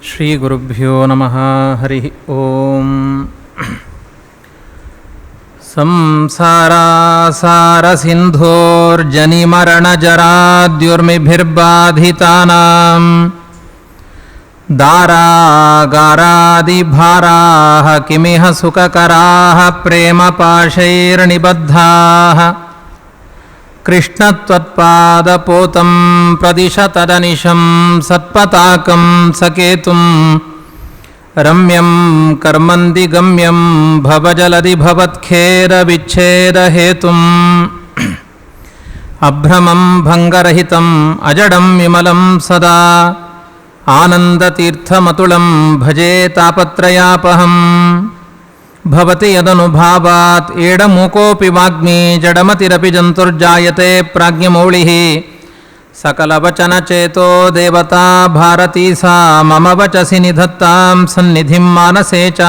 ಶ್ರೀ ಗುರುಭ್ಯೋ ನಮಃ. ಹರಿ ಓಂ. ಸಂಸಾರಸಿಂಧೋರ್ಜನಿಮರಣಜರಾದ್ಯುರ್ಮಿಭಿರ್ಬಾಧಿತಾನಾಂ ದಾರಾಗಾರಾದಿಭಾರಾಃ ಕಿಮಿಹ ಸುಖಕರಾಃ ಪ್ರೇಮಪಾಶೈರ್ನಿಬದ್ಧಾಃ ಕೃಷ್ಣತ್ವತ್ಪಾದಪೋತಂ ಪ್ರದಿಶತದನಿಶಂ ಸತ್ಪತಾಕಂ ಸಕೇತುಂ ರಮ್ಯಂ ಕರ್ಮಂದಿಗಮ್ಯಂ ಭವಜಲಧಿ ಭವತ್ಖೇದವಿಚ್ಛೇದಹೇತುಂ ಅಭ್ರಮಂ ಭಂಗರಹಿತಂ ಅಜಡಂ ವಿಮಲಂ ಸದಾ ಆನಂದತೀರ್ಥಮತುಳಂ ಭಜೆ ತಾಪತ್ರಯಾಪಹಂ ಭವತಿ ಯದನುಭಾವಾತ್ ಏಡಮೂಕೋಪಿ ವಾಗ್ಮಿ ಜಡಮತಿರಪಿ ಜಂತುರ್ಜಾಯತೆ ಪ್ರಾಜ್ಞಮೌಳಿಃ ಸಕಲವಚನಚೇತೋ ದೇವತಾ ಭಾರತೀ ಸಾ ಮಮ ವಚಸಿ ನಿಧತ್ತಾಂ ಸನ್ನಿಧಿಂ ಮಾನಸೇ ಚ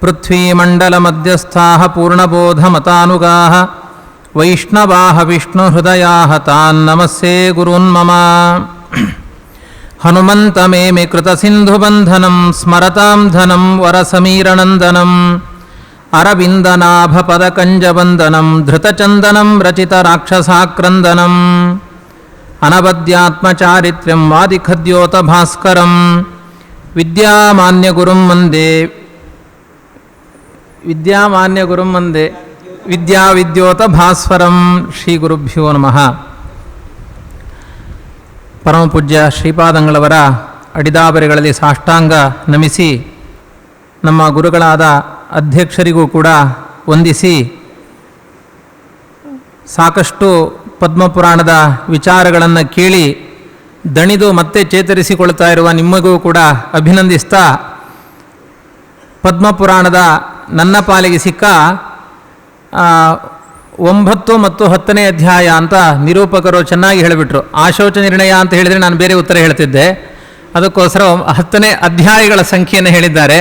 ಪೃಥ್ವೀಮಂಡಲಮಧ್ಯಸ್ಥಾಃ ಪೂರ್ಣಬೋಧಮತಾನುಗಾಃ ವೈಷ್ಣವಾಃ ವಿಷ್ಣುಹೃದಯಾಃ ತಾನ್ ನಮಸ್ಸೇ ಗುರೂನ್ ಮಮ. ಹನುಮಂತಮೇಮಿ ಕೃತಸಿಂಧುಬಂಧನಂ ಸ್ಮರತಾಂ ಧನಂ ವರಸಮೀರನಂದನಂ ಅರವಿಂದನಾಭಪದಕಂಜವಂದನಂ ಧೃತಚಂದನಂ ರಚಿತರಾಕ್ಷಸಾಕ್ರಂದನಂ ಅನವದ್ಯಾತ್ಮಚಾರಿತ್ರ್ಯಂ ವಾದಿಖದ್ಯೋತಭಾಸ್ಕರಂ ವಿದ್ಯಾಮಾನ್ಯಗುರುಂ ವಂದೇ ವಿದ್ಯಾವಿದ್ಯೋತಭಾಸ್ವರಂ. ಶ್ರೀ ಗುರುಭ್ಯೋ ನಮಃ. ಪರಮಪೂಜ್ಯ ಶ್ರೀಪಾದಂಗಳವರ ಅಡಿದಾಬರೆಗಳಲ್ಲಿ ಸಾಷ್ಟಾಂಗ ನಮಿಸಿ, ನಮ್ಮ ಗುರುಗಳಾದ ಅಧ್ಯಕ್ಷರಿಗೂ ಕೂಡ ವಂದಿಸಿ, ಸಾಕಷ್ಟು ಪದ್ಮಪುರಾಣದ ವಿಚಾರಗಳನ್ನು ಕೇಳಿ ದಣಿದು ಮತ್ತೆ ಚೇತರಿಸಿಕೊಳ್ತಾ ಇರುವ ನಿಮಗೂ ಕೂಡ ಅಭಿನಂದಿಸ್ತಾ, ಪದ್ಮಪುರಾಣದ ನನ್ನ ಪಾಲಿಗೆ ಸಿಕ್ಕ 9 ಮತ್ತು 10ನೇ ಅಧ್ಯಾಯ ಅಂತ ನಿರೂಪಕರು ಚೆನ್ನಾಗಿ ಹೇಳಿಬಿಟ್ರು. ಆಶೋಚ ನಿರ್ಣಯ ಅಂತ ಹೇಳಿದರೆ ನಾನು ಬೇರೆ ಉತ್ತರ ಹೇಳ್ತಿದ್ದೆ. ಅದಕ್ಕೋಸ್ಕರ 10ನೇ ಅಧ್ಯಾಯಗಳ ಸಂಖ್ಯೆಯನ್ನು ಹೇಳಿದ್ದಾರೆ.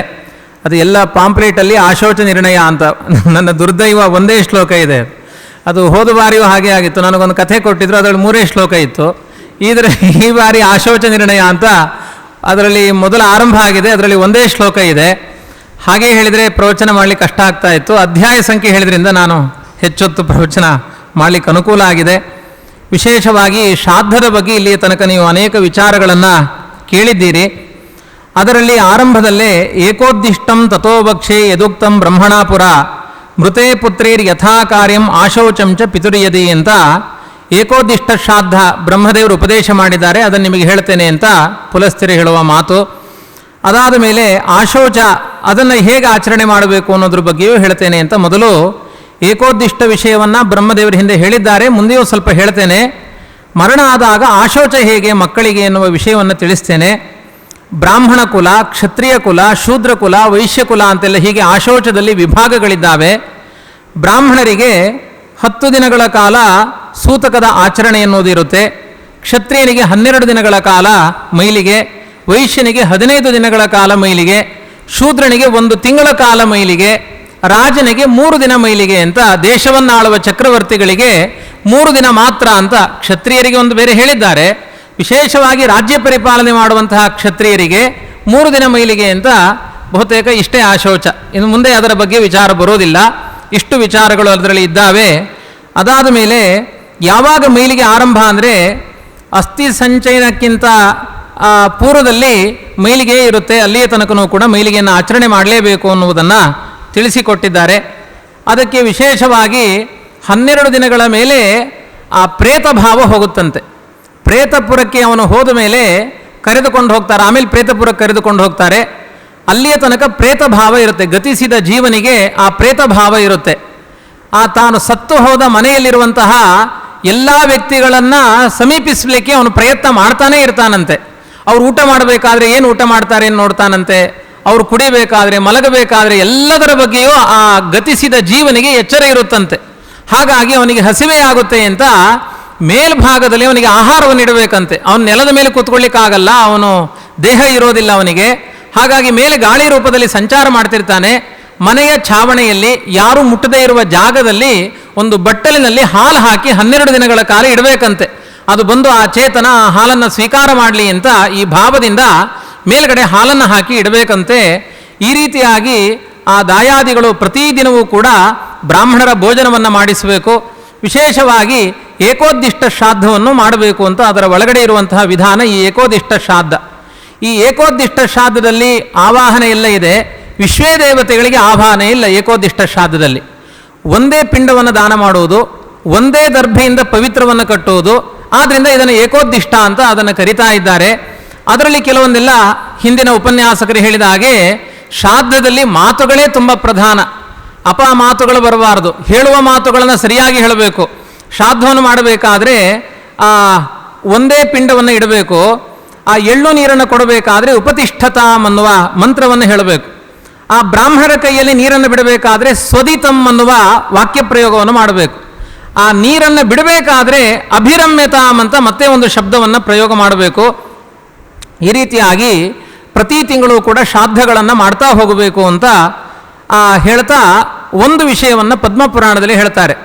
ಅದು ಎಲ್ಲ ಪಾಂಪ್ಲೇಟಲ್ಲಿ ಆಶೋಚ ನಿರ್ಣಯ ಅಂತ. ನನ್ನ ದುರ್ದೈವ ಒಂದೇ ಶ್ಲೋಕ ಇದೆ. ಅದು ಹೋದ ಬಾರಿಯೂ ಹಾಗೆ ಆಗಿತ್ತು. ನನಗೊಂದು ಕಥೆ ಕೊಟ್ಟಿದ್ರು, ಅದರಲ್ಲಿ 3 ಶ್ಲೋಕ ಇತ್ತು. ಈ ಬಾರಿ ಆಶೋಚ ನಿರ್ಣಯ ಅಂತ ಅದರಲ್ಲಿ ಮೊದಲ ಆರಂಭ ಆಗಿದೆ, ಅದರಲ್ಲಿ ಒಂದೇ ಶ್ಲೋಕ ಇದೆ. ಹಾಗೆ ಹೇಳಿದರೆ ಪ್ರವಚನ ಮಾಡಲಿಕ್ಕೆ ಕಷ್ಟ ಆಗ್ತಾ ಇತ್ತು. ಅಧ್ಯಾಯ ಸಂಖ್ಯೆ ಹೇಳಿದ್ರಿಂದ ನಾನು ಹೆಚ್ಚೊತ್ತು ಪ್ರವಚನ ಮಾಡಲಿಕ್ಕೆ ಅನುಕೂಲ ಆಗಿದೆ. ವಿಶೇಷವಾಗಿ ಶ್ರಾದ್ದದ ಬಗ್ಗೆ ಇಲ್ಲಿಯ ತನಕ ನೀವು ಅನೇಕ ವಿಚಾರಗಳನ್ನು ಕೇಳಿದ್ದೀರಿ. ಅದರಲ್ಲಿ ಆರಂಭದಲ್ಲೇ ಏಕೋದ್ದಿಷ್ಟಂ ತಥೋಭಕ್ಷೆ ಯದುಕ್ತಂ ಬ್ರಹ್ಮಣಾಪುರ ಮೃತೇ ಪುತ್ರೇರ್ ಯಥಾ ಕಾರ್ಯಂ ಆಶೌಚಂಚ ಪಿತುರ್ಯದಿ ಅಂತ ಏಕೋದ್ದಿಷ್ಟ ಶ್ರಾದ್ದ ಬ್ರಹ್ಮದೇವರು ಉಪದೇಶ ಮಾಡಿದ್ದಾರೆ. ಅದನ್ನು ನಿಮಗೆ ಹೇಳ್ತೇನೆ ಅಂತ ಪುಲಸ್ತ್ಯರು ಹೇಳುವ ಮಾತು. ಅದಾದ ಮೇಲೆ ಆಶೌಚ ಅದನ್ನು ಹೇಗೆ ಆಚರಣೆ ಮಾಡಬೇಕು ಅನ್ನೋದ್ರ ಬಗ್ಗೆಯೂ ಹೇಳ್ತೇನೆ ಅಂತ ಮೊದಲು ಏಕೋದ್ದಿಷ್ಟ ವಿಷಯವನ್ನು ಬ್ರಹ್ಮದೇವರ ಹಿಂದೆ ಹೇಳಿದ್ದಾರೆ. ಮುಂದೆಯೂ ಸ್ವಲ್ಪ ಹೇಳ್ತೇನೆ. ಮರಣ ಆದಾಗ ಆಶೋಚ ಹೇಗೆ ಮಕ್ಕಳಿಗೆ ಎನ್ನುವ ವಿಷಯವನ್ನು ತಿಳಿಸ್ತೇನೆ. ಬ್ರಾಹ್ಮಣ ಕುಲ, ಕ್ಷತ್ರಿಯ ಕುಲ, ಶೂದ್ರ ಕುಲ, ವೈಶ್ಯ ಕುಲ ಅಂತೆಲ್ಲ ಹೀಗೆ ಆಶೋಚದಲ್ಲಿ ವಿಭಾಗಗಳಿದ್ದಾವೆ. ಬ್ರಾಹ್ಮಣರಿಗೆ 10 ದಿನಗಳ ಕಾಲ ಸೂತಕದ ಆಚರಣೆ ಎನ್ನುವುದಿರುತ್ತೆ. ಕ್ಷತ್ರಿಯನಿಗೆ 12 ದಿನಗಳ ಕಾಲ ಮೈಲಿಗೆ, ವೈಶ್ಯನಿಗೆ 15 ದಿನಗಳ ಕಾಲ ಮೈಲಿಗೆ, ಶೂದ್ರನಿಗೆ 1 ತಿಂಗಳ ಕಾಲ ಮೈಲಿಗೆ, ರಾಜನಿಗೆ 3 ದಿನ ಮೈಲಿಗೆ ಅಂತ. ದೇಶವನ್ನಾಳುವ ಚಕ್ರವರ್ತಿಗಳಿಗೆ 3 ದಿನ ಮಾತ್ರ ಅಂತ ಕ್ಷತ್ರಿಯರಿಗೆ ಒಂದು ಬೇರೆ ಹೇಳಿದ್ದಾರೆ. ವಿಶೇಷವಾಗಿ ರಾಜ್ಯ ಪರಿಪಾಲನೆ ಮಾಡುವಂತಹ ಕ್ಷತ್ರಿಯರಿಗೆ 3 ದಿನ ಮೈಲಿಗೆ ಅಂತ. ಬಹುತೇಕ ಇಷ್ಟೇ ಆಶೋಚ. ಇನ್ನು ಮುಂದೆ ಅದರ ಬಗ್ಗೆ ವಿಚಾರ ಬರೋದಿಲ್ಲ. ಇಷ್ಟು ವಿಚಾರಗಳು ಅದರಲ್ಲಿ ಇದ್ದಾವೆ. ಅದಾದ ಮೇಲೆ ಯಾವಾಗ ಮೈಲಿಗೆ ಆರಂಭ ಅಂದರೆ ಅಸ್ಥಿ ಸಂಚಯನಕ್ಕಿಂತ ಪೂರ್ವದಲ್ಲಿ ಮೈಲಿಗೆ ಇರುತ್ತೆ. ಅಲ್ಲಿಯ ತನಕನೂ ಕೂಡ ಮೈಲಿಗೆಯನ್ನು ಆಚರಣೆ ಮಾಡಲೇಬೇಕು ಅನ್ನುವುದನ್ನು ತಿಳಿಸಿಕೊಟ್ಟಿದ್ದಾರೆ. ಅದಕ್ಕೆ ವಿಶೇಷವಾಗಿ 12 ದಿನಗಳ ಮೇಲೆ ಆ ಪ್ರೇತ ಭಾವ ಹೋಗುತ್ತಂತೆ. ಪ್ರೇತಪುರಕ್ಕೆ ಅವನು ಹೋದ ಮೇಲೆ ಕರೆದುಕೊಂಡು ಹೋಗ್ತಾರೆ. ಆಮೇಲೆ ಪ್ರೇತಪುರಕ್ಕೆ ಕರೆದುಕೊಂಡು ಹೋಗ್ತಾರೆ. ಅಲ್ಲಿಯ ತನಕ ಪ್ರೇತ ಭಾವ ಇರುತ್ತೆ. ಗತಿಸಿದ ಜೀವನಿಗೆ ಆ ಪ್ರೇತ ಭಾವ ಇರುತ್ತೆ. ತಾನು ಸತ್ತು ಹೋದ ಮನೆಯಲ್ಲಿರುವಂತಹ ಎಲ್ಲ ವ್ಯಕ್ತಿಗಳನ್ನು ಸಮೀಪಿಸಲಿಕ್ಕೆ ಅವನು ಪ್ರಯತ್ನ ಮಾಡ್ತಾನೇ ಇರ್ತಾನಂತೆ. ಅವ್ರು ಊಟ ಮಾಡಬೇಕಾದ್ರೆ ಏನು ಊಟ ಮಾಡ್ತಾರೆ ಅಂತ ನೋಡ್ತಾನಂತೆ. ಅವರು ಕುಡಿಬೇಕಾದ್ರೆ, ಮಲಗಬೇಕಾದ್ರೆ ಎಲ್ಲದರ ಬಗ್ಗೆಯೂ ಆ ಗತಿಸಿದ ಜೀವನಿಗೆ ಎಚ್ಚರ ಇರುತ್ತಂತೆ. ಹಾಗಾಗಿ ಅವನಿಗೆ ಹಸಿವೆ ಆಗುತ್ತೆ ಅಂತ ಮೇಲ್ಭಾಗದಲ್ಲಿ ಅವನಿಗೆ ಆಹಾರವನ್ನು ಇಡಬೇಕಂತೆ. ಅವನು ನೆಲದ ಮೇಲೆ ಕೂತ್ಕೊಳ್ಳಿಕ್ಕಾಗಲ್ಲ, ಅವನು ದೇಹ ಇರೋದಿಲ್ಲ ಅವನಿಗೆ. ಹಾಗಾಗಿ ಮೇಲೆ ಗಾಳಿ ರೂಪದಲ್ಲಿ ಸಂಚಾರ ಮಾಡ್ತಿರ್ತಾನೆ. ಮನೆಯ ಛಾವಣೆಯಲ್ಲಿ ಯಾರೂ ಮುಟ್ಟದೇ ಇರುವ ಜಾಗದಲ್ಲಿ ಒಂದು ಬಟ್ಟಲಿನಲ್ಲಿ ಹಾಲು ಹಾಕಿ 12 ದಿನಗಳ ಕಾಲ ಇಡಬೇಕಂತೆ. ಅದು ಬಂದು ಆ ಚೇತನ ಹಾಲನ್ನು ಸ್ವೀಕಾರ ಮಾಡಲಿ ಅಂತ ಈ ಭಾವದಿಂದ ಮೇಲ್ಗಡೆ ಹಾಲನ್ನು ಹಾಕಿ ಇಡಬೇಕಂತೆ. ಈ ರೀತಿಯಾಗಿ ಆ ದಾಯಾದಿಗಳು ಪ್ರತಿದಿನವೂ ಕೂಡ ಬ್ರಾಹ್ಮಣರ ಭೋಜನವನ್ನು ಮಾಡಿಸಬೇಕು. ವಿಶೇಷವಾಗಿ ಏಕೋದ್ದಿಷ್ಟ ಶ್ರಾದ್ದವನ್ನು ಮಾಡಬೇಕು ಅಂತ ಅದರ ಒಳಗಡೆ ಇರುವಂತಹ ವಿಧಾನ ಈ ಏಕೋದ್ದಿಷ್ಟ ಶ್ರಾದ್ದ. ಈ ಏಕೋದ್ದಿಷ್ಟ ಶ್ರಾದ್ದದಲ್ಲಿ ಆವಾಹನೆ ಎಲ್ಲ ಇದೆ, ವಿಶ್ವೇ ದೇವತೆಗಳಿಗೆ ಆವಾಹನೆ ಇಲ್ಲ. ಏಕೋದ್ದಿಷ್ಟ ಶ್ರಾದ್ದದಲ್ಲಿ ಒಂದೇ ಪಿಂಡವನ್ನು ದಾನ ಮಾಡುವುದು, ಒಂದೇ ದರ್ಭೆಯಿಂದ ಪವಿತ್ರವನ್ನು ಕಟ್ಟುವುದು. ಆದ್ದರಿಂದ ಇದನ್ನು ಏಕೋದ್ದಿಷ್ಟ ಅಂತ ಅದನ್ನು ಕರಿತಾ ಇದ್ದಾರೆ. ಅದರಲ್ಲಿ ಕೆಲವೊಂದೆಲ್ಲ ಹಿಂದಿನ ಉಪನ್ಯಾಸಕರು ಹೇಳಿದ ಹಾಗೆ ಶ್ರಾದ್ದದಲ್ಲಿ ಮಾತುಗಳೇ ತುಂಬ ಪ್ರಧಾನ. ಮಾತುಗಳು ಬರಬಾರದು, ಹೇಳುವ ಮಾತುಗಳನ್ನು ಸರಿಯಾಗಿ ಹೇಳಬೇಕು. ಶ್ರಾದ್ದವನ್ನು ಮಾಡಬೇಕಾದ್ರೆ ಒಂದೇ ಪಿಂಡವನ್ನು ಇಡಬೇಕು. ಆ ಎಳ್ಳು ನೀರನ್ನು ಕೊಡಬೇಕಾದ್ರೆ ಉಪತಿಷ್ಠತಾಂ ಅನ್ನುವ ಮಂತ್ರವನ್ನು ಹೇಳಬೇಕು. ಆ ಬ್ರಾಹ್ಮಣರ ಕೈಯಲ್ಲಿ ನೀರನ್ನು ಬಿಡಬೇಕಾದ್ರೆ ಸ್ವದಿತಂ ಅನ್ನುವ ವಾಕ್ಯ ಪ್ರಯೋಗವನ್ನು ಮಾಡಬೇಕು. ಆ ನೀರನ್ನು ಬಿಡಬೇಕಾದ್ರೆ ಅಭಿರಮ್ಯತಾಂ ಅಂತ ಮತ್ತೆ ಒಂದು ಶಬ್ದವನ್ನು ಪ್ರಯೋಗ ಮಾಡಬೇಕು. ಈ ರೀತಿಯಾಗಿ ಪ್ರತಿ ತಿಂಗಳು ಕೂಡ ಶ್ರಾದ್ದಗಳನ್ನು ಮಾಡ್ತಾ ಹೋಗಬೇಕು ಅಂತ ಹೇಳ್ತಾ ಒಂದು ವಿಷಯವನ್ನು ಪದ್ಮಪುರಾಣದಲ್ಲಿ ಹೇಳ್ತಾರೆ.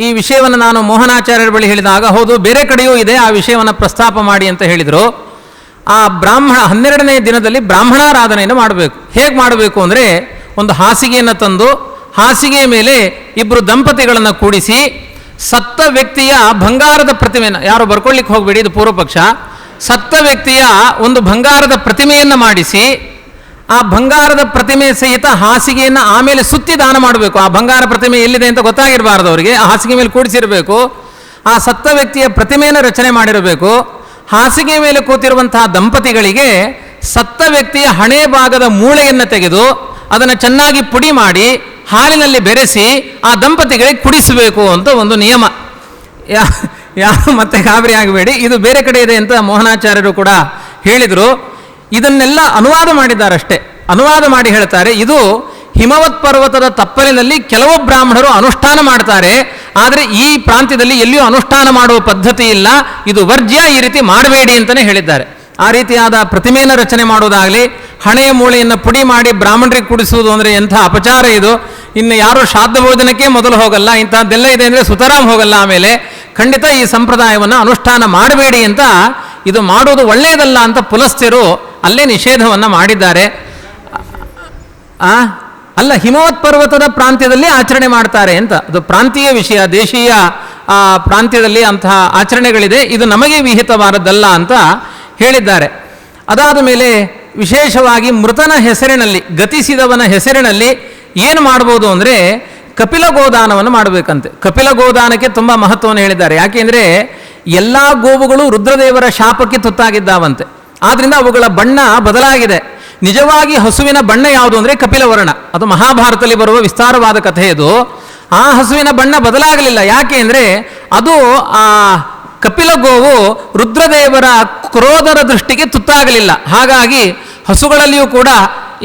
ಈ ವಿಷಯವನ್ನು ನಾನು ಮೋಹನಾಚಾರ್ಯರ ಬಳಿ ಹೇಳಿದಾಗ, ಹೌದು ಬೇರೆ ಕಡೆಯೂ ಇದೆ, ಆ ವಿಷಯವನ್ನು ಪ್ರಸ್ತಾಪ ಮಾಡಿ ಅಂತ ಹೇಳಿದರು. ಆ 12ನೇ ದಿನದಲ್ಲಿ ಬ್ರಾಹ್ಮಣಾರಾಧನೆಯನ್ನು ಮಾಡಬೇಕು. ಹೇಗೆ ಮಾಡಬೇಕು ಅಂದರೆ, ಒಂದು ಹಾಸಿಗೆಯನ್ನು ತಂದು ಹಾಸಿಗೆಯ ಮೇಲೆ ಇಬ್ಬರು ದಂಪತಿಗಳನ್ನು ಕೂಡಿಸಿ ಸತ್ತ ವ್ಯಕ್ತಿಯ ಬಂಗಾರದ ಪ್ರತಿಮೆಯನ್ನು, ಯಾರು ಬರ್ಕೊಳ್ಳಿಕ್ಕೆ ಹೋಗಬೇಡಿ, ಇದು ಪೂರ್ವಪಕ್ಷ, ಸತ್ತ ವ್ಯಕ್ತಿಯ ಒಂದು ಬಂಗಾರದ ಪ್ರತಿಮೆಯನ್ನು ಮಾಡಿಸಿ ಆ ಬಂಗಾರದ ಪ್ರತಿಮೆ ಸಹಿತ ಹಾಸಿಗೆಯನ್ನು ಆಮೇಲೆ ಸುತ್ತಿ ದಾನ ಮಾಡಬೇಕು. ಆ ಬಂಗಾರ ಪ್ರತಿಮೆ ಎಲ್ಲಿದೆ ಅಂತ ಗೊತ್ತಾಗಿರಬಾರ್ದು ಅವರಿಗೆ. ಆ ಹಾಸಿಗೆ ಮೇಲೆ ಕೂಡಿಸಿರಬೇಕು. ಆ ಸತ್ತ ವ್ಯಕ್ತಿಯ ಪ್ರತಿಮೆಯನ್ನು ರಚನೆ ಮಾಡಿರಬೇಕು. ಹಾಸಿಗೆ ಮೇಲೆ ಕೂತಿರುವಂತಹ ದಂಪತಿಗಳಿಗೆ ಸತ್ತ ವ್ಯಕ್ತಿಯ ಹಣೆ ಭಾಗದ ಮೂಳೆಯನ್ನು ತೆಗೆದು ಅದನ್ನು ಚೆನ್ನಾಗಿ ಪುಡಿ ಮಾಡಿ ಹಾಲಿನಲ್ಲಿ ಬೆರೆಸಿ ಆ ದಂಪತಿಗಳಿಗೆ ಕುಡಿಸಬೇಕು ಅಂತ ಒಂದು ನಿಯಮ. ಯಾರು ಮತ್ತೆ ಗಾಬರಿ ಆಗಬೇಡಿ, ಇದು ಬೇರೆ ಕಡೆ ಇದೆ ಅಂತ ಮೋಹನಾಚಾರ್ಯರು ಕೂಡ ಹೇಳಿದರು. ಇದನ್ನೆಲ್ಲ ಅನುವಾದ ಮಾಡಿದ್ದಾರಷ್ಟೇ. ಅನುವಾದ ಮಾಡಿ ಹೇಳ್ತಾರೆ, ಇದು ಹಿಮವತ್ ಪರ್ವತದ ತಪ್ಪಲಿನಲ್ಲಿ ಕೆಲವು ಬ್ರಾಹ್ಮಣರು ಅನುಷ್ಠಾನ ಮಾಡ್ತಾರೆ, ಆದರೆ ಈ ಪ್ರಾಂತ್ಯದಲ್ಲಿ ಎಲ್ಲಿಯೂ ಅನುಷ್ಠಾನ ಮಾಡುವ ಪದ್ಧತಿ ಇಲ್ಲ, ಇದು ವರ್ಜ್ಯ, ಈ ರೀತಿ ಮಾಡಬೇಡಿ ಅಂತಲೇ ಹೇಳಿದ್ದಾರೆ. ಆ ರೀತಿಯಾದ ಪ್ರತಿಮೆಯನ್ನು ರಚನೆ ಮಾಡೋದಾಗಲಿ, ಹಣೆಯ ಮೂಳೆಯನ್ನು ಪುಡಿ ಮಾಡಿ ಬ್ರಾಹ್ಮಣರಿಗೆ ಕುಡಿಸುವುದು ಅಂದರೆ ಎಂಥ ಅಪಚಾರ ಇದು. ಇನ್ನು ಯಾರು ಶ್ರಾದ್ದ ಭೋಜನಕ್ಕೆ ಮೊದಲು ಹೋಗಲ್ಲ, ಇಂಥದ್ದೆಲ್ಲ ಇದೆ ಅಂದರೆ ಸುತರಾಮ್ ಹೋಗಲ್ಲ. ಆಮೇಲೆ ಖಂಡಿತ ಈ ಸಂಪ್ರದಾಯವನ್ನು ಅನುಷ್ಠಾನ ಮಾಡಬೇಡಿ ಅಂತ, ಇದು ಮಾಡುವುದು ಒಳ್ಳೆಯದಲ್ಲ ಅಂತ ಪುಲಸ್ತ್ಯರು ಅಲ್ಲೇ ನಿಷೇಧವನ್ನು ಮಾಡಿದ್ದಾರೆ. ಅಲ್ಲ, ಹಿಮವತ್ ಪರ್ವತದ ಪ್ರಾಂತ್ಯದಲ್ಲಿ ಆಚರಣೆ ಮಾಡ್ತಾರೆ ಅಂತ, ಅದು ಪ್ರಾಂತೀಯ ವಿಷಯ, ದೇಶೀಯ ಪ್ರಾಂತ್ಯದಲ್ಲಿ ಅಂತಹ ಆಚರಣೆಗಳಿದೆ, ಇದು ನಮಗೆ ವಿಹಿತವಾದದ್ದಲ್ಲ ಅಂತ ಹೇಳಿದ್ದಾರೆ. ಅದಾದ ಮೇಲೆ ವಿಶೇಷವಾಗಿ ಮೃತನ ಹೆಸರಿನಲ್ಲಿ, ಗತಿಸಿದವನ ಹೆಸರಿನಲ್ಲಿ ಏನು ಮಾಡ್ಬೋದು ಅಂದರೆ ಕಪಿಲ ಗೋದಾನವನ್ನು ಮಾಡಬೇಕಂತೆ. ಕಪಿಲ ಗೋದಾನಕ್ಕೆ ತುಂಬ ಮಹತ್ವವನ್ನು ಹೇಳಿದ್ದಾರೆ. ಯಾಕೆಂದರೆ ಎಲ್ಲ ಗೋವುಗಳು ರುದ್ರದೇವರ ಶಾಪಕ್ಕೆ ತುತ್ತಾಗಿದ್ದಾವಂತೆ. ಆದ್ದರಿಂದ ಅವುಗಳ ಬಣ್ಣ ಬದಲಾಗಿದೆ. ನಿಜವಾಗಿ ಹಸುವಿನ ಬಣ್ಣ ಯಾವುದು ಅಂದರೆ ಕಪಿಲವರ್ಣ. ಅದು ಮಹಾಭಾರತದಲ್ಲಿ ಬರುವ ವಿಸ್ತಾರವಾದ ಕಥೆ ಇದು. ಆ ಹಸುವಿನ ಬಣ್ಣ ಬದಲಾಗಲಿಲ್ಲ. ಯಾಕೆ ಅಂದರೆ ಅದು ಆ ಕಪಿಲ ಗೋವು ರುದ್ರದೇವರ ಕ್ರೋಧದ ದೃಷ್ಟಿಗೆ ತುತ್ತಾಗಲಿಲ್ಲ. ಹಾಗಾಗಿ ಹಸುಗಳಲ್ಲಿಯೂ ಕೂಡ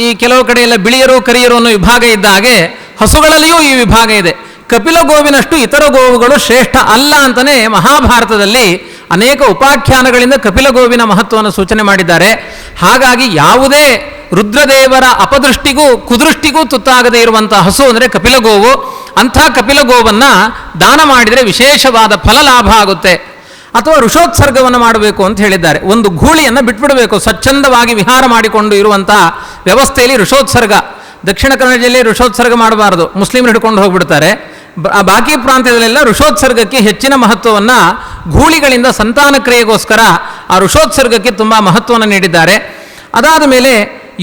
ಈ ಕೆಲವು ಕಡೆಯೆಲ್ಲ ಬಿಳಿಯರು ಕರಿಯರು ಅನ್ನೋ ವಿಭಾಗ ಇದ್ದ ಹಾಗೆ ಹಸುಗಳಲ್ಲಿಯೂ ಈ ವಿಭಾಗ ಇದೆ. ಕಪಿಲ ಗೋವಿನಷ್ಟು ಇತರ ಗೋವುಗಳು ಶ್ರೇಷ್ಠ ಅಲ್ಲ ಅಂತಲೇ ಮಹಾಭಾರತದಲ್ಲಿ ಅನೇಕ ಉಪಾಖ್ಯಾನಗಳಿಂದ ಕಪಿಲ ಗೋವಿನ ಮಹತ್ವವನ್ನು ಸೂಚನೆ ಮಾಡಿದ್ದಾರೆ. ಹಾಗಾಗಿ ಯಾವುದೇ ರುದ್ರದೇವರ ಅಪದೃಷ್ಟಿಗೂ ಕುದೃಷ್ಟಿಗೂ ತುತ್ತಾಗದೇ ಇರುವಂಥ ಹಸು ಅಂದರೆ ಕಪಿಲ ಗೋವು. ಅಂಥ ಕಪಿಲ ಗೋವನ್ನು ದಾನ ಮಾಡಿದರೆ ವಿಶೇಷವಾದ ಫಲ ಲಾಭ ಆಗುತ್ತೆ. ಅಥವಾ ಋಷೋತ್ಸರ್ಗವನ್ನು ಮಾಡಬೇಕು ಅಂತ ಹೇಳಿದ್ದಾರೆ. ಒಂದು ಗೂಳಿಯನ್ನು ಬಿಟ್ಬಿಡಬೇಕು. ಸ್ವಚ್ಛಂದವಾಗಿ ವಿಹಾರ ಮಾಡಿಕೊಂಡು ಇರುವಂಥ ವ್ಯವಸ್ಥೆಯಲ್ಲಿ ಋಷೋತ್ಸರ್ಗ. ದಕ್ಷಿಣ ಕನ್ನಡ ಜಿಲ್ಲೆಯಲ್ಲಿ ಋಷೋತ್ಸರ್ಗ ಮಾಡಬಾರದು, ಮುಸ್ಲಿಮರು ಹಿಡ್ಕೊಂಡು ಹೋಗ್ಬಿಡ್ತಾರೆ. ಬಾಕಿ ಪ್ರಾಂತ್ಯದಲ್ಲೆಲ್ಲ ಋಷೋತ್ಸರ್ಗಕ್ಕೆ ಹೆಚ್ಚಿನ ಮಹತ್ವವನ್ನು, ಗೂಳಿಗಳಿಂದ ಸಂತಾನ ಕ್ರಿಯೆಗೋಸ್ಕರ ಆ ಋಷೋತ್ಸರ್ಗಕ್ಕೆ ತುಂಬ ಮಹತ್ವವನ್ನು ನೀಡಿದ್ದಾರೆ. ಅದಾದ ಮೇಲೆ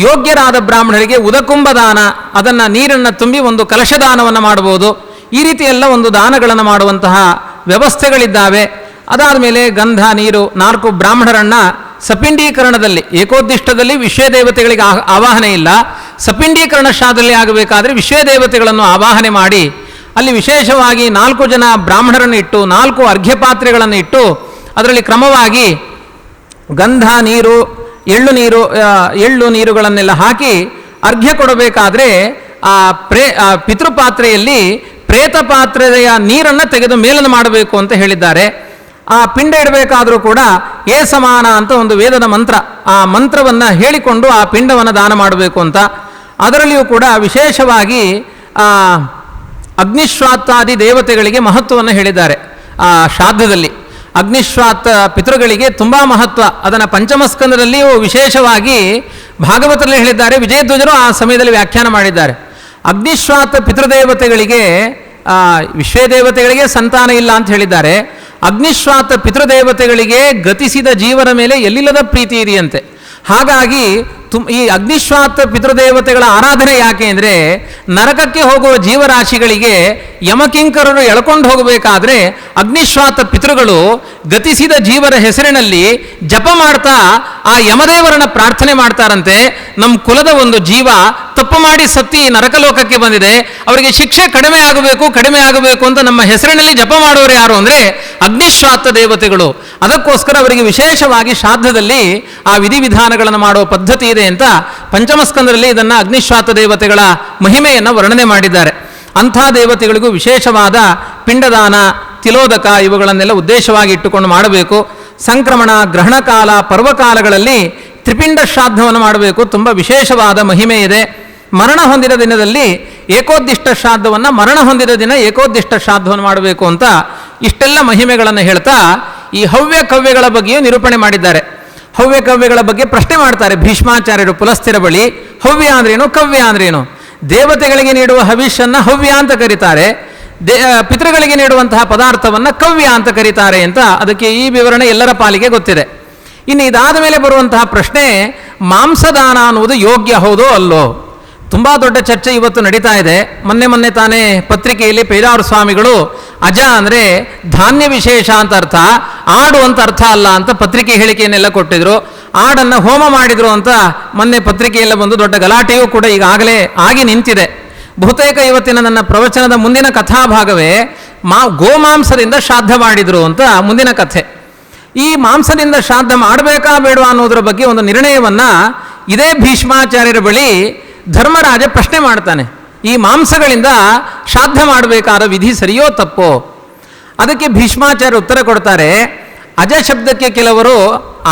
ಯೋಗ್ಯರಾದ ಬ್ರಾಹ್ಮಣರಿಗೆ ಉದಕುಂಭ ದಾನ, ಅದನ್ನು ನೀರನ್ನು ತುಂಬಿ ಒಂದು ಕಲಶದಾನವನ್ನು ಮಾಡಬಹುದು. ಈ ರೀತಿಯೆಲ್ಲ ಒಂದು ದಾನಗಳನ್ನು ಮಾಡುವಂತಹ ವ್ಯವಸ್ಥೆಗಳಿದ್ದಾವೆ. ಅದಾದ ಮೇಲೆ ಗಂಧ, ನೀರು, 4 ಬ್ರಾಹ್ಮಣರನ್ನು ಸಪಿಂಡೀಕರಣದಲ್ಲಿ, ಏಕೋದ್ದಿಷ್ಟದಲ್ಲಿ ವಿಶ್ವದೇವತೆಗಳಿಗೆ ಆವಾಹನೆ ಇಲ್ಲ, ಸಪಿಂಡೀಕರಣ ಶ್ರಾದ್ದದಲ್ಲಿ ಆಗಬೇಕಾದ್ರೆ ವಿಶ್ವದೇವತೆಗಳನ್ನು ಆವಾಹನೆ ಮಾಡಿ ಅಲ್ಲಿ ವಿಶೇಷವಾಗಿ 4 ಜನ ಬ್ರಾಹ್ಮಣರನ್ನು ಇಟ್ಟು 4 ಅರ್ಘ್ಯಪಾತ್ರೆಗಳನ್ನು ಇಟ್ಟು ಅದರಲ್ಲಿ ಕ್ರಮವಾಗಿ ಗಂಧ, ನೀರು, ಎಳ್ಳು ನೀರುಗಳನ್ನೆಲ್ಲ ಹಾಕಿ ಅರ್ಘ್ಯ ಕೊಡಬೇಕಾದ್ರೆ ಆ ಪಿತೃಪಾತ್ರೆಯಲ್ಲಿ ಪ್ರೇತ ಪಾತ್ರೆಯ ನೀರನ್ನು ತೆಗೆದು ಮೇಲನ್ನು ಮಾಡಬೇಕು ಅಂತ ಹೇಳಿದ್ದಾರೆ. ಆ ಪಿಂಡ ಇಡಬೇಕಾದರೂ ಕೂಡ ಏ ಸಮಾನ ಅಂತ ಒಂದು ವೇದದ ಮಂತ್ರ, ಆ ಮಂತ್ರವನ್ನು ಹೇಳಿಕೊಂಡು ಆ ಪಿಂಡವನ್ನು ದಾನ ಮಾಡಬೇಕು ಅಂತ. ಅದರಲ್ಲಿಯೂ ಕೂಡ ವಿಶೇಷವಾಗಿ ಅಗ್ನಿಶ್ವಾತ್ತಾದಿ ದೇವತೆಗಳಿಗೆ ಮಹತ್ವವನ್ನು ಹೇಳಿದ್ದಾರೆ. ಆ ಶ್ರಾದ್ದದಲ್ಲಿ ಅಗ್ನಿಶ್ವಾತ್ತ ಪಿತೃಗಳಿಗೆ ತುಂಬ ಮಹತ್ವ. ಅದನ್ನು ಪಂಚಮಸ್ಕಂದದಲ್ಲಿಯೂ ವಿಶೇಷವಾಗಿ ಭಾಗವತರಲ್ಲಿ ಹೇಳಿದ್ದಾರೆ, ವಿಜಯಧ್ವಜರು ಆ ಸಮಯದಲ್ಲಿ ವ್ಯಾಖ್ಯಾನ ಮಾಡಿದ್ದಾರೆ. ಅಗ್ನಿಶ್ವಾತ ಪಿತೃದೇವತೆಗಳಿಗೆ ವಿಶ್ವದೇವತೆಗಳಿಗೆ ಸಂತಾನ ಇಲ್ಲ ಅಂತ ಹೇಳಿದ್ದಾರೆ. ಅಗ್ನಿಶ್ವಾತ ಪಿತೃದೇವತೆಗಳಿಗೆ ಗತಿಸಿದ ಜೀವನ ಮೇಲೆ ಎಲ್ಲಿಲ್ಲದ ಪ್ರೀತಿ ಇದೆಯಂತೆ. ಹಾಗಾಗಿ ಈ ಅಗ್ನಿಶ್ವಾತ ಪಿತೃದೇವತೆಗಳ ಆರಾಧನೆ ಯಾಕೆ ಅಂದರೆ, ನರಕಕ್ಕೆ ಹೋಗುವ ಜೀವರಾಶಿಗಳಿಗೆ ಯಮಕಿಂಕರರು ಎಳ್ಕೊಂಡು ಹೋಗಬೇಕಾದ್ರೆ ಅಗ್ನಿಶ್ವಾತ ಪಿತೃಗಳು ಗತಿಸಿದ ಜೀವರ ಹೆಸರಿನಲ್ಲಿ ಜಪ ಮಾಡ್ತಾ ಆ ಯಮದೇವರನ್ನ ಪ್ರಾರ್ಥನೆ ಮಾಡ್ತಾರಂತೆ. ನಮ್ಮ ಕುಲದ ಒಂದು ಜೀವ ತಪ್ಪು ಮಾಡಿ ಸತ್ತಿ ನರಕಲೋಕಕ್ಕೆ ಬಂದಿದೆ, ಅವರಿಗೆ ಶಿಕ್ಷೆ ಕಡಿಮೆ ಆಗಬೇಕು ಅಂತ ನಮ್ಮ ಹೆಸರಿನಲ್ಲಿ ಜಪ ಮಾಡೋರು ಯಾರು ಅಂದರೆ ಅಗ್ನಿಶ್ವಾತ ದೇವತೆಗಳು. ಅದಕ್ಕೋಸ್ಕರ ಅವರಿಗೆ ವಿಶೇಷವಾಗಿ ಶ್ರಾದ್ದದಲ್ಲಿ ಆ ವಿಧಿವಿಧಾನಗಳನ್ನು ಮಾಡುವ ಪದ್ಧತಿ ಇದೆ ಅಂತ ಪಂಚಮಸ್ಕಂದರಲ್ಲಿ ಇದನ್ನು ಅಗ್ನಿಶ್ವಾತ ದೇವತೆಗಳ ಮಹಿಮೆಯನ್ನು ವರ್ಣನೆ ಮಾಡಿದ್ದಾರೆ. ಅಂಥ ದೇವತೆಗಳಿಗೂ ವಿಶೇಷವಾದ ಪಿಂಡದಾನ, ತಿಲೋದಕ ಇವುಗಳನ್ನೆಲ್ಲ ಉದ್ದೇಶವಾಗಿ ಇಟ್ಟುಕೊಂಡು ಮಾಡಬೇಕು. ಸಂಕ್ರಮಣ, ಗ್ರಹಣಕಾಲ, ಪರ್ವಕಾಲಗಳಲ್ಲಿ ತ್ರಿಪಿಂಡ ಶ್ರಾದ್ದವನ್ನು ಮಾಡಬೇಕು. ತುಂಬ ವಿಶೇಷವಾದ ಮಹಿಮೆ ಇದೆ. ಮರಣ ಹೊಂದಿದ ದಿನದಲ್ಲಿ ಏಕೋದ್ದಿಷ್ಟ ಶ್ರಾದ್ದವನ್ನು, ಮರಣ ಹೊಂದಿದ ದಿನ ಏಕೋದ್ದಿಷ್ಟ ಶ್ರಾದ್ದವನ್ನು ಮಾಡಬೇಕು ಅಂತ ಇಷ್ಟೆಲ್ಲ ಮಹಿಮೆಗಳನ್ನು ಹೇಳ್ತಾ ಈ ಹವ್ಯ ಕವ್ಯಗಳ ಬಗ್ಗೆಯೂ ನಿರೂಪಣೆ ಮಾಡಿದ್ದಾರೆ. ಹವ್ಯ ಕವ್ಯಗಳ ಬಗ್ಗೆ ಪ್ರಶ್ನೆ ಮಾಡ್ತಾರೆ ಭೀಷ್ಮಾಚಾರ್ಯರು ಪುಲಸ್ತ್ಯರ ಬಳಿ. ಹವ್ಯ ಅಂದ್ರೇನು, ಕವ್ಯ ಅಂದ್ರೇನು? ದೇವತೆಗಳಿಗೆ ನೀಡುವ ಹವಿಷನ್ನು ಹವ್ಯ ಅಂತ ಕರೀತಾರೆ, ಪಿತೃಗಳಿಗೆ ನೀಡುವಂತಹ ಪದಾರ್ಥವನ್ನು ಕವ್ಯ ಅಂತ ಕರೀತಾರೆ ಅಂತ ಅದಕ್ಕೆ ಈ ವಿವರಣೆ ಎಲ್ಲರ ಪಾಲಿಗೆ ಗೊತ್ತಿದೆ. ಇನ್ನು ಇದಾದ ಮೇಲೆ ಬರುವಂತಹ ಪ್ರಶ್ನೆ, ಮಾಂಸದಾನ ಅನ್ನುವುದು ಯೋಗ್ಯ ಹೌದೋ ಅಲ್ಲೋ? ತುಂಬ ದೊಡ್ಡ ಚರ್ಚೆ ಇವತ್ತು ನಡೀತಾ ಇದೆ. ಮೊನ್ನೆ ತಾನೇ ಪತ್ರಿಕೆಯಲ್ಲಿ ಪೇಜಾವರ ಸ್ವಾಮಿಗಳು ಅಜ ಅಂದರೆ ಧಾನ್ಯ ವಿಶೇಷ ಅಂತ ಅರ್ಥ, ಆಡು ಅಂತ ಅರ್ಥ ಅಲ್ಲ ಅಂತ ಪತ್ರಿಕೆ ಹೇಳಿಕೆಯನ್ನೆಲ್ಲ ಕೊಟ್ಟಿದ್ರು. ಆಡನ್ನು ಹೋಮ ಮಾಡಿದ್ರು ಅಂತ ಮೊನ್ನೆ ಪತ್ರಿಕೆಯೆಲ್ಲ ಬಂದು ದೊಡ್ಡ ಗಲಾಟೆಯೂ ಕೂಡ ಈಗಾಗಲೇ ಆಗಿ ನಿಂತಿದೆ. ಬಹುತೇಕ ಇವತ್ತಿನ ನನ್ನ ಪ್ರವಚನದ ಮುಂದಿನ ಕಥಾಭಾಗವೇ ಗೋಮಾಂಸದಿಂದ ಶ್ರಾದ್ದ ಮಾಡಿದ್ರು ಅಂತ ಮುಂದಿನ ಕಥೆ. ಈ ಮಾಂಸದಿಂದ ಶ್ರಾದ್ದ ಮಾಡಬೇಕಾ ಬೇಡವಾ ಅನ್ನೋದ್ರ ಬಗ್ಗೆ ಒಂದು ನಿರ್ಣಯವನ್ನು ಇದೇ ಭೀಷ್ಮಾಚಾರ್ಯರ ಬಳಿ ಧರ್ಮರಾಜ ಪ್ರಶ್ನೆ ಮಾಡ್ತಾನೆ. ಈ ಮಾಂಸಗಳಿಂದ ಶ್ರಾದ್ದ ಮಾಡಬೇಕಾದ ವಿಧಿ ಸರಿಯೋ ತಪ್ಪೋ? ಅದಕ್ಕೆ ಭೀಷ್ಮಾಚಾರ್ಯ ಉತ್ತರ ಕೊಡ್ತಾರೆ. ಅಜ ಶಬ್ದಕ್ಕೆ ಕೆಲವರು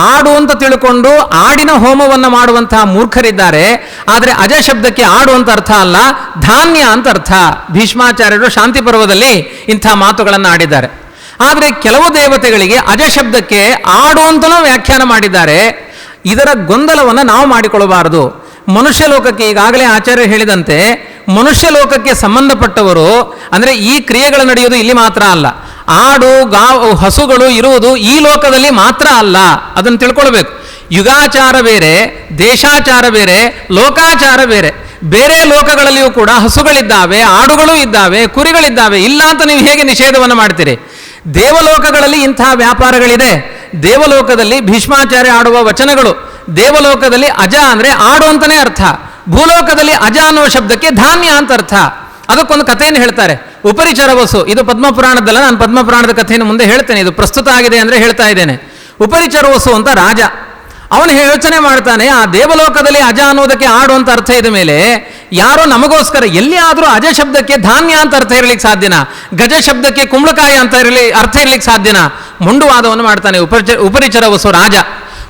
ಆಡು ಅಂತ ತಿಳ್ಕೊಂಡು ಆಡಿನ ಹೋಮವನ್ನು ಮಾಡುವಂತಹ ಮೂರ್ಖರಿದ್ದಾರೆ. ಆದರೆ ಅಜ ಶಬ್ದಕ್ಕೆ ಆಡು ಅಂತ ಅರ್ಥ ಅಲ್ಲ, ಧಾನ್ಯ ಅಂತ ಅರ್ಥ. ಭೀಷ್ಮಾಚಾರ್ಯರು ಶಾಂತಿ ಪರ್ವದಲ್ಲಿ ಇಂಥ ಮಾತುಗಳನ್ನು ಆಡಿದ್ದಾರೆ. ಆದರೆ ಕೆಲವು ದೇವತೆಗಳಿಗೆ ಅಜ ಶಬ್ದಕ್ಕೆ ಆಡು ಅಂತಲೂ ವ್ಯಾಖ್ಯಾನ ಮಾಡಿದ್ದಾರೆ. ಇದರ ಗೊಂದಲವನ್ನು ನಾವು ಮಾಡಿಕೊಳ್ಳಬಾರದು. ಮನುಷ್ಯ ಲೋಕಕ್ಕೆ ಈಗಾಗಲೇ ಆಚಾರ್ಯ ಹೇಳಿದಂತೆ ಮನುಷ್ಯ ಲೋಕಕ್ಕೆ ಸಂಬಂಧಪಟ್ಟವರು ಅಂದರೆ ಈ ಕ್ರಿಯೆಗಳು ನಡೆಯೋದು ಇಲ್ಲಿ ಮಾತ್ರ ಅಲ್ಲ, ಆಡು ಹಸುಗಳು ಇರುವುದು ಈ ಲೋಕದಲ್ಲಿ ಮಾತ್ರ ಅಲ್ಲ, ಅದನ್ನು ತಿಳ್ಕೊಳ್ಬೇಕು. ಯುಗಾಚಾರ ಬೇರೆ, ದೇಶಾಚಾರ ಬೇರೆ, ಲೋಕಾಚಾರ ಬೇರೆ. ಬೇರೆ ಲೋಕಗಳಲ್ಲಿಯೂ ಕೂಡ ಹಸುಗಳಿದ್ದಾವೆ, ಆಡುಗಳು ಇದ್ದಾವೆ, ಕುರಿಗಳಿದ್ದಾವೆ. ಇಲ್ಲ ಅಂತ ನೀವು ಹೇಗೆ ನಿಷೇಧವನ್ನು ಮಾಡ್ತೀರಿ? ದೇವಲೋಕಗಳಲ್ಲಿ ಇಂತಹ ವ್ಯಾಪಾರಗಳಿದೆ. ದೇವಲೋಕದಲ್ಲಿ ಭೀಷ್ಮಾಚಾರ್ಯ ಆಡುವ ವಚನಗಳು, ದೇವಲೋಕದಲ್ಲಿ ಅಜ ಅಂದರೆ ಆಡು ಅಂತಲೇ ಅರ್ಥ, ಭೂಲೋಕದಲ್ಲಿ ಅಜ ಅನ್ನುವ ಶಬ್ದಕ್ಕೆ ಧಾನ್ಯ ಅಂತ ಅರ್ಥ. ಅದಕ್ಕೊಂದು ಕಥೆಯನ್ನು ಹೇಳ್ತಾರೆ. ಉಪರಿಚರ ವಸು, ಇದು ಪದ್ಮಪುರಾಣದಲ್ಲ, ನಾನು ಪದ್ಮಪುರಾಣದ ಕಥೆಯನ್ನು ಮುಂದೆ ಹೇಳ್ತೇನೆ, ಇದು ಪ್ರಸ್ತುತ ಆಗಿದೆ ಅಂದರೆ ಹೇಳ್ತಾ ಇದ್ದೇನೆ. ಉಪರಿಚರ ವಸು ಅಂತ ರಾಜ, ಅವನು ಯೋಚನೆ ಮಾಡ್ತಾನೆ, ಆ ದೇವಲೋಕದಲ್ಲಿ ಅಜ ಅನ್ನೋದಕ್ಕೆ ಆಡು ಅಂತ ಅರ್ಥ ಇದ್ದ ಮೇಲೆ ಯಾರೋ ನಮಗೋಸ್ಕರ ಎಲ್ಲಿ ಆದರೂ ಅಜ ಶಬ್ದಕ್ಕೆ ಧಾನ್ಯ ಅಂತ ಅರ್ಥ ಇರಲಿಕ್ಕೆ ಸಾಧ್ಯನಾ? ಗಜ ಶಬ್ದಕ್ಕೆ ಕುಂಬಳಕಾಯಿ ಅಂತ ಅರ್ಥ ಇರಲಿಕ್ಕೆ ಸಾಧ್ಯನಾ? ಮೊಂಡುವಾದವನ್ನು ಮಾಡ್ತಾನೆ ಉಪರಿಚರ ವಸು ರಾಜ.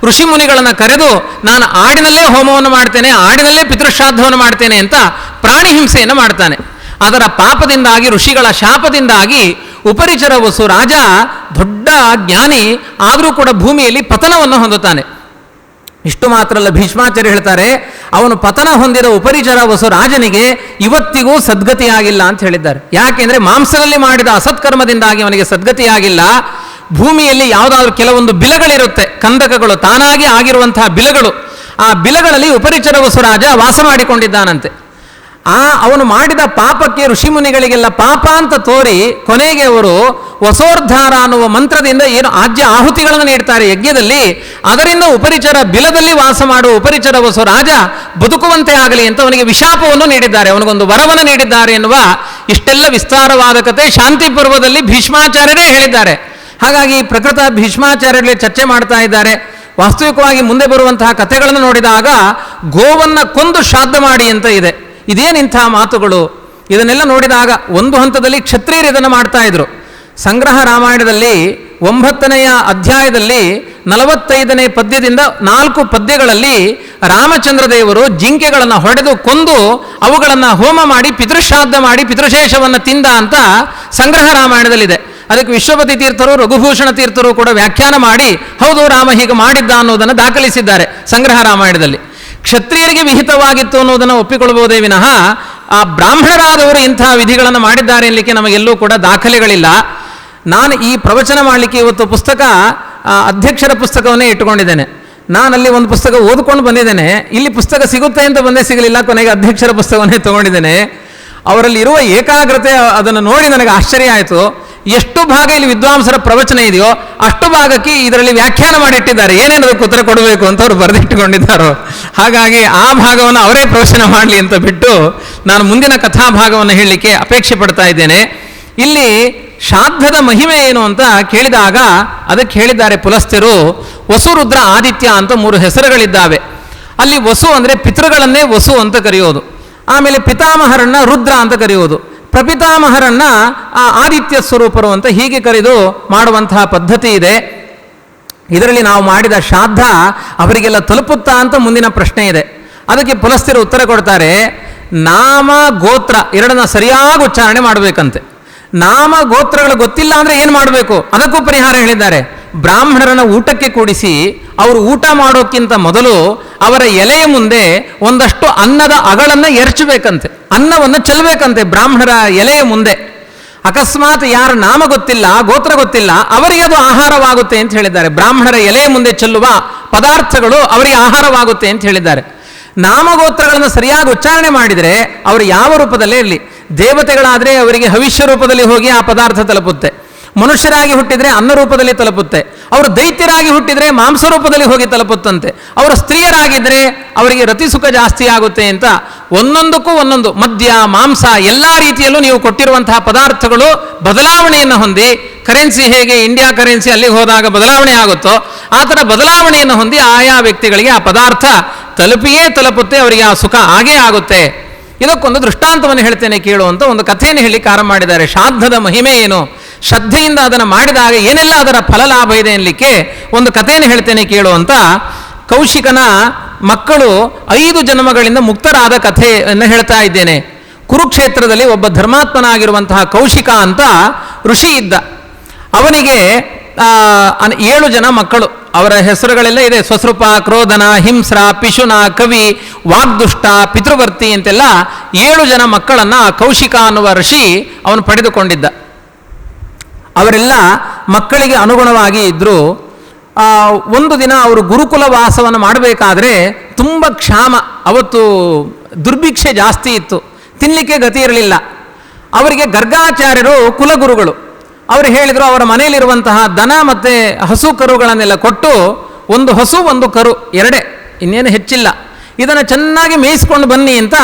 ಋಷಿ ಮುನಿಗಳನ್ನು ಕರೆದು ನಾನು ಆಡಿನಲ್ಲೇ ಹೋಮವನ್ನು ಮಾಡ್ತೇನೆ, ಆಡಿನಲ್ಲೇ ಪಿತೃಶ್ರಾದ್ದವನ್ನು ಮಾಡ್ತೇನೆ ಅಂತ ಪ್ರಾಣಿ ಹಿಂಸೆಯನ್ನು ಮಾಡ್ತಾನೆ. ಅದರ ಪಾಪದಿಂದಾಗಿ, ಋಷಿಗಳ ಶಾಪದಿಂದಾಗಿ ಉಪರಿಚರ ವಸು ರಾಜ ದೊಡ್ಡ ಜ್ಞಾನಿ ಆದರೂ ಕೂಡ ಭೂಮಿಯಲ್ಲಿ ಪತನವನ್ನು ಹೊಂದುತ್ತಾನೆ. ಇಷ್ಟು ಮಾತ್ರ ಅಲ್ಲ, ಭೀಷ್ಮಾಚಾರ್ಯ ಹೇಳ್ತಾರೆ, ಅವನು ಪತನ ಹೊಂದಿದ ಉಪರಿಚರ ವಸು ರಾಜನಿಗೆ ಇವತ್ತಿಗೂ ಸದ್ಗತಿಯಾಗಿಲ್ಲ ಅಂತ ಹೇಳಿದ್ದಾರೆ. ಯಾಕೆಂದರೆ ಮಾಂಸದಲ್ಲಿ ಮಾಡಿದ ಅಸತ್ಕರ್ಮದಿಂದಾಗಿ ಅವನಿಗೆ ಸದ್ಗತಿಯಾಗಿಲ್ಲ. ಭೂಮಿಯಲ್ಲಿ ಯಾವುದಾದ್ರೂ ಕೆಲವೊಂದು ಬಿಲಗಳಿರುತ್ತೆ, ಕಂದಕಗಳು, ತಾನಾಗಿ ಆಗಿರುವಂತಹ ಬಿಲಗಳು. ಆ ಬಿಲಗಳಲ್ಲಿ ಉಪರಿಚರ ವಸು ರಾಜ ವಾಸ ಮಾಡಿಕೊಂಡಿದ್ದಾನಂತೆ. ಅವನು ಮಾಡಿದ ಪಾಪಕ್ಕೆ ಋಷಿಮುನಿಗಳಿಗೆಲ್ಲ ಪಾಪ ಅಂತ ತೋರಿ ಕೊನೆಗೆ ಅವರು ವಸೋರ್ಧಾರ ಅನ್ನುವ ಮಂತ್ರದಿಂದ ಏನು ಆಜ್ಯ ಆಹುತಿಗಳನ್ನು ನೀಡ್ತಾರೆ ಯಜ್ಞದಲ್ಲಿ, ಅದರಿಂದ ಉಪರಿಚರ ಬಿಲದಲ್ಲಿ ವಾಸ ಮಾಡುವ ಉಪರಿಚರ ವಸು ರಾಜ ಬದುಕುವಂತೆ ಆಗಲಿ ಅಂತ ಅವನಿಗೆ ವಿಶಾಪವನ್ನು ನೀಡಿದ್ದಾರೆ, ಅವನಿಗೊಂದು ವರವನ್ನು ನೀಡಿದ್ದಾರೆ ಎನ್ನುವ ಇಷ್ಟೆಲ್ಲ ವಿಸ್ತಾರವಾದ ಕಥೆ ಶಾಂತಿ ಪರ್ವದಲ್ಲಿ ಭೀಷ್ಮಾಚಾರ್ಯರೇ ಹೇಳಿದ್ದಾರೆ. ಹಾಗಾಗಿ ಪ್ರಕೃತ ಭೀಷ್ಮಾಚಾರ್ಯರಲ್ಲಿ ಚರ್ಚೆ ಮಾಡ್ತಾ ಇದ್ದಾರೆ. ವಾಸ್ತವಿಕವಾಗಿ ಮುಂದೆ ಬರುವಂತಹ ಕಥೆಗಳನ್ನು ನೋಡಿದಾಗ ಗೋವನ್ನು ಕೊಂದು ಶ್ರಾದ್ದ ಮಾಡಿ ಅಂತ ಇದೆ. ಇದೇನಿಂಥ ಮಾತುಗಳು? ಇದನ್ನೆಲ್ಲ ನೋಡಿದಾಗ ಒಂದು ಹಂತದಲ್ಲಿ ಕ್ಷತ್ರಿಯರು ಇದನ್ನು ಮಾಡ್ತಾ ಇದ್ರು. ಸಂಗ್ರಹ ರಾಮಾಯಣದಲ್ಲಿ 9ನೇ ಅಧ್ಯಾಯದಲ್ಲಿ 45ನೇ ಪದ್ಯದಿಂದ 4 ಪದ್ಯಗಳಲ್ಲಿ ರಾಮಚಂದ್ರ ದೇವರು ಜಿಂಕೆಗಳನ್ನು ಹೊಡೆದು ಕೊಂದು ಅವುಗಳನ್ನು ಹೋಮ ಮಾಡಿ ಪಿತೃಶ್ರಾದ್ದ ಮಾಡಿ ಪಿತೃಶೇಷವನ್ನು ತಿಂದ ಅಂತ ಸಂಗ್ರಹ ರಾಮಾಯಣದಲ್ಲಿದೆ. ಅದಕ್ಕೆ ವಿಶ್ವಪತಿ ತೀರ್ಥರು, ರಘುಭೂಷಣ ತೀರ್ಥರು ಕೂಡ ವ್ಯಾಖ್ಯಾನ ಮಾಡಿ ಹೌದು ರಾಮ ಹೀಗೆ ಮಾಡಿದ್ದ ಅನ್ನೋದನ್ನು ದಾಖಲಿಸಿದ್ದಾರೆ ಸಂಗ್ರಹ ರಾಮಾಯಣದಲ್ಲಿ. ಕ್ಷತ್ರಿಯರಿಗೆ ವಿಹಿತವಾಗಿತ್ತು ಅನ್ನೋದನ್ನು ಒಪ್ಪಿಕೊಳ್ಳಬಹುದೇ ವಿನಃ ಆ ಬ್ರಾಹ್ಮಣರಾದವರು ಇಂತಹ ವಿಧಿಗಳನ್ನು ಮಾಡಿದ್ದಾರೆ ಎನ್ನಲಿಕ್ಕೆ ನಮಗೆಲ್ಲೂ ಕೂಡ ದಾಖಲೆಗಳಿಲ್ಲ. ನಾನು ಈ ಪ್ರವಚನ ಮಾಡಲಿಕ್ಕೆ ಇವತ್ತು ಪುಸ್ತಕ ಅಧ್ಯಕ್ಷರ ಪುಸ್ತಕವನ್ನೇ ಇಟ್ಟುಕೊಂಡಿದ್ದೇನೆ. ನಾನಲ್ಲಿ ಒಂದು ಪುಸ್ತಕ ಓದ್ಕೊಂಡು ಬಂದಿದ್ದೇನೆ, ಇಲ್ಲಿ ಪುಸ್ತಕ ಸಿಗುತ್ತೆ ಅಂತ ಬಂದೇ ಸಿಗಲಿಲ್ಲ, ಕೊನೆಗೆ ಅಧ್ಯಕ್ಷರ ಪುಸ್ತಕವನ್ನೇ ತೊಗೊಂಡಿದ್ದೇನೆ. ಅವರಲ್ಲಿ ಇರುವ ಏಕಾಗ್ರತೆ ಅದನ್ನು ನೋಡಿ ನನಗೆ ಆಶ್ಚರ್ಯ ಆಯಿತು. ಎಷ್ಟು ಭಾಗ ಇಲ್ಲಿ ವಿದ್ವಾಂಸರ ಪ್ರವಚನ ಇದೆಯೋ ಅಷ್ಟು ಭಾಗಕ್ಕೆ ಇದರಲ್ಲಿ ವ್ಯಾಖ್ಯಾನ ಮಾಡಿಟ್ಟಿದ್ದಾರೆ, ಏನೇನದಕ್ಕೆ ಉತ್ತರ ಕೊಡಬೇಕು ಅಂತ ಅವರು ಬರೆದಿಟ್ಟುಕೊಂಡಿದ್ದಾರೋ. ಹಾಗಾಗಿ ಆ ಭಾಗವನ್ನು ಅವರೇ ಪ್ರವಚನ ಮಾಡಲಿ ಅಂತ ಬಿಟ್ಟು ನಾನು ಮುಂದಿನ ಕಥಾಭಾಗವನ್ನು ಹೇಳಲಿಕ್ಕೆ ಅಪೇಕ್ಷೆ ಪಡ್ತಾ ಇದ್ದೇನೆ. ಇಲ್ಲಿ ಶ್ರಾದ್ದದ ಮಹಿಮೆ ಏನು ಅಂತ ಕೇಳಿದಾಗ ಅದಕ್ಕೆ ಹೇಳಿದ್ದಾರೆ ಪುಲಸ್ತ್ಯರು, ವಸು, ರುದ್ರ, ಆದಿತ್ಯ ಅಂತ 3 ಹೆಸರುಗಳಿದ್ದಾವೆ. ಅಲ್ಲಿ ವಸು ಅಂದರೆ ಪಿತೃಗಳನ್ನೇ ವಸು ಅಂತ ಕರೆಯೋದು, ಆಮೇಲೆ ಪಿತಾಮಹರನ್ನ ರುದ್ರ ಅಂತ ಕರೆಯೋದು, ಪ್ರಪಿತಾಮಹರನ್ನ ಆದಿತ್ಯ ಸ್ವರೂಪರು ಅಂತ ಹೀಗೆ ಕರೆದು ಮಾಡುವಂತಹ ಪದ್ಧತಿ ಇದೆ. ಇದರಲ್ಲಿ ನಾವು ಮಾಡಿದ ಶ್ರಾದ್ದ ಅವರಿಗೆಲ್ಲ ತಲುಪುತ್ತಾ ಅಂತ ಮುಂದಿನ ಪ್ರಶ್ನೆ ಇದೆ. ಅದಕ್ಕೆ ಪುಲಸ್ತ್ಯರು ಉತ್ತರ ಕೊಡ್ತಾರೆ, ನಾಮ ಗೋತ್ರ ಎರಡನ್ನ ಸರಿಯಾಗಿ ಉಚ್ಚಾರಣೆ ಮಾಡಬೇಕಂತೆ. ನಾಮ ಗೋತ್ರಗಳು ಗೊತ್ತಿಲ್ಲ ಅಂದರೆ ಏನು ಮಾಡಬೇಕು, ಅದಕ್ಕೂ ಪರಿಹಾರ ಹೇಳಿದ್ದಾರೆ. ಬ್ರಾಹ್ಮಣರನ್ನು ಊಟಕ್ಕೆ ಕೂಡಿಸಿ ಅವರು ಊಟ ಮಾಡೋಕ್ಕಿಂತ ಮೊದಲು ಅವರ ಎಲೆಯ ಮುಂದೆ ಒಂದಷ್ಟು ಅನ್ನದ ಅಗಳನ್ನು ಎರಚಬೇಕಂತೆ, ಅನ್ನವನ್ನು ಚೆಲ್ಲಬೇಕಂತೆ ಬ್ರಾಹ್ಮಣರ ಎಲೆಯ ಮುಂದೆ. ಅಕಸ್ಮಾತ್ ಯಾರ ನಾಮ ಗೊತ್ತಿಲ್ಲ, ಗೋತ್ರ ಗೊತ್ತಿಲ್ಲ, ಅವರಿಗೆ ಅದು ಆಹಾರವಾಗುತ್ತೆ ಅಂತ ಹೇಳಿದ್ದಾರೆ. ಬ್ರಾಹ್ಮಣರ ಎಲೆಯ ಮುಂದೆ ಚೆಲ್ಲುವ ಪದಾರ್ಥಗಳು ಅವರಿಗೆ ಆಹಾರವಾಗುತ್ತೆ ಅಂತ ಹೇಳಿದ್ದಾರೆ. ನಾಮಗೋತ್ರಗಳನ್ನು ಸರಿಯಾಗಿ ಉಚ್ಚಾರಣೆ ಮಾಡಿದರೆ ಅವರು ಯಾವ ರೂಪದಲ್ಲೇ ಇರಲಿ, ದೇವತೆಗಳಾದರೆ ಅವರಿಗೆ ಭವಿಷ್ಯ ರೂಪದಲ್ಲಿ ಹೋಗಿ ಆ ಪದಾರ್ಥ ತಲುಪುತ್ತೆ, ಮನುಷ್ಯರಾಗಿ ಹುಟ್ಟಿದರೆ ಅನ್ನ ರೂಪದಲ್ಲಿ ತಲುಪುತ್ತೆ, ಅವರು ದೈತ್ಯರಾಗಿ ಹುಟ್ಟಿದರೆ ಮಾಂಸ ರೂಪದಲ್ಲಿ ಹೋಗಿ ತಲುಪುತ್ತಂತೆ, ಅವರು ಸ್ತ್ರೀಯರಾಗಿದ್ದರೆ ಅವರಿಗೆ ರತಿಸುಖ ಜಾಸ್ತಿ ಆಗುತ್ತೆ ಅಂತ ಒಂದೊಂದಕ್ಕೂ ಒಂದೊಂದು ಮದ್ಯ, ಮಾಂಸ ಎಲ್ಲ ರೀತಿಯಲ್ಲೂ ನೀವು ಕೊಟ್ಟಿರುವಂತಹ ಪದಾರ್ಥಗಳು ಬದಲಾವಣೆಯನ್ನು ಹೊಂದಿ, ಕರೆನ್ಸಿ ಹೇಗೆ ಇಂಡಿಯಾ ಕರೆನ್ಸಿ ಅಲ್ಲಿಗೆ ಹೋದಾಗ ಬದಲಾವಣೆ ಆಗುತ್ತೋ ಆ ಥರ ಬದಲಾವಣೆಯನ್ನು ಹೊಂದಿ ಆಯಾ ವ್ಯಕ್ತಿಗಳಿಗೆ ಆ ಪದಾರ್ಥ ತಲುಪಿಯೇ ತಲುಪುತ್ತೆ, ಅವರಿಗೆ ಆ ಸುಖ ಆಗೇ ಆಗುತ್ತೆ. ಇದಕ್ಕೊಂದು ದೃಷ್ಟಾಂತವನ್ನು ಹೇಳ್ತೇನೆ ಕೇಳುವಂಥ ಒಂದು ಕಥೆಯನ್ನು ಹೇಳಲಿಕ್ಕೆ ಆರಂಭ ಮಾಡಿದ್ದಾರೆ. ಶ್ರಾದ್ದದ ಮಹಿಮೆ ಏನು, ಶ್ರದ್ಧೆಯಿಂದ ಅದನ್ನು ಮಾಡಿದಾಗ ಏನೆಲ್ಲ ಅದರ ಫಲಲಾಭ ಇದೆ ಎನ್ನಲಿಕ್ಕೆ ಒಂದು ಕಥೆಯನ್ನು ಹೇಳ್ತೇನೆ ಕೇಳುವಂಥ. ಕೌಶಿಕನ ಮಕ್ಕಳು 5 ಜನ್ಮಗಳಿಂದ ಮುಕ್ತರಾದ ಕಥೆಯನ್ನು ಹೇಳ್ತಾ ಇದ್ದೇನೆ. ಕುರುಕ್ಷೇತ್ರದಲ್ಲಿ ಒಬ್ಬ ಧರ್ಮಾತ್ಮನಾಗಿರುವಂತಹ ಕೌಶಿಕ ಅಂತ ಋಷಿ ಇದ್ದ. ಅವನಿಗೆ 7 ಜನ ಮಕ್ಕಳು. ಅವರ ಹೆಸರುಗಳೆಲ್ಲ ಇದೆ, ಸ್ವಸೃಪ, ಕ್ರೋಧನ, ಹಿಂಸ್ರ, ಪಿಶುನ, ಕವಿ, ವಾಗ್ದುಷ್ಟ, ಪಿತೃವರ್ತಿ ಅಂತೆಲ್ಲ 7 ಜನ ಮಕ್ಕಳನ್ನು ಕೌಶಿಕ ಅನ್ನುವ ಋಷಿ ಅವನು ಪಡೆದುಕೊಂಡಿದ್ದ. ಅವರೆಲ್ಲ ಮಕ್ಕಳಿಗೆ ಅನುಗುಣವಾಗಿ ಇದ್ದರು. ಒಂದು ದಿನ ಅವರು ಗುರುಕುಲ ವಾಸವನ್ನು ಮಾಡಬೇಕಾದ್ರೆ ತುಂಬ ಕ್ಷಾಮ, ಅವತ್ತು ದುರ್ಭಿಕ್ಷೆ ಜಾಸ್ತಿ ಇತ್ತು, ತಿನ್ನಲಿಕ್ಕೆ ಗತಿ ಇರಲಿಲ್ಲ. ಅವರಿಗೆ ಗರ್ಗಾಚಾರ್ಯರು ಕುಲಗುರುಗಳು. ಅವರು ಹೇಳಿದರು, ಅವರ ಮನೆಯಲ್ಲಿರುವಂತಹ ದನ ಮತ್ತು ಹಸು ಕರುಗಳನ್ನೆಲ್ಲ ಕೊಟ್ಟು, ಒಂದು ಹಸು ಒಂದು ಕರು ಎರಡೇ, ಇನ್ನೇನು ಹೆಚ್ಚಿಲ್ಲ, ಇದನ್ನು ಚೆನ್ನಾಗಿ ಮೇಯಿಸ್ಕೊಂಡು ಬನ್ನಿ ಅಂತ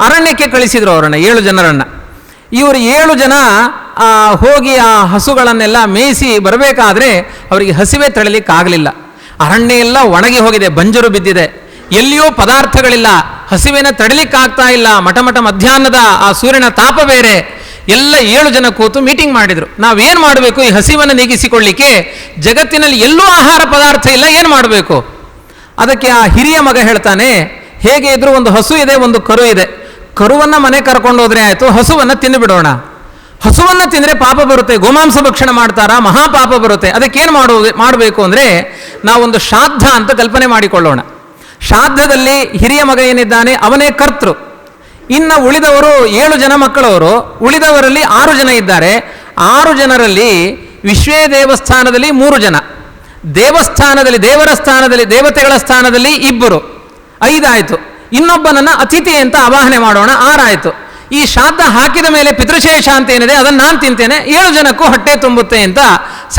ಅರಣ್ಯಕ್ಕೆ ಕಳಿಸಿದರು ಅವರನ್ನು, 7 ಜನರನ್ನು. ಇವರು 7 ಜನ ಹೋಗಿ ಆ ಹಸುಗಳನ್ನೆಲ್ಲ ಮೇಯಿಸಿ ಬರಬೇಕಾದ್ರೆ ಅವರಿಗೆ ಹಸಿವೆ ತಡಲಿಕ್ಕಾಗಲಿಲ್ಲ. ಅರಣ್ಯ ಎಲ್ಲ ಒಣಗಿ ಹೋಗಿದೆ, ಬಂಜರು ಬಿದ್ದಿದೆ, ಎಲ್ಲಿಯೂ ಪದಾರ್ಥಗಳಿಲ್ಲ, ಹಸಿವೆನ ತಡಲಿಕ್ಕಾಗ್ತಾ ಇಲ್ಲ. ಮಠ ಮಧ್ಯಾಹ್ನದ ಆ ಸೂರ್ಯನ ತಾಪ ಬೇರೆ. ಎಲ್ಲ 7 ಜನ ಕೂತು ಮೀಟಿಂಗ್ ಮಾಡಿದರು, ನಾವೇನು ಮಾಡಬೇಕು ಈ ಹಸಿವನ್ನು ನೀಗಿಸಿಕೊಳ್ಳಿಕ್ಕೆ, ಜಗತ್ತಿನಲ್ಲಿ ಎಲ್ಲೂ ಆಹಾರ ಪದಾರ್ಥ ಇಲ್ಲ, ಏನು ಮಾಡಬೇಕು. ಅದಕ್ಕೆ ಆ ಹಿರಿಯ ಮಗ ಹೇಳ್ತಾನೆ, ಹೇಗೆ ಇದ್ರೂ ಒಂದು ಹಸು ಇದೆ, ಒಂದು ಕರು ಇದೆ, ಕರುವನ್ನು ಮನೆ ಕರ್ಕೊಂಡು ಹೋದ್ರೆ ಆಯಿತು, ಹಸುವನ್ನು ತಿಂದುಬಿಡೋಣ. ಹಸುವನ್ನು ತಿಂದರೆ ಪಾಪ ಬರುತ್ತೆ, ಗೋಮಾಂಸ ಭಕ್ಷಣ ಮಾಡ್ತಾರಾ, ಮಹಾಪಾಪ ಬರುತ್ತೆ. ಅದಕ್ಕೇನು ಮಾಡಬೇಕು ಅಂದರೆ ನಾವೊಂದು ಶ್ರಾದ್ದ ಅಂತ ಕಲ್ಪನೆ ಮಾಡಿಕೊಳ್ಳೋಣ. ಶ್ರಾದ್ದದಲ್ಲಿ ಹಿರಿಯ ಮಗ ಏನಿದ್ದಾನೆ ಅವನೇ ಕರ್ತೃ. ಇನ್ನು ಉಳಿದವರು 7 ಜನ ಮಕ್ಕಳವರು, ಉಳಿದವರಲ್ಲಿ 6 ಜನ ಇದ್ದಾರೆ. 6 ಜನರಲ್ಲಿ ವಿಶ್ವೇ ದೇವಸ್ಥಾನದಲ್ಲಿ 3 ಜನ, ದೇವಸ್ಥಾನದಲ್ಲಿ ದೇವರ ಸ್ಥಾನದಲ್ಲಿ ದೇವತೆಗಳ ಸ್ಥಾನದಲ್ಲಿ 2, 5 ಆಯಿತು. ಇನ್ನೊಬ್ಬನನ್ನು ಅತಿಥಿ ಅಂತ ಆವಾಹನೆ ಮಾಡೋಣ, 6 ಆಯಿತು. ಈ ಶ್ರಾದ್ದ ಹಾಕಿದ ಮೇಲೆ ಪಿತೃಶೇಷ ಅಂತ ಏನಿದೆ ಅದನ್ನು ನಾನು ತಿಂತೇನೆ, 7 ಜನಕ್ಕೂ ಹೊಟ್ಟೆ ತುಂಬುತ್ತೆ ಅಂತ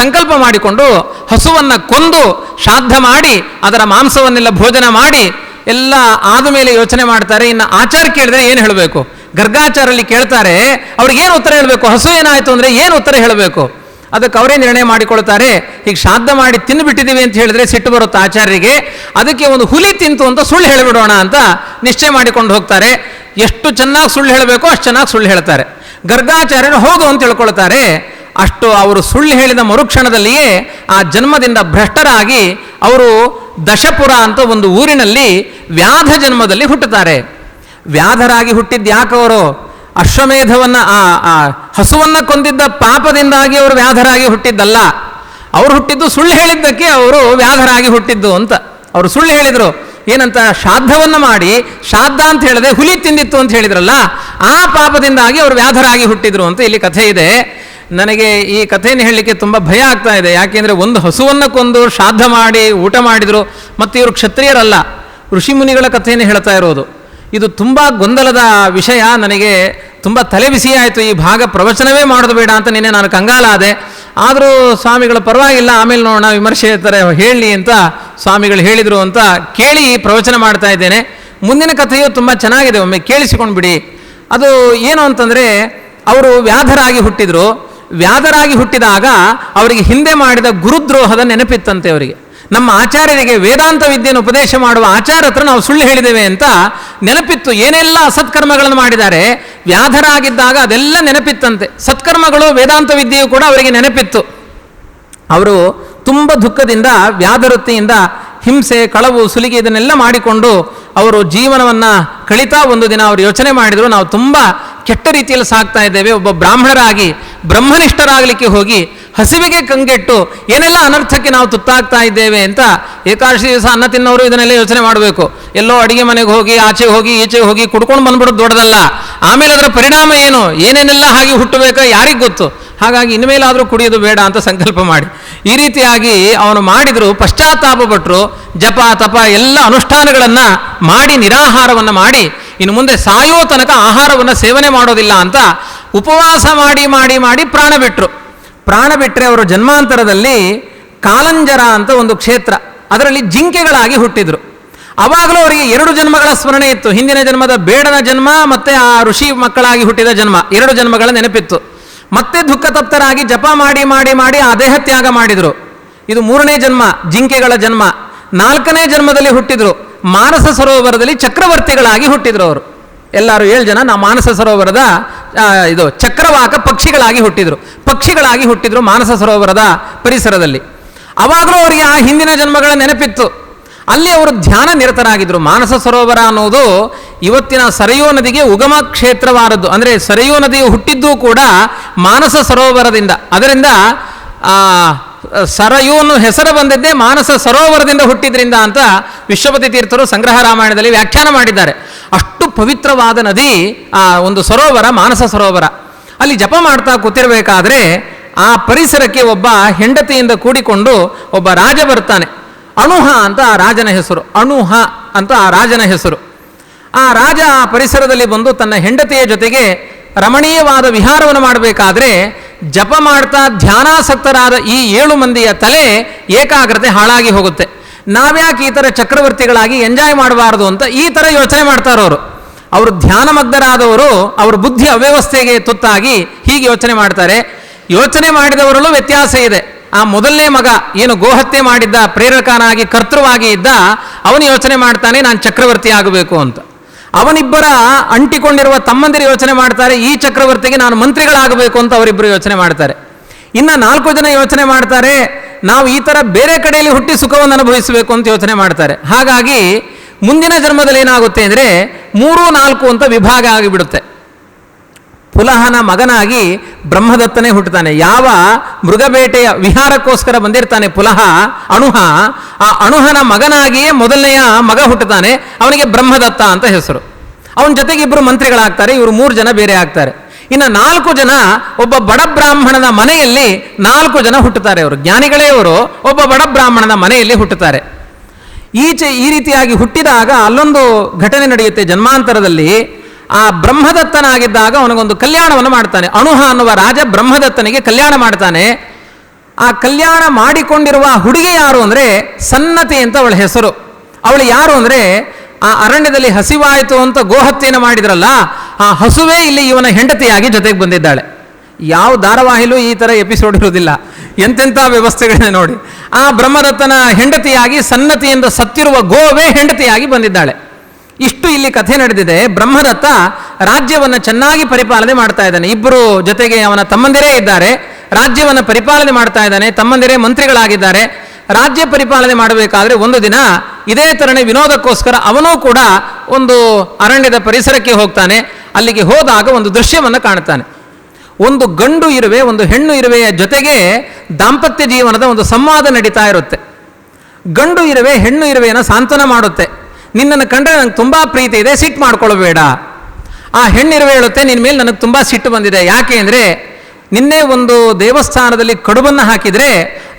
ಸಂಕಲ್ಪ ಮಾಡಿಕೊಂಡು ಹಸುವನ್ನು ಕೊಂದು ಶ್ರಾದ್ದ ಮಾಡಿ ಅದರ ಮಾಂಸವನ್ನೆಲ್ಲ ಭೋಜನ ಮಾಡಿ ಎಲ್ಲ ಆದಮೇಲೆ ಯೋಚನೆ ಮಾಡ್ತಾರೆ. ಇನ್ನು ಆಚಾರ ಕೇಳಿದ್ರೆ ಏನು ಹೇಳಬೇಕು, ಗರ್ಗಾಚಾರಲ್ಲಿ ಕೇಳ್ತಾರೆ, ಅವ್ರಿಗೇನು ಉತ್ತರ ಹೇಳಬೇಕು, ಹಸು ಏನಾಯಿತು ಅಂದರೆ ಏನು ಉತ್ತರ ಹೇಳಬೇಕು. ಅದಕ್ಕೆ ಅವರೇ ನಿರ್ಣಯ ಮಾಡಿಕೊಳ್ತಾರೆ, ಈಗ ಶ್ರಾದ್ದ ಮಾಡಿ ತಿಂದುಬಿಟ್ಟಿದ್ದೀವಿ ಅಂತ ಹೇಳಿದ್ರೆ ಸಿಟ್ಟು ಬರುತ್ತೆ ಆಚಾರ್ಯರಿಗೆ, ಅದಕ್ಕೆ ಒಂದು ಹುಲಿ ತಿಂತು ಅಂತ ಸುಳ್ಳು ಹೇಳಿಬಿಡೋಣ ಅಂತ ನಿಶ್ಚಯ ಮಾಡಿಕೊಂಡು ಹೋಗ್ತಾರೆ. ಎಷ್ಟು ಚೆನ್ನಾಗಿ ಸುಳ್ಳು ಹೇಳಬೇಕೋ ಅಷ್ಟು ಚೆನ್ನಾಗಿ ಸುಳ್ಳು ಹೇಳ್ತಾರೆ. ಗರ್ಗಾಚಾರ್ಯರು ಹೌದು ಅಂತ ಹೇಳ್ಕೊಳ್ತಾರೆ. ಅಷ್ಟು ಅವರು ಸುಳ್ಳು ಹೇಳಿದ ಮರುಕ್ಷಣದಲ್ಲಿಯೇ ಆ ಜನ್ಮದಿಂದ ಭ್ರಷ್ಟರಾಗಿ ಅವರು ದಶಪುರ ಅಂತ ಒಂದು ಊರಿನಲ್ಲಿ ವ್ಯಾಧ ಜನ್ಮದಲ್ಲಿ ಹುಟ್ಟುತ್ತಾರೆ. ವ್ಯಾಧರಾಗಿ ಹುಟ್ಟಿದ್ದು ಯಾಕೆ, ಅವರು ಅಶ್ವಮೇಧವನ್ನು ಆ ಹಸುವನ್ನು ಕೊಂದಿದ್ದ ಪಾಪದಿಂದಾಗಿ ಅವರು ವ್ಯಾಧರಾಗಿ ಹುಟ್ಟಿದ್ದಲ್ಲ, ಅವರು ಹುಟ್ಟಿದ್ದು ಸುಳ್ಳು ಹೇಳಿದ್ದಕ್ಕೆ ಅವರು ವ್ಯಾಧರಾಗಿ ಹುಟ್ಟಿದ್ದು ಅಂತ. ಅವರು ಸುಳ್ಳು ಹೇಳಿದರು, ಏನಂತ ಶ್ರಾದ್ದವನ್ನು ಮಾಡಿ, ಶ್ರಾದ್ದ ಅಂತ ಹೇಳಿದೆ ಹುಲಿ ತಿಂದಿತ್ತು ಅಂತ ಹೇಳಿದ್ರಲ್ಲ, ಆ ಪಾಪದಿಂದಾಗಿ ಅವರು ವ್ಯಾಧರಾಗಿ ಹುಟ್ಟಿದ್ರು ಅಂತ ಇಲ್ಲಿ ಕಥೆ ಇದೆ. ನನಗೆ ಈ ಕಥೆಯನ್ನು ಹೇಳಲಿಕ್ಕೆ ತುಂಬ ಭಯ ಆಗ್ತಾ ಇದೆ. ಯಾಕೆಂದರೆ ಒಂದು ಹಸುವನ್ನು ಕೊಂದು ಶ್ರಾದ್ದ ಮಾಡಿ ಊಟ ಮಾಡಿದರು, ಮತ್ತು ಇವರು ಕ್ಷತ್ರಿಯರಲ್ಲ, ಋಷಿಮುನಿಗಳ ಕಥೆಯನ್ನು ಹೇಳ್ತಾ ಇರೋದು. ಇದು ತುಂಬ ಗೊಂದಲದ ವಿಷಯ. ನನಗೆ ತುಂಬ ತಲೆಬಿಸಿಯಾಯಿತು. ಈ ಭಾಗ ಪ್ರವಚನವೇ ಮಾಡೋದು ಬೇಡ ಅಂತ ನಿನ್ನೆ ನಾನು ಕಂಗಾಲಾದೆ. ಆದರೂ ಸ್ವಾಮಿಗಳು ಪರವಾಗಿಲ್ಲ, ಆಮೇಲೆ ನೋಡೋಣ ವಿಮರ್ಶೆ ಥರ ಹೇಳಲಿ ಅಂತ ಸ್ವಾಮಿಗಳು ಹೇಳಿದರು ಅಂತ ಕೇಳಿ ಪ್ರವಚನ ಮಾಡ್ತಾ ಇದ್ದೇನೆ. ಮುಂದಿನ ಕಥೆಯು ತುಂಬ ಚೆನ್ನಾಗಿದೆ, ಒಮ್ಮೆ ಕೇಳಿಸಿಕೊಂಡು ಬಿಡಿ. ಅದು ಏನು ಅಂತಂದರೆ, ಅವರು ವ್ಯಾಧರಾಗಿ ಹುಟ್ಟಿದರು. ವ್ಯಾಧರಾಗಿ ಹುಟ್ಟಿದಾಗ ಅವರಿಗೆ ಹಿಂದೆ ಮಾಡಿದ ಗುರುದ್ರೋಹದ ನೆನಪಿತ್ತಂತೆ ಅವರಿಗೆ. ನಮ್ಮ ಆಚಾರ್ಯರಿಗೆ ವೇದಾಂತ ವಿದ್ಯೆಯನ್ನು ಉಪದೇಶ ಮಾಡುವ ಆಚಾರ್ಯ ಹತ್ರ ನಾವು ಸುಳ್ಳು ಹೇಳಿದ್ದೇವೆ ಅಂತ ನೆನಪಿತ್ತು. ಏನೆಲ್ಲ ಅಸತ್ಕರ್ಮಗಳನ್ನು ಮಾಡಿದ್ದಾರೆ, ವ್ಯಾಧರಾಗಿದ್ದಾಗ ಅದೆಲ್ಲ ನೆನಪಿತ್ತಂತೆ. ಸತ್ಕರ್ಮಗಳು, ವೇದಾಂತ ವಿದ್ಯೆಯು ಕೂಡ ಅವರಿಗೆ ನೆನಪಿತ್ತು. ಅವರು ತುಂಬ ದುಃಖದಿಂದ, ವ್ಯಾಧವೃತ್ತಿಯಿಂದ ಹಿಂಸೆ, ಕಳವು, ಸುಲಿಗೆ ಇದನ್ನೆಲ್ಲ ಮಾಡಿಕೊಂಡು ಅವರು ಜೀವನವನ್ನು ಕಳೀತಾ ಒಂದು ದಿನ ಅವರು ಯೋಚನೆ ಮಾಡಿದರು, ನಾವು ತುಂಬ ಕೆಟ್ಟ ರೀತಿಯಲ್ಲಿ ಸಾಕ್ತಾ ಇದ್ದೇವೆ. ಒಬ್ಬ ಬ್ರಾಹ್ಮಣರಾಗಿ ಬ್ರಹ್ಮನಿಷ್ಠರಾಗಲಿಕ್ಕೆ ಹೋಗಿ ಹಸಿವಿಗೆ ಕಂಗೆಟ್ಟು ಏನೆಲ್ಲ ಅನರ್ಥಕ್ಕೆ ನಾವು ತುತ್ತಾಗ್ತಾ ಇದ್ದೇವೆ ಅಂತ. ಏಕಾದಶಿ ದಿವಸ ಅನ್ನ ತಿನ್ನೋರು ಇದನ್ನೆಲ್ಲ ಯೋಚನೆ ಮಾಡಬೇಕು. ಎಲ್ಲೋ ಅಡಿಗೆ ಮನೆಗೆ ಹೋಗಿ, ಆಚೆ ಹೋಗಿ, ಈಚೆ ಹೋಗಿ ಕುಡ್ಕೊಂಡು ಬಂದ್ಬಿಡೋದು ದೊಡ್ಡದಲ್ಲ. ಆಮೇಲೆ ಅದರ ಪರಿಣಾಮ ಏನು, ಏನೇನೆಲ್ಲ ಹಾಗೆ ಹುಟ್ಟಬೇಕಾ ಯಾರಿಗೆ ಗೊತ್ತು. ಹಾಗಾಗಿ ಇನ್ಮೇಲಾದರೂ ಕುಡಿಯೋದು ಬೇಡ ಅಂತ ಸಂಕಲ್ಪ ಮಾಡಿ ಈ ರೀತಿಯಾಗಿ ಅವನು ಮಾಡಿದರು. ಪಶ್ಚಾತ್ತಾಪಪಟ್ಟರು. ಜಪ ತಪ ಎಲ್ಲ ಅನುಷ್ಠಾನಗಳನ್ನು ಮಾಡಿ ನಿರಾಹಾರವನ್ನು ಮಾಡಿ ಇನ್ನು ಮುಂದೆ ಸಾಯೋ ತನಕ ಆಹಾರವನ್ನು ಸೇವನೆ ಮಾಡೋದಿಲ್ಲ ಅಂತ ಉಪವಾಸ ಮಾಡಿ ಮಾಡಿ ಮಾಡಿ ಪ್ರಾಣ ಬಿಟ್ಟರು. ಪ್ರಾಣ ಬಿಟ್ಟರೆ ಅವರು ಜನ್ಮಾಂತರದಲ್ಲಿ ಕಾಲಂಜರ ಅಂತ ಒಂದು ಕ್ಷೇತ್ರ, ಅದರಲ್ಲಿ ಜಿಂಕೆಗಳಾಗಿ ಹುಟ್ಟಿದರು. ಆವಾಗಲೂ ಅವರಿಗೆ 2 ಜನ್ಮಗಳ ಸ್ಮರಣೆ ಇತ್ತು. ಹಿಂದಿನ ಜನ್ಮದ ಬೇಡನ ಜನ್ಮ ಮತ್ತು ಆ ಋಷಿ ಮಕ್ಕಳಾಗಿ ಹುಟ್ಟಿದ ಜನ್ಮ, 2 ಜನ್ಮಗಳ ನೆನಪಿತ್ತು. ಮತ್ತೆ ದುಃಖ ತಪ್ತರಾಗಿ ಜಪ ಮಾಡಿ ಮಾಡಿ ಮಾಡಿ ಆ ದೇಹ ತ್ಯಾಗ ಮಾಡಿದರು. ಇದು 3ನೇ ಜನ್ಮ, ಜಿಂಕೆಗಳ ಜನ್ಮ. 4ನೇ ಜನ್ಮದಲ್ಲಿ ಹುಟ್ಟಿದರು. ಮಾನಸ ಸರೋವರದಲ್ಲಿ ಚಕ್ರವರ್ತಿಗಳಾಗಿ ಹುಟ್ಟಿದರು ಅವರು. ಎಲ್ಲರೂ 7 ಜನ ನಾವು ಮಾನಸ ಸರೋವರದ ಇದು ಚಕ್ರವಾಕ ಪಕ್ಷಿಗಳಾಗಿ ಹುಟ್ಟಿದರು. ಪಕ್ಷಿಗಳಾಗಿ ಹುಟ್ಟಿದರು ಮಾನಸ ಸರೋವರದ ಪರಿಸರದಲ್ಲಿ. ಆವಾಗಲೂ ಅವರಿಗೆ ಆ ಹಿಂದಿನ ಜನ್ಮಗಳ ನೆನಪಿತ್ತು. ಅಲ್ಲಿ ಅವರು ಧ್ಯಾನ ನಿರತರಾಗಿದ್ದರು. ಮಾನಸ ಸರೋವರ ಅನ್ನೋದು ಇವತ್ತಿನ ಸರಯೂ ನದಿಗೆ ಉಗಮ ಕ್ಷೇತ್ರವಾದದ್ದು. ಅಂದರೆ ಸರಯೂ ನದಿಯು ಹುಟ್ಟಿದ್ದೂ ಕೂಡ ಮಾನಸ ಸರೋವರದಿಂದ. ಅದರಿಂದ ಸರಯೂ ಅನ್ನೋ ಹೆಸರು ಬಂದಿದ್ದೇ ಮಾನಸ ಸರೋವರದಿಂದ ಹುಟ್ಟಿದ್ರಿಂದ ಅಂತ ವಿಶ್ವಪತಿ ತೀರ್ಥರು ಸಂಗ್ರಹ ರಾಮಾಯಣದಲ್ಲಿ ವ್ಯಾಖ್ಯಾನ ಮಾಡಿದ್ದಾರೆ. ಅಷ್ಟು ಪವಿತ್ರವಾದ ನದಿ ಆ ಒಂದು ಸರೋವರ, ಮಾನಸ ಸರೋವರ. ಅಲ್ಲಿ ಜಪ ಮಾಡ್ತಾ ಕೂತಿರಬೇಕಾದ್ರೆ ಆ ಪರಿಸರಕ್ಕೆ ಒಬ್ಬ ಹೆಂಡತಿಯಿಂದ ಕೂಡಿಕೊಂಡು ಒಬ್ಬ ರಾಜ ಬರ್ತಾನೆ. ಅಣುಹ ಅಂತ ಆ ರಾಜನ ಹೆಸರು. ಅಣುಹ ಅಂತ ಆ ರಾಜನ ಹೆಸರು. ಆ ರಾಜ ಆ ಪರಿಸರದಲ್ಲಿ ಬಂದು ತನ್ನ ಹೆಂಡತಿಯ ಜೊತೆಗೆ ರಮಣೀಯವಾದ ವಿಹಾರವನ್ನು ಮಾಡಬೇಕಾದ್ರೆ ಜಪ ಮಾಡ್ತಾ ಧ್ಯಾನಾಸಕ್ತರಾದ ಈ 7 ಮಂದಿಯ ತಲೆ ಏಕಾಗ್ರತೆ ಹಾಳಾಗಿ ಹೋಗುತ್ತೆ. ನಾವ್ಯಾಕೆ ಈ ಥರ ಚಕ್ರವರ್ತಿಗಳಾಗಿ ಎಂಜಾಯ್ ಮಾಡಬಾರ್ದು ಅಂತ ಈ ಥರ ಯೋಚನೆ ಮಾಡ್ತಾರವರು. ಅವರು ಧ್ಯಾನಮಗ್ನರಾದವರು ಅವರ ಬುದ್ಧಿ ಅವ್ಯವಸ್ಥೆಗೆ ತುತ್ತಾಗಿ ಹೀಗೆ ಯೋಚನೆ ಮಾಡ್ತಾರೆ. ಯೋಚನೆ ಮಾಡಿದವರಲ್ಲೂ ವ್ಯತ್ಯಾಸ ಇದೆ. ಆ ಮೊದಲನೇ ಮಗ ಏನು ಗೋಹತ್ಯೆ ಮಾಡಿದ್ದ, ಪ್ರೇರಕನಾಗಿ ಕರ್ತೃವಾಗಿ ಇದ್ದ, ಅವನು ಯೋಚನೆ ಮಾಡ್ತಾನೆ ನಾನು ಚಕ್ರವರ್ತಿ ಆಗಬೇಕು ಅಂತ. ಅವನಿಬ್ಬರ ಅಂಟಿಕೊಂಡಿರುವ ತಮ್ಮಂದಿರು ಯೋಚನೆ ಮಾಡ್ತಾರೆ, ಈ ಚಕ್ರವರ್ತಿಗೆ ನಾನು ಮಂತ್ರಿಗಳಾಗಬೇಕು ಅಂತ ಅವರಿಬ್ಬರು ಯೋಚನೆ ಮಾಡ್ತಾರೆ. ಇನ್ನು 4 ಜನ ಯೋಚನೆ ಮಾಡ್ತಾರೆ, ನಾವು ಈ ಥರ ಬೇರೆ ಕಡೆಯಲ್ಲಿ ಹುಟ್ಟಿ ಸುಖವನ್ನು ಅನುಭವಿಸಬೇಕು ಅಂತ ಯೋಚನೆ ಮಾಡ್ತಾರೆ. ಹಾಗಾಗಿ ಮುಂದಿನ ಜನ್ಮದಲ್ಲಿ ಏನಾಗುತ್ತೆ ಅಂದರೆ 3, 4 ಅಂತ ವಿಭಾಗ ಆಗಿಬಿಡುತ್ತೆ. ಪುಲಹನ ಮಗನಾಗಿ ಬ್ರಹ್ಮದತ್ತನೇ ಹುಟ್ಟುತ್ತಾನೆ. ಯಾವ ಮೃಗಬೇಟೆಯ ವಿಹಾರಕ್ಕೋಸ್ಕರ ಬಂದಿರ್ತಾನೆ ಪುಲಹ, ಅಣುಹ, ಆ ಅಣುಹನ ಮಗನಾಗಿಯೇ ಮೊದಲನೆಯ ಮಗ ಹುಟ್ಟುತ್ತಾನೆ. ಅವನಿಗೆ ಬ್ರಹ್ಮದತ್ತ ಅಂತ ಹೆಸರು. ಅವನ ಜೊತೆಗೆ 2 ಮಂತ್ರಿಗಳಾಗ್ತಾರೆ. ಇವರು 3 ಜನ ಬೇರೆ ಆಗ್ತಾರೆ. ಇನ್ನು 4 ಜನ ಒಬ್ಬ ಬಡ ಬ್ರಾಹ್ಮಣನ ಮನೆಯಲ್ಲಿ 4 ಜನ ಹುಟ್ಟುತ್ತಾರೆ. ಅವರು ಜ್ಞಾನಿಗಳೇ. ಅವರು ಒಬ್ಬ ಬಡ ಬ್ರಾಹ್ಮಣನ ಮನೆಯಲ್ಲಿ ಹುಟ್ಟುತ್ತಾರೆ. ಈ ರೀತಿಯಾಗಿ ಹುಟ್ಟಿದಾಗ ಅಲ್ಲೊಂದು ಘಟನೆ ನಡೆಯುತ್ತೆ ಜನ್ಮಾಂತರದಲ್ಲಿ. ಆ ಬ್ರಹ್ಮದತ್ತನಾಗಿದ್ದಾಗ ಅವನಿಗೊಂದು ಕಲ್ಯಾಣವನ್ನು ಮಾಡ್ತಾನೆ. ಅಣುಹ ಅನ್ನುವ ರಾಜ ಬ್ರಹ್ಮದತ್ತನಿಗೆ ಕಲ್ಯಾಣ ಮಾಡ್ತಾನೆ. ಆ ಕಲ್ಯಾಣ ಮಾಡಿಕೊಂಡಿರುವ ಹುಡುಗಿ ಯಾರು ಅಂದರೆ ಸನ್ನತಿ ಅಂತ ಅವಳ ಹೆಸರು. ಅವಳು ಯಾರು ಅಂದರೆ ಆ ಅರಣ್ಯದಲ್ಲಿ ಹಸಿವಾಯಿತು ಅಂತ ಗೋಹತ್ಯೆಯನ್ನು ಮಾಡಿದ್ರಲ್ಲ, ಆ ಹಸುವೇ ಇಲ್ಲಿ ಇವನ ಹೆಂಡತಿಯಾಗಿ ಜೊತೆಗೆ ಬಂದಿದ್ದಾಳೆ. ಯಾವ ಧಾರಾವಾಹಿಲೂ ಈ ಥರ ಎಪಿಸೋಡ್ ಇರೋದಿಲ್ಲ. ಎಂತೆಂಥ ವ್ಯವಸ್ಥೆಗಳನ್ನ ನೋಡಿ. ಆ ಬ್ರಹ್ಮದತ್ತನ ಹೆಂಡತಿಯಾಗಿ ಸನ್ನತಿಯಿಂದ ಸತ್ತಿರುವ ಗೋವೇ ಹೆಂಡತಿಯಾಗಿ ಬಂದಿದ್ದಾಳೆ. ಇಷ್ಟು ಇಲ್ಲಿ ಕಥೆ ನಡೆದಿದೆ. ಬ್ರಹ್ಮದತ್ತ ರಾಜ್ಯವನ್ನು ಚೆನ್ನಾಗಿ ಪರಿಪಾಲನೆ ಮಾಡ್ತಾ ಇದ್ದಾನೆ. 2 ಜೊತೆಗೆ ಅವನ ತಮ್ಮಂದಿರೇ ಇದ್ದಾರೆ. ರಾಜ್ಯವನ್ನು ಪರಿಪಾಲನೆ ಮಾಡ್ತಾ ಇದ್ದಾನೆ. ತಮ್ಮಂದಿರೇ ಮಂತ್ರಿಗಳಾಗಿದ್ದಾರೆ. ರಾಜ್ಯ ಪರಿಪಾಲನೆ ಮಾಡಬೇಕಾದ್ರೆ ಒಂದು ದಿನ ಇದೇ ಥರನೇ ವಿನೋದಕ್ಕೋಸ್ಕರ ಅವನೂ ಕೂಡ ಒಂದು ಅರಣ್ಯದ ಪರಿಸರಕ್ಕೆ ಹೋಗ್ತಾನೆ. ಅಲ್ಲಿಗೆ ಹೋದಾಗ ಒಂದು ದೃಶ್ಯವನ್ನು ಕಾಣ್ತಾನೆ. ಒಂದು ಗಂಡು ಇರುವೆ, ಒಂದು ಹೆಣ್ಣು ಇರುವೆಯ ಜೊತೆಗೆ ದಾಂಪತ್ಯ ಜೀವನದ ಒಂದು ಸಂವಾದ ನಡೀತಾ ಇರುತ್ತೆ. ಗಂಡು ಇರುವೆ ಹೆಣ್ಣು ಇರುವೆಯನ್ನು ಸಾಂತ್ವನ ಮಾಡುತ್ತೆ. ನಿನ್ನನ್ನು ಕಂಡ್ರೆ ನನಗೆ ತುಂಬ ಪ್ರೀತಿ ಇದೆ, ಸಿಟ್ಟು ಮಾಡ್ಕೊಳ್ಬೇಡ. ಆ ಹೆಣ್ಣಿರುವೆ ಹೇಳುತ್ತೆ, ನಿನ್ನ ಮೇಲೆ ನನಗೆ ತುಂಬ ಸಿಟ್ಟು ಬಂದಿದೆ. ಯಾಕೆ ಅಂದರೆ ನಿನ್ನೆ ಒಂದು ದೇವಸ್ಥಾನದಲ್ಲಿ ಕಡುಬನ್ನು ಹಾಕಿದರೆ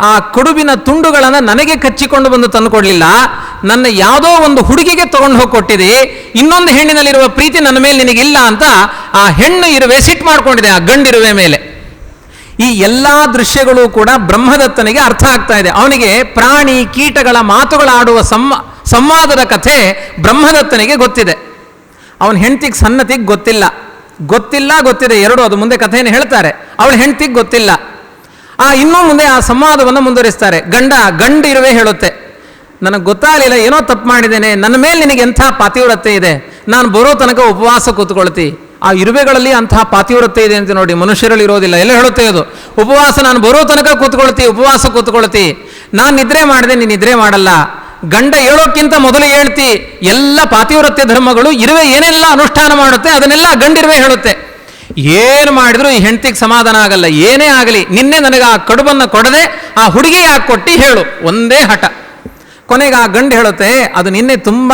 ಆ ಕಡುಬಿನ ತುಂಡುಗಳನ್ನು ನನಗೆ ಕಚ್ಚಿಕೊಂಡು ಬಂದು ತಂದು ಕೊಡಲಿಲ್ಲ, ನನ್ನ ಯಾವುದೋ ಒಂದು ಹುಡುಗಿಗೆ ತೊಗೊಂಡು ಹೋಗಿ ಕೊಟ್ಟಿದೆ, ಇನ್ನೊಂದು ಹೆಣ್ಣಿನಲ್ಲಿರುವ ಪ್ರೀತಿ ನನ್ನ ಮೇಲೆ ನಿನಗಿಲ್ಲ ಅಂತ ಆ ಹೆಣ್ಣು ಇರುವೆ ಸಿಟ್ಟು ಮಾಡ್ಕೊಂಡಿದೆ ಆ ಗಂಡಿರುವೆ ಮೇಲೆ. ಈ ಎಲ್ಲ ದೃಶ್ಯಗಳು ಕೂಡ ಬ್ರಹ್ಮದತ್ತನಿಗೆ ಅರ್ಥ ಆಗ್ತಾ ಇದೆ. ಅವನಿಗೆ ಪ್ರಾಣಿ ಕೀಟಗಳ ಮಾತುಗಳಾಡುವ ಸಂವಾದದ ಕಥೆ ಬ್ರಹ್ಮದತ್ತನಿಗೆ ಗೊತ್ತಿದೆ. ಅವನ ಹೆಂಡತಿಗೆ ಸನ್ನತಿಗೆ ಗೊತ್ತಿದೆ ಎರಡು, ಅದು ಮುಂದೆ ಕಥೆಯನ್ನು ಹೇಳ್ತಾರೆ. ಅವಳ ಹೆಂಡತಿಗೆ ಗೊತ್ತಿಲ್ಲ. ಇನ್ನೂ ಮುಂದೆ ಆ ಸಂವಾದವನ್ನು ಮುಂದುವರಿಸ್ತಾರೆ. ಗಂಡಿರುವೆ ಹೇಳುತ್ತೆ, ನನಗೆ ಗೊತ್ತಾಗಲಿಲ್ಲ, ಏನೋ ತಪ್ಪು ಮಾಡಿದ್ದೇನೆ, ನನ್ನ ಮೇಲೆ ನಿನಗೆ ಎಂಥ ಪಾತಿವ್ರತೆ ಇದೆ, ನಾನು ಬರೋ ತನಕ ಉಪವಾಸ ಕೂತ್ಕೊಳ್ತಿ. ಆ ಇರುವೆಗಳಲ್ಲಿ ಅಂತಹ ಪಾತಿವ್ರತೆ ಇದೆ ಅಂತ ನೋಡಿ, ಮನುಷ್ಯರಲ್ಲಿ ಇರೋದಿಲ್ಲ. ಎಲ್ಲ ಹೇಳುತ್ತೆ ಅದು, ಉಪವಾಸ ನಾನು ಬರೋ ತನಕ ಉಪವಾಸ ಕೂತ್ಕೊಳ್ತಿ, ನಾನು ನಿದ್ರೆ ಮಾಡಿದೆ, ನೀನು ನಿದ್ರೆ ಮಾಡಲ್ಲ, ಗಂಡ ಹೇಳೋಕ್ಕಿಂತ ಮೊದಲು ಹೇಳ್ತಿ. ಎಲ್ಲ ಪಾತಿವ್ರತ್ಯ ಧರ್ಮಗಳು ಇರುವೆ ಏನೆಲ್ಲ ಅನುಷ್ಠಾನ ಮಾಡುತ್ತೆ ಅದನ್ನೆಲ್ಲ ಗಂಡಿರುವೆ ಹೇಳುತ್ತೆ. ಏನು ಮಾಡಿದ್ರು ಈ ಹೆಂಡತಿಗೆ ಸಮಾಧಾನ ಆಗಲ್ಲ. ಏನೇ ಆಗಲಿ ನಿನ್ನೆ ನನಗೆ ಆ ಕಡುಬನ್ನು ಕೊಡದೆ ಆ ಹುಡುಗಿ ಯಾಕೆ ಕೊಟ್ಟು ಹೇಳು, ಒಂದೇ ಹಠ. ಕೊನೆಗೆ ಆ ಗಂಡು ಹೇಳುತ್ತೆ, ಅದು ನಿನ್ನೆ ತುಂಬ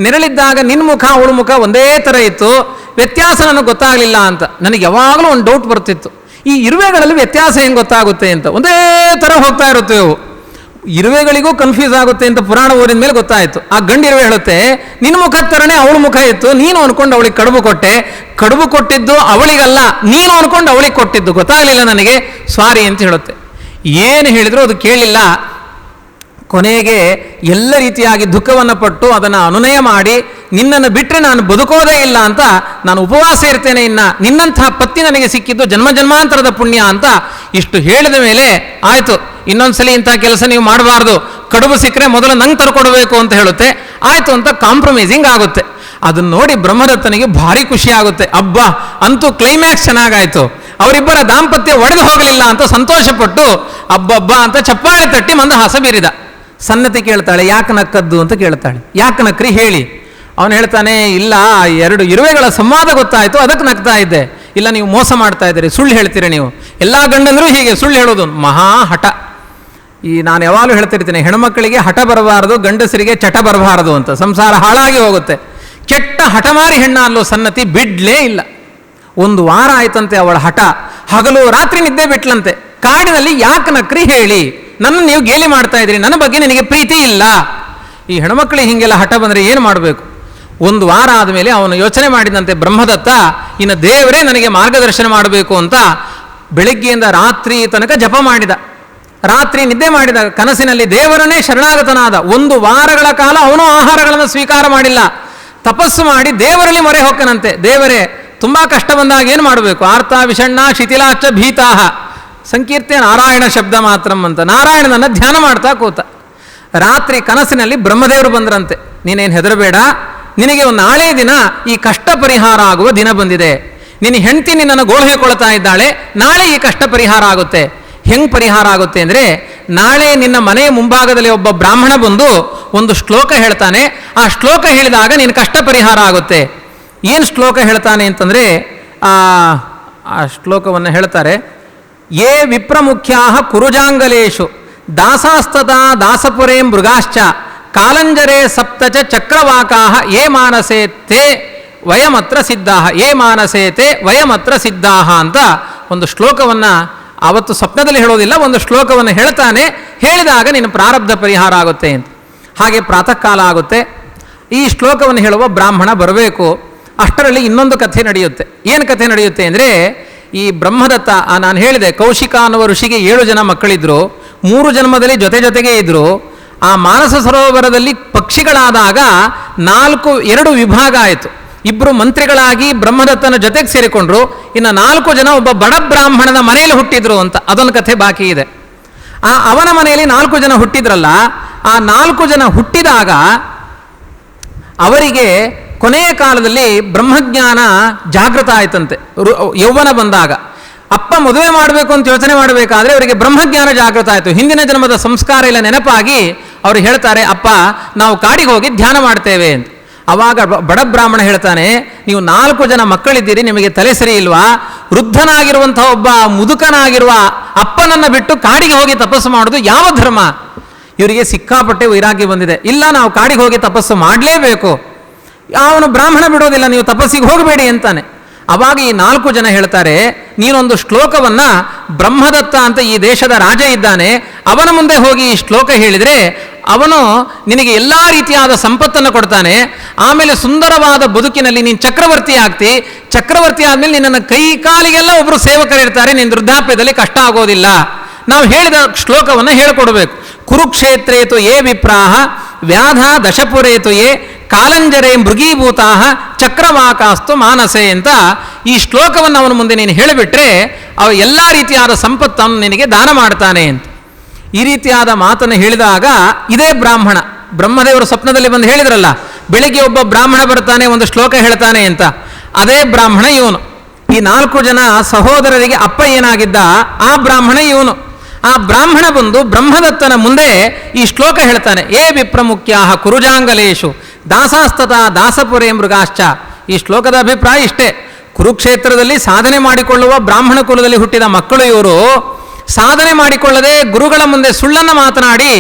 ನೆರಳಿದ್ದಾಗ ನಿನ್ನ ಮುಖ ಅವಳ ಮುಖ ಒಂದೇ ಥರ ಇತ್ತು, ವ್ಯತ್ಯಾಸ ನನಗೆ ಗೊತ್ತಾಗಲಿಲ್ಲ ಅಂತ. ನನಗೆ ಯಾವಾಗಲೂ ಒಂದು ಡೌಟ್ ಬರ್ತಿತ್ತು, ಈ ಇರುವೆಗಳಲ್ಲಿ ವ್ಯತ್ಯಾಸ ಹೆಂಗೆ ಗೊತ್ತಾಗುತ್ತೆ ಅಂತ. ಒಂದೇ ಥರ ಹೋಗ್ತಾ ಇರುತ್ತೆ ಅವು, ಇರುವೆಗಳಿಗೂ ಕನ್ಫ್ಯೂಸ್ ಆಗುತ್ತೆ ಅಂತ ಪುರಾಣ ಓದಿದ ಮೇಲೆ ಗೊತ್ತಾಯಿತು. ಆ ಗಂಡಿರುವೆ ಹೇಳುತ್ತೆ, ನಿನ್ನ ಮುಖದ ಥರನೇ ಅವಳ ಮುಖ ಇತ್ತು, ನೀನು ಅನ್ಕೊಂಡು ಅವಳಿಗೆ ಕಡುಬು ಕೊಟ್ಟಿದ್ದು ಅವಳಿಗಲ್ಲ, ನೀನು ಅನ್ಕೊಂಡು ಅವಳಿಗೆ ಕೊಟ್ಟಿದ್ದು, ಗೊತ್ತಾಗಲಿಲ್ಲ ನನಗೆ, ಸಾರಿ ಅಂತ ಹೇಳುತ್ತೆ. ಏನು ಹೇಳಿದ್ರು ಅದು ಕೇಳಲಿಲ್ಲ. ಕೊನೆಗೆ ಎಲ್ಲ ರೀತಿಯಾಗಿ ದುಃಖವನ್ನು ಪಟ್ಟು ಅದನ್ನು ಅನುನಯ ಮಾಡಿ, ನಿನ್ನನ್ನು ಬಿಟ್ಟರೆ ನಾನು ಬದುಕೋದೇ ಇಲ್ಲ ಅಂತ, ನಾನು ಉಪವಾಸ ಇರ್ತೇನೆ, ನಿನ್ನಂತಹ ಪತ್ನಿ ನನಗೆ ಸಿಕ್ಕಿದ್ದು ಜನ್ಮಾಂತರದ ಪುಣ್ಯ ಅಂತ ಇಷ್ಟು ಹೇಳಿದ ಮೇಲೆ ಆಯಿತು, ಇನ್ನೊಂದ್ಸಲಿ ಇಂಥ ಕೆಲಸ ನೀವು ಮಾಡಬಾರ್ದು, ಕಡುಬು ಸಿಕ್ಕರೆ ಮೊದಲು ನಂಗೆ ತರ್ಕೊಡ್ಬೇಕು ಅಂತ ಹೇಳುತ್ತೆ. ಆಯಿತು ಅಂತ ಕಾಂಪ್ರಮೈಸಿಂಗ್ ಆಗುತ್ತೆ. ಅದನ್ನು ನೋಡಿ ಬ್ರಹ್ಮದತ್ತನಿಗೆ ಭಾರಿ ಖುಷಿ ಆಗುತ್ತೆ. ಅಬ್ಬಾ, ಅಂತೂ ಕ್ಲೈಮ್ಯಾಕ್ಸ್ ಚೆನ್ನಾಗಾಯಿತು, ಅವರಿಬ್ಬರ ದಾಂಪತ್ಯ ಒಡೆದು ಹೋಗಲಿಲ್ಲ ಅಂತ ಸಂತೋಷಪಟ್ಟು ಅಬ್ಬಬ್ಬಾ ಅಂತ ಚಪ್ಪಾಳೆ ತಟ್ಟಿ ಮಂದಹಾಸ ಬೀರಿದ. ಸನ್ನತಿ ಕೇಳ್ತಾಳೆ, ಯಾಕೆ ನಕ್ಕದ್ದು ಅಂತ ಕೇಳ್ತಾಳೆ. ಯಾಕೆ ನಕ್ರಿ ಹೇಳಿ. ಅವನು ಹೇಳ್ತಾನೆ, ಇಲ್ಲ, ಎರಡು ಇರುವೆಗಳ ಸಂವಾದ ಗೊತ್ತಾಯಿತು, ಅದಕ್ಕೆ ನಗ್ತಾ ಇದ್ದೆ. ಇಲ್ಲ, ನೀವು ಮೋಸ ಮಾಡ್ತಾ ಇದ್ದೀರಿ, ಸುಳ್ಳು ಹೇಳ್ತೀರಿ ನೀವು. ಎಲ್ಲ ಗಂಡಂದರೂ ಹೀಗೆ ಸುಳ್ಳು ಹೇಳೋದು, ಮಹಾ ಹಠ. ನಾನು ಯಾವಾಗಲೂ ಹೇಳ್ತಿರ್ತೀನಿ, ಹೆಣ್ಮಕ್ಕಳಿಗೆ ಹಠ ಬರಬಾರದು, ಗಂಡಸರಿಗೆ ಚಟ ಬರಬಾರದು ಅಂತ. ಸಂಸಾರ ಹಾಳಾಗಿ ಹೋಗುತ್ತೆ. ಕೆಟ್ಟ ಹಠಮಾರಿ ಹೆಣ್ಣ ಅಲ್ಲೋ ಸನ್ನತಿ, ಬಿಡ್ಲೇ ಇಲ್ಲ. ಒಂದು ವಾರ ಆಯ್ತಂತೆ ಅವಳ ಹಠ, ಹಗಲು ರಾತ್ರಿ ನಿದ್ದೆ ಬಿಟ್ಲಂತೆ. ಕಾಡಿನಲ್ಲಿ ಯಾಕೆ ನಕ್ರಿ ಹೇಳಿ, ನನ್ನ ನೀವು ಗೇಲಿ ಮಾಡ್ತಾ ಇದ್ರಿ, ನನ್ನ ಬಗ್ಗೆ ನಿನಗೆ ಪ್ರೀತಿ ಇಲ್ಲ. ಈ ಹೆಣ್ಮಕ್ಳಿಗೆ ಹೀಗೆಲ್ಲ ಹಠ ಬಂದರೆ ಏನು ಮಾಡಬೇಕು? ಒಂದು ವಾರ ಆದಮೇಲೆ ಅವನು ಯೋಚನೆ ಮಾಡಿದಂತೆ ಬ್ರಹ್ಮದತ್ತ, ಇನ್ನು ದೇವರೇ ನನಗೆ ಮಾರ್ಗದರ್ಶನ ಮಾಡಬೇಕು ಅಂತ ಬೆಳಗ್ಗೆಯಿಂದ ರಾತ್ರಿ ತನಕ ಜಪ ಮಾಡಿದ. ರಾತ್ರಿ ನಿದ್ದೆ ಮಾಡಿದ, ಕನಸಿನಲ್ಲಿ ದೇವರನ್ನೇ ಶರಣಾಗತನಾದ. ಒಂದು ವಾರಗಳ ಕಾಲ ಅವನು ಆಹಾರಗಳನ್ನು ಸ್ವೀಕಾರ ಮಾಡಿಲ್ಲ. ತಪಸ್ಸು ಮಾಡಿ ದೇವರಲ್ಲಿ ಮೊರೆ ಹೊಕ್ಕನಂತೆ. ದೇವರೇ, ತುಂಬ ಕಷ್ಟ ಬಂದಾಗ ಏನು ಮಾಡಬೇಕು? ಆರ್ತ ವಿಷಣ್ಣ ಶಿಥಿಲಾಚ ಭೀತಾಹ ಸಂಕೀರ್ತೆ ನಾರಾಯಣ ಶಬ್ದ ಮಾತ್ರಂ ಅಂತ ನಾರಾಯಣನನ್ನು ಧ್ಯಾನ ಮಾಡ್ತಾ ಕೂತ. ರಾತ್ರಿ ಕನಸಿನಲ್ಲಿ ಬ್ರಹ್ಮದೇವರು ಬಂದ್ರಂತೆ. ನೀನೇನು ಹೆದರಬೇಡ, ನಿನಗೆ ಒಂದು ನಾಳೆ ದಿನ ಈ ಕಷ್ಟ ಪರಿಹಾರ ಆಗುವ ದಿನ ಬಂದಿದೆ. ನಿನ್ನ ಹೆಂಡತಿ ನಿನ್ನನ್ನು ಗೋಳು ಹೇಳ್ಕೊಳ್ತಾ ಇದ್ದಾಳೆ, ನಾಳೆ ಈ ಕಷ್ಟ ಪರಿಹಾರ ಆಗುತ್ತೆ. ಹೆಂಗೆ ಪರಿಹಾರ ಆಗುತ್ತೆ ಅಂದರೆ, ನಾಳೆ ನಿನ್ನ ಮನೆಯ ಮುಂಭಾಗದಲ್ಲಿ ಒಬ್ಬ ಬ್ರಾಹ್ಮಣ ಬಂದು ಒಂದು ಶ್ಲೋಕ ಹೇಳ್ತಾನೆ. ಆ ಶ್ಲೋಕ ಹೇಳಿದಾಗ ನಿನ್ನ ಕಷ್ಟ ಪರಿಹಾರ ಆಗುತ್ತೆ. ಏನು ಶ್ಲೋಕ ಹೇಳ್ತಾನೆ ಅಂತಂದರೆ, ಆ ಶ್ಲೋಕವನ್ನು ಹೇಳ್ತಾರೆ, ಯೇ ವಿಪ್ರಮುಖ್ಯಾ ಕುರುಜಾಂಗಲೇಶು ದಾಸಾಸ್ತದಾ ದಾಸಪುರೇ ಮೃಗಾಶ್ಚ ಕಾಲಂಜರೇ ಸಪ್ತಚ ಚಕ್ರವಾಕಾ ಯೇ ಮಾನಸೇ ತೇ ವಯಮತ್ರ ಸಿದ್ಧಾಹ ಯೇ ಮಾನಸೇ ತೇ ವಯಮತ್ರ ಸಿದ್ಧಾಹ ಅಂತ ಒಂದು ಶ್ಲೋಕವನ್ನು ಆವತ್ತು ಸ್ವಪ್ನದಲ್ಲಿ ಹೇಳೋದಿಲ್ಲ, ಒಂದು ಶ್ಲೋಕವನ್ನು ಹೇಳ್ತಾನೆ. ಹೇಳಿದಾಗ ನಿನ್ನ ಪ್ರಾರಬ್ಧ ಪರಿಹಾರ ಆಗುತ್ತೆ ಅಂತ. ಹಾಗೆ ಪ್ರಾತಃ ಕಾಲ ಆಗುತ್ತೆ. ಈ ಶ್ಲೋಕವನ್ನು ಹೇಳುವ ಬ್ರಾಹ್ಮಣ ಬರಬೇಕು. ಅಷ್ಟರಲ್ಲಿ ಇನ್ನೊಂದು ಕಥೆ ನಡೆಯುತ್ತೆ. ಏನು ಕಥೆ ನಡೆಯುತ್ತೆ ಅಂದರೆ, ಈ ಬ್ರಹ್ಮದತ್ತ, ನಾನು ಹೇಳಿದೆ ಕೌಶಿಕ ಅನ್ನುವ ಋಷಿಗೆ 7 ಜನ ಮಕ್ಕಳಿದ್ರು, 3 ಜನ್ಮದಲ್ಲಿ ಜೊತೆಗೆ ಇದ್ದರು. ಆ ಮಾನಸ ಸರೋವರದಲ್ಲಿ ಪಕ್ಷಿಗಳಾದಾಗ 2 ವಿಭಾಗ ಆಯಿತು. 2 ಮಂತ್ರಿಗಳಾಗಿ ಬ್ರಹ್ಮದತ್ತನ ಜೊತೆಗೆ ಸೇರಿಕೊಂಡ್ರು. ಇನ್ನು 4 ಜನ ಒಬ್ಬ ಬಡ ಬ್ರಾಹ್ಮಣನ ಮನೆಯಲ್ಲಿ ಹುಟ್ಟಿದ್ರು ಅಂತ ಅದೊಂದು ಕಥೆ ಬಾಕಿ ಇದೆ. ಅವನ ಮನೆಯಲ್ಲಿ 4 ಜನ ಹುಟ್ಟಿದ್ರಲ್ಲ, ಆ 4 ಜನ ಹುಟ್ಟಿದಾಗ ಅವರಿಗೆ ಕೊನೆಯ ಕಾಲದಲ್ಲಿ ಬ್ರಹ್ಮಜ್ಞಾನ ಜಾಗೃತ ಆಯ್ತಂತೆ. ಯೌವನ ಬಂದಾಗ ಅಪ್ಪ ಮದುವೆ ಮಾಡಬೇಕು ಅಂತ ಯೋಚನೆ ಮಾಡಬೇಕಾದ್ರೆ ಅವರಿಗೆ ಬ್ರಹ್ಮಜ್ಞಾನ ಜಾಗೃತ ಆಯಿತು. ಹಿಂದಿನ ಜನ್ಮದ ಸಂಸ್ಕಾರ ಎಲ್ಲ ನೆನಪಾಗಿ ಅವರು ಹೇಳ್ತಾರೆ, ಅಪ್ಪ ನಾವು ಕಾಡಿಗೆ ಹೋಗಿ ಧ್ಯಾನ ಮಾಡ್ತೇವೆ ಅಂತ. ಆವಾಗ ಬಡ ಬ್ರಾಹ್ಮಣ ಹೇಳ್ತಾನೆ, ನೀವು 4 ಜನ ಮಕ್ಕಳಿದ್ದೀರಿ, ನಿಮಗೆ ತಲೆ ಸರಿ ಇಲ್ವಾ? ವೃದ್ಧನಾಗಿರುವಂಥ ಒಬ್ಬ ಮುದುಕನಾಗಿರುವ ಅಪ್ಪನನ್ನು ಬಿಟ್ಟು ಕಾಡಿಗೆ ಹೋಗಿ ತಪಸ್ಸು ಮಾಡೋದು ಯಾವ ಧರ್ಮ? ಇವರಿಗೆ ಸಿಕ್ಕಾಪಟ್ಟೆ ವೈರಾಗ್ಯ ಬಂದಿದೆ. ಇಲ್ಲ, ನಾವು ಕಾಡಿಗೆ ಹೋಗಿ ತಪಸ್ಸು ಮಾಡಲೇಬೇಕು. ಅವನು ಬ್ರಾಹ್ಮಣ ಬಿಡೋದಿಲ್ಲ, ನೀವು ತಪಸ್ಸಿಗೆ ಹೋಗಬೇಡಿ ಅಂತಾನೆ. ಅವಾಗ ಈ 4 ಜನ ಹೇಳ್ತಾರೆ, ನೀನೊಂದು ಶ್ಲೋಕವನ್ನು, ಬ್ರಹ್ಮದತ್ತ ಅಂತ ಈ ದೇಶದ ರಾಜ ಇದ್ದಾನೆ, ಅವನ ಮುಂದೆ ಹೋಗಿ ಈ ಶ್ಲೋಕ ಹೇಳಿದರೆ ಅವನು ನಿನಗೆ ಎಲ್ಲ ರೀತಿಯಾದ ಸಂಪತ್ತನ್ನು ಕೊಡ್ತಾನೆ. ಆಮೇಲೆ ಸುಂದರವಾದ ಬದುಕಿನಲ್ಲಿ ನೀನು ಚಕ್ರವರ್ತಿ ಆಗ್ತಿ. ಚಕ್ರವರ್ತಿ ಆದಮೇಲೆ ನಿನ್ನನ್ನು ಕೈ ಕಾಲಿಗೆಲ್ಲ ಒಬ್ಬರು ಸೇವಕರಿರ್ತಾರೆ, ನಿನ್ನ ವೃದ್ಧಾಪ್ಯದಲ್ಲಿ ಕಷ್ಟ ಆಗೋದಿಲ್ಲ. ನಾವು ಹೇಳಿದ ಶ್ಲೋಕವನ್ನು ಹೇಳಿಕೊಡ್ಬೇಕು. ಕುರುಕ್ಷೇತ್ರೇತು ಯೇ ವಿಪ್ರಾಹ ವ್ಯಾಧ ದಶಪುರೇತು ಯೇ ಕಾಲಂಜರೆ ಮೃಗೀಭೂತಾ ಚಕ್ರವಾಕಾಸ್ತು ಮಾನಸೆ ಅಂತ ಈ ಶ್ಲೋಕವನ್ನು ಅವನ ಮುಂದೆ ನೀನು ಹೇಳಿಬಿಟ್ರೆ ಅವ ಎಲ್ಲ ರೀತಿಯಾದ ಸಂಪತ್ತನ್ನು ನಿನಗೆ ದಾನ ಮಾಡ್ತಾನೆ ಅಂತ. ಈ ರೀತಿಯಾದ ಮಾತನ್ನು ಹೇಳಿದಾಗ ಇದೇ ಬ್ರಾಹ್ಮಣ, ಬ್ರಹ್ಮದೇವರು ಸ್ವಪ್ನದಲ್ಲಿ ಬಂದು ಹೇಳಿದ್ರಲ್ಲ, ಬೆಳಿಗ್ಗೆ ಒಬ್ಬ ಬ್ರಾಹ್ಮಣ ಬರ್ತಾನೆ, ಒಂದು ಶ್ಲೋಕ ಹೇಳ್ತಾನೆ ಅಂತ. ಅದೇ ಬ್ರಾಹ್ಮಣ ಇವನು. ಈ 4 ಜನ ಸಹೋದರರಿಗೆ ಅಪ್ಪ ಏನಾಗಿದ್ದ, ಆ ಬ್ರಾಹ್ಮಣ ಇವನು. ಆ ಬ್ರಾಹ್ಮಣ ಬಂದು ಬ್ರಹ್ಮದತ್ತನ ಮುಂದೆ ಈ ಶ್ಲೋಕ ಹೇಳ್ತಾನೆ. ಏ ವಿಪ್ರಮುಖ್ಯಾ ಕುರುಜಾಂಗಲೇಶು ದಾಸಾಸ್ತತ ದಾಸಪುರೇ ಮೃಗಾಶ್ಚ. ಈ ಶ್ಲೋಕದ ಅಭಿಪ್ರಾಯ ಇಷ್ಟೇ. ಕುರುಕ್ಷೇತ್ರದಲ್ಲಿ ಸಾಧನೆ ಮಾಡಿಕೊಳ್ಳುವ ಬ್ರಾಹ್ಮಣ ಕುಲದಲ್ಲಿ ಹುಟ್ಟಿದ ಮಕ್ಕಳು ಇವರು. ಸಾಧನೆ ಮಾಡಿಕೊಳ್ಳದೆ ಗುರುಗಳ ಮುಂದೆ ಸುಳ್ಳನ್ನು ಮಾತನಾಡಿ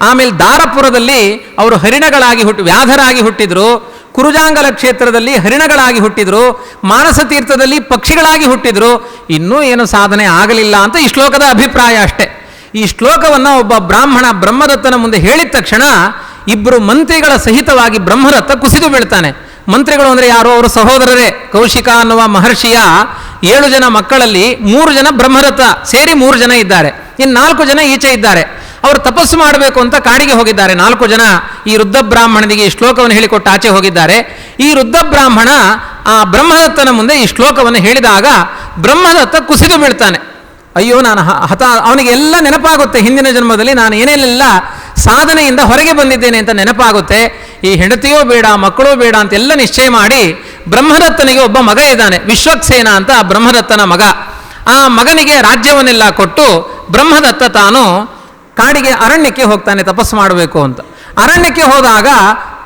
ಆಮೇಲೆ ದಾರಪುರದಲ್ಲಿ ಅವರು ಹರಿಣಗಳಾಗಿ ವ್ಯಾಧರಾಗಿ ಹುಟ್ಟಿದ್ರು. ಕುರುಜಾಂಗಲ ಕ್ಷೇತ್ರದಲ್ಲಿ ಹರಿಣಗಳಾಗಿ ಹುಟ್ಟಿದ್ರು. ಮಾನಸ ತೀರ್ಥದಲ್ಲಿ ಪಕ್ಷಿಗಳಾಗಿ ಹುಟ್ಟಿದ್ರು. ಇನ್ನೂ ಏನು ಸಾಧನೆ ಆಗಲಿಲ್ಲ ಅಂತ ಈ ಶ್ಲೋಕದ ಅಭಿಪ್ರಾಯ ಅಷ್ಟೇ. ಈ ಶ್ಲೋಕವನ್ನು ಒಬ್ಬ ಬ್ರಾಹ್ಮಣ ಬ್ರಹ್ಮದತ್ತನ ಮುಂದೆ ಹೇಳಿದ ತಕ್ಷಣ 2 ಮಂತ್ರಿಗಳ ಸಹಿತವಾಗಿ ಬ್ರಹ್ಮದತ್ತ ಕುಸಿದು ಬೀಳ್ತಾನೆ. ಮಂತ್ರಿಗಳು ಅಂದರೆ ಯಾರು? ಅವರು ಸಹೋದರರೇ. ಕೌಶಿಕ ಅನ್ನುವ ಮಹರ್ಷಿಯ 7 ಜನ ಮಕ್ಕಳಲ್ಲಿ 3 ಜನ ಬ್ರಹ್ಮದತ್ತ ಸೇರಿ 3 ಜನ ಇದ್ದಾರೆ. ಇನ್ನು 4 ಜನ ಈಚೆ ಇದ್ದಾರೆ. ಅವರು ತಪಸ್ಸು ಮಾಡಬೇಕು ಅಂತ ಕಾಡಿಗೆ ಹೋಗಿದ್ದಾರೆ. 4 ಜನ ಈ ವೃದ್ಧ ಬ್ರಾಹ್ಮಣನಿಗೆ ಈ ಶ್ಲೋಕವನ್ನು ಹೇಳಿಕೊಟ್ಟು ಆಚೆ ಹೋಗಿದ್ದಾರೆ. ಈ ವೃದ್ಧ ಬ್ರಾಹ್ಮಣ ಆ ಬ್ರಹ್ಮದತ್ತನ ಮುಂದೆ ಈ ಶ್ಲೋಕವನ್ನು ಹೇಳಿದಾಗ ಬ್ರಹ್ಮದತ್ತ ಕುಸಿದು ಬೀಳ್ತಾನೆ. ಅಯ್ಯೋ, ನಾನು ಅವನಿಗೆ ಎಲ್ಲ ನೆನಪಾಗುತ್ತೆ. ಹಿಂದಿನ ಜನ್ಮದಲ್ಲಿ ನಾನು ಏನೇನೆಲ್ಲ ಸಾಧನೆಯಿಂದ ಹೊರಗೆ ಬಂದಿದ್ದೇನೆ ಅಂತ ನೆನಪಾಗುತ್ತೆ. ಈ ಹೆಂಡತಿಯೋ ಬೇಡ, ಮಕ್ಕಳೂ ಬೇಡ ಅಂತೆಲ್ಲ ನಿಶ್ಚಯ ಮಾಡಿ ಬ್ರಹ್ಮದತ್ತನಿಗೆ ಒಬ್ಬ ಮಗ ಇದ್ದಾನೆ, ವಿಶ್ವಕ್ಸೇನ ಅಂತ ಬ್ರಹ್ಮದತ್ತನ ಮಗ. ಆ ಮಗನಿಗೆ ರಾಜ್ಯವನ್ನೆಲ್ಲ ಕೊಟ್ಟು ಬ್ರಹ್ಮದತ್ತ ತಾನು ಕಾಡಿಗೆ ಅರಣ್ಯಕ್ಕೆ ಹೋಗ್ತಾನೆ ತಪಸ್ಸು ಮಾಡಬೇಕು ಅಂತ. ಅರಣ್ಯಕ್ಕೆ ಹೋದಾಗ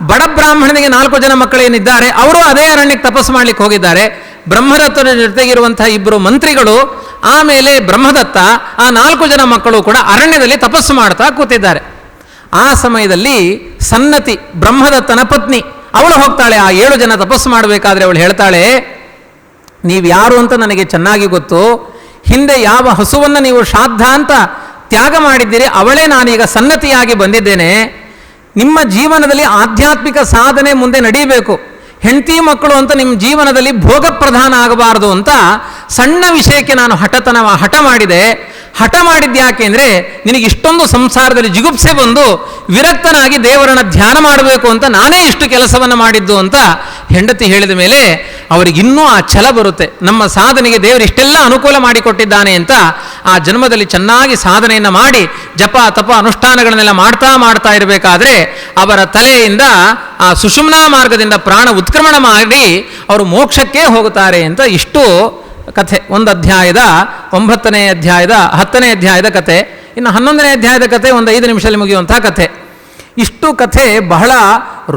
ಬಡ ಬ್ರಾಹ್ಮಣನಿಗೆ 4 ಜನ ಮಕ್ಕಳೇನಿದ್ದಾರೆ ಅವರು ಅದೇ ಅರಣ್ಯಕ್ಕೆ ತಪಸ್ಸು ಮಾಡಲಿಕ್ಕೆ ಹೋಗಿದ್ದಾರೆ. ಬ್ರಹ್ಮದತ್ತನ ಜೊತೆಗಿರುವಂತಹ 2 ಮಂತ್ರಿಗಳು, ಆಮೇಲೆ ಬ್ರಹ್ಮದತ್ತ, ಆ 4 ಜನ ಮಕ್ಕಳು ಕೂಡ ಅರಣ್ಯದಲ್ಲಿ ತಪಸ್ಸು ಮಾಡ್ತಾ ಕೂತಿದ್ದಾರೆ. ಆ ಸಮಯದಲ್ಲಿ ಸನ್ನತಿ, ಬ್ರಹ್ಮದತ್ತನ ಪತ್ನಿ, ಅವಳು ಹೋಗ್ತಾಳೆ. ಆ 7 ಜನ ತಪಸ್ಸು ಮಾಡಬೇಕಾದ್ರೆ ಅವಳು ಹೇಳ್ತಾಳೆ, ನೀವು ಯಾರು ಅಂತ ನನಗೆ ಚೆನ್ನಾಗಿ ಗೊತ್ತು. ಹಿಂದೆ ಯಾವ ಹಸುವನ್ನು ನೀವು ಶ್ರಾದ್ದ ಅಂತ ತ್ಯಾಗ ಮಾಡಿದ್ದೀರಿ, ಅವಳೇ ನಾನೀಗ ಸನ್ನತಿಯಾಗಿ ಬಂದಿದ್ದೇನೆ. ನಿಮ್ಮ ಜೀವನದಲ್ಲಿ ಆಧ್ಯಾತ್ಮಿಕ ಸಾಧನೆ ಮುಂದೆ ನಡೀಬೇಕು. ಹೆಂಡತಿ ಮಕ್ಕಳು ಅಂತ ನಿಮ್ಮ ಜೀವನದಲ್ಲಿ ಭೋಗ ಪ್ರಧಾನ ಆಗಬಾರದು ಅಂತ ಸಣ್ಣ ವಿಷಯಕ್ಕೆ ನಾನು ಹಠ ಮಾಡಿದೆ. ಹಠ ಮಾಡಿದ್ಯಾಕೆ ಅಂದರೆ ನಿನಗೆ ಇಷ್ಟೊಂದು ಸಂಸಾರದಲ್ಲಿ ಜಿಗುಪ್ಸೆ ಬಂದು ವಿರಕ್ತನಾಗಿ ದೇವರನ್ನ ಧ್ಯಾನ ಮಾಡಬೇಕು ಅಂತ ನಾನೇ ಇಷ್ಟು ಕೆಲಸವನ್ನು ಮಾಡಿದ್ದು ಅಂತ ಹೆಂಡತಿ ಹೇಳಿದ ಮೇಲೆ ಅವರಿಗಿನ್ನೂ ಆ ಛಲ ಬರುತ್ತೆ. ನಮ್ಮ ಸಾಧನೆಗೆ ದೇವರು ಇಷ್ಟೆಲ್ಲ ಅನುಕೂಲ ಮಾಡಿಕೊಟ್ಟಿದ್ದಾನೆ ಅಂತ ಆ ಜನ್ಮದಲ್ಲಿ ಚೆನ್ನಾಗಿ ಸಾಧನೆಯನ್ನು ಮಾಡಿ ಜಪ ತಪ ಅನುಷ್ಠಾನಗಳನ್ನೆಲ್ಲ ಮಾಡ್ತಾ ಇರಬೇಕಾದ್ರೆ ಅವರ ತಲೆಯಿಂದ ಆ ಸುಷುಮ್ನಾ ಮಾರ್ಗದಿಂದ ಪ್ರಾಣ ಉತ್ಕ್ರಮಣ ಮಾಡಿ ಅವರು ಮೋಕ್ಷಕ್ಕೆ ಹೋಗುತ್ತಾರೆ ಅಂತ ಇಷ್ಟು ಕಥೆ. 1 ಅಧ್ಯಾಯದ 9ನೇ ಅಧ್ಯಾಯದ 10ನೇ ಅಧ್ಯಾಯದ ಕಥೆ. ಇನ್ನು 11ನೇ ಅಧ್ಯಾಯದ ಕಥೆ ಒಂದು 5 ನಿಮಿಷದಲ್ಲಿ ಮುಗಿಯುವಂಥ ಕಥೆ. ಇಷ್ಟು ಕಥೆ ಬಹಳ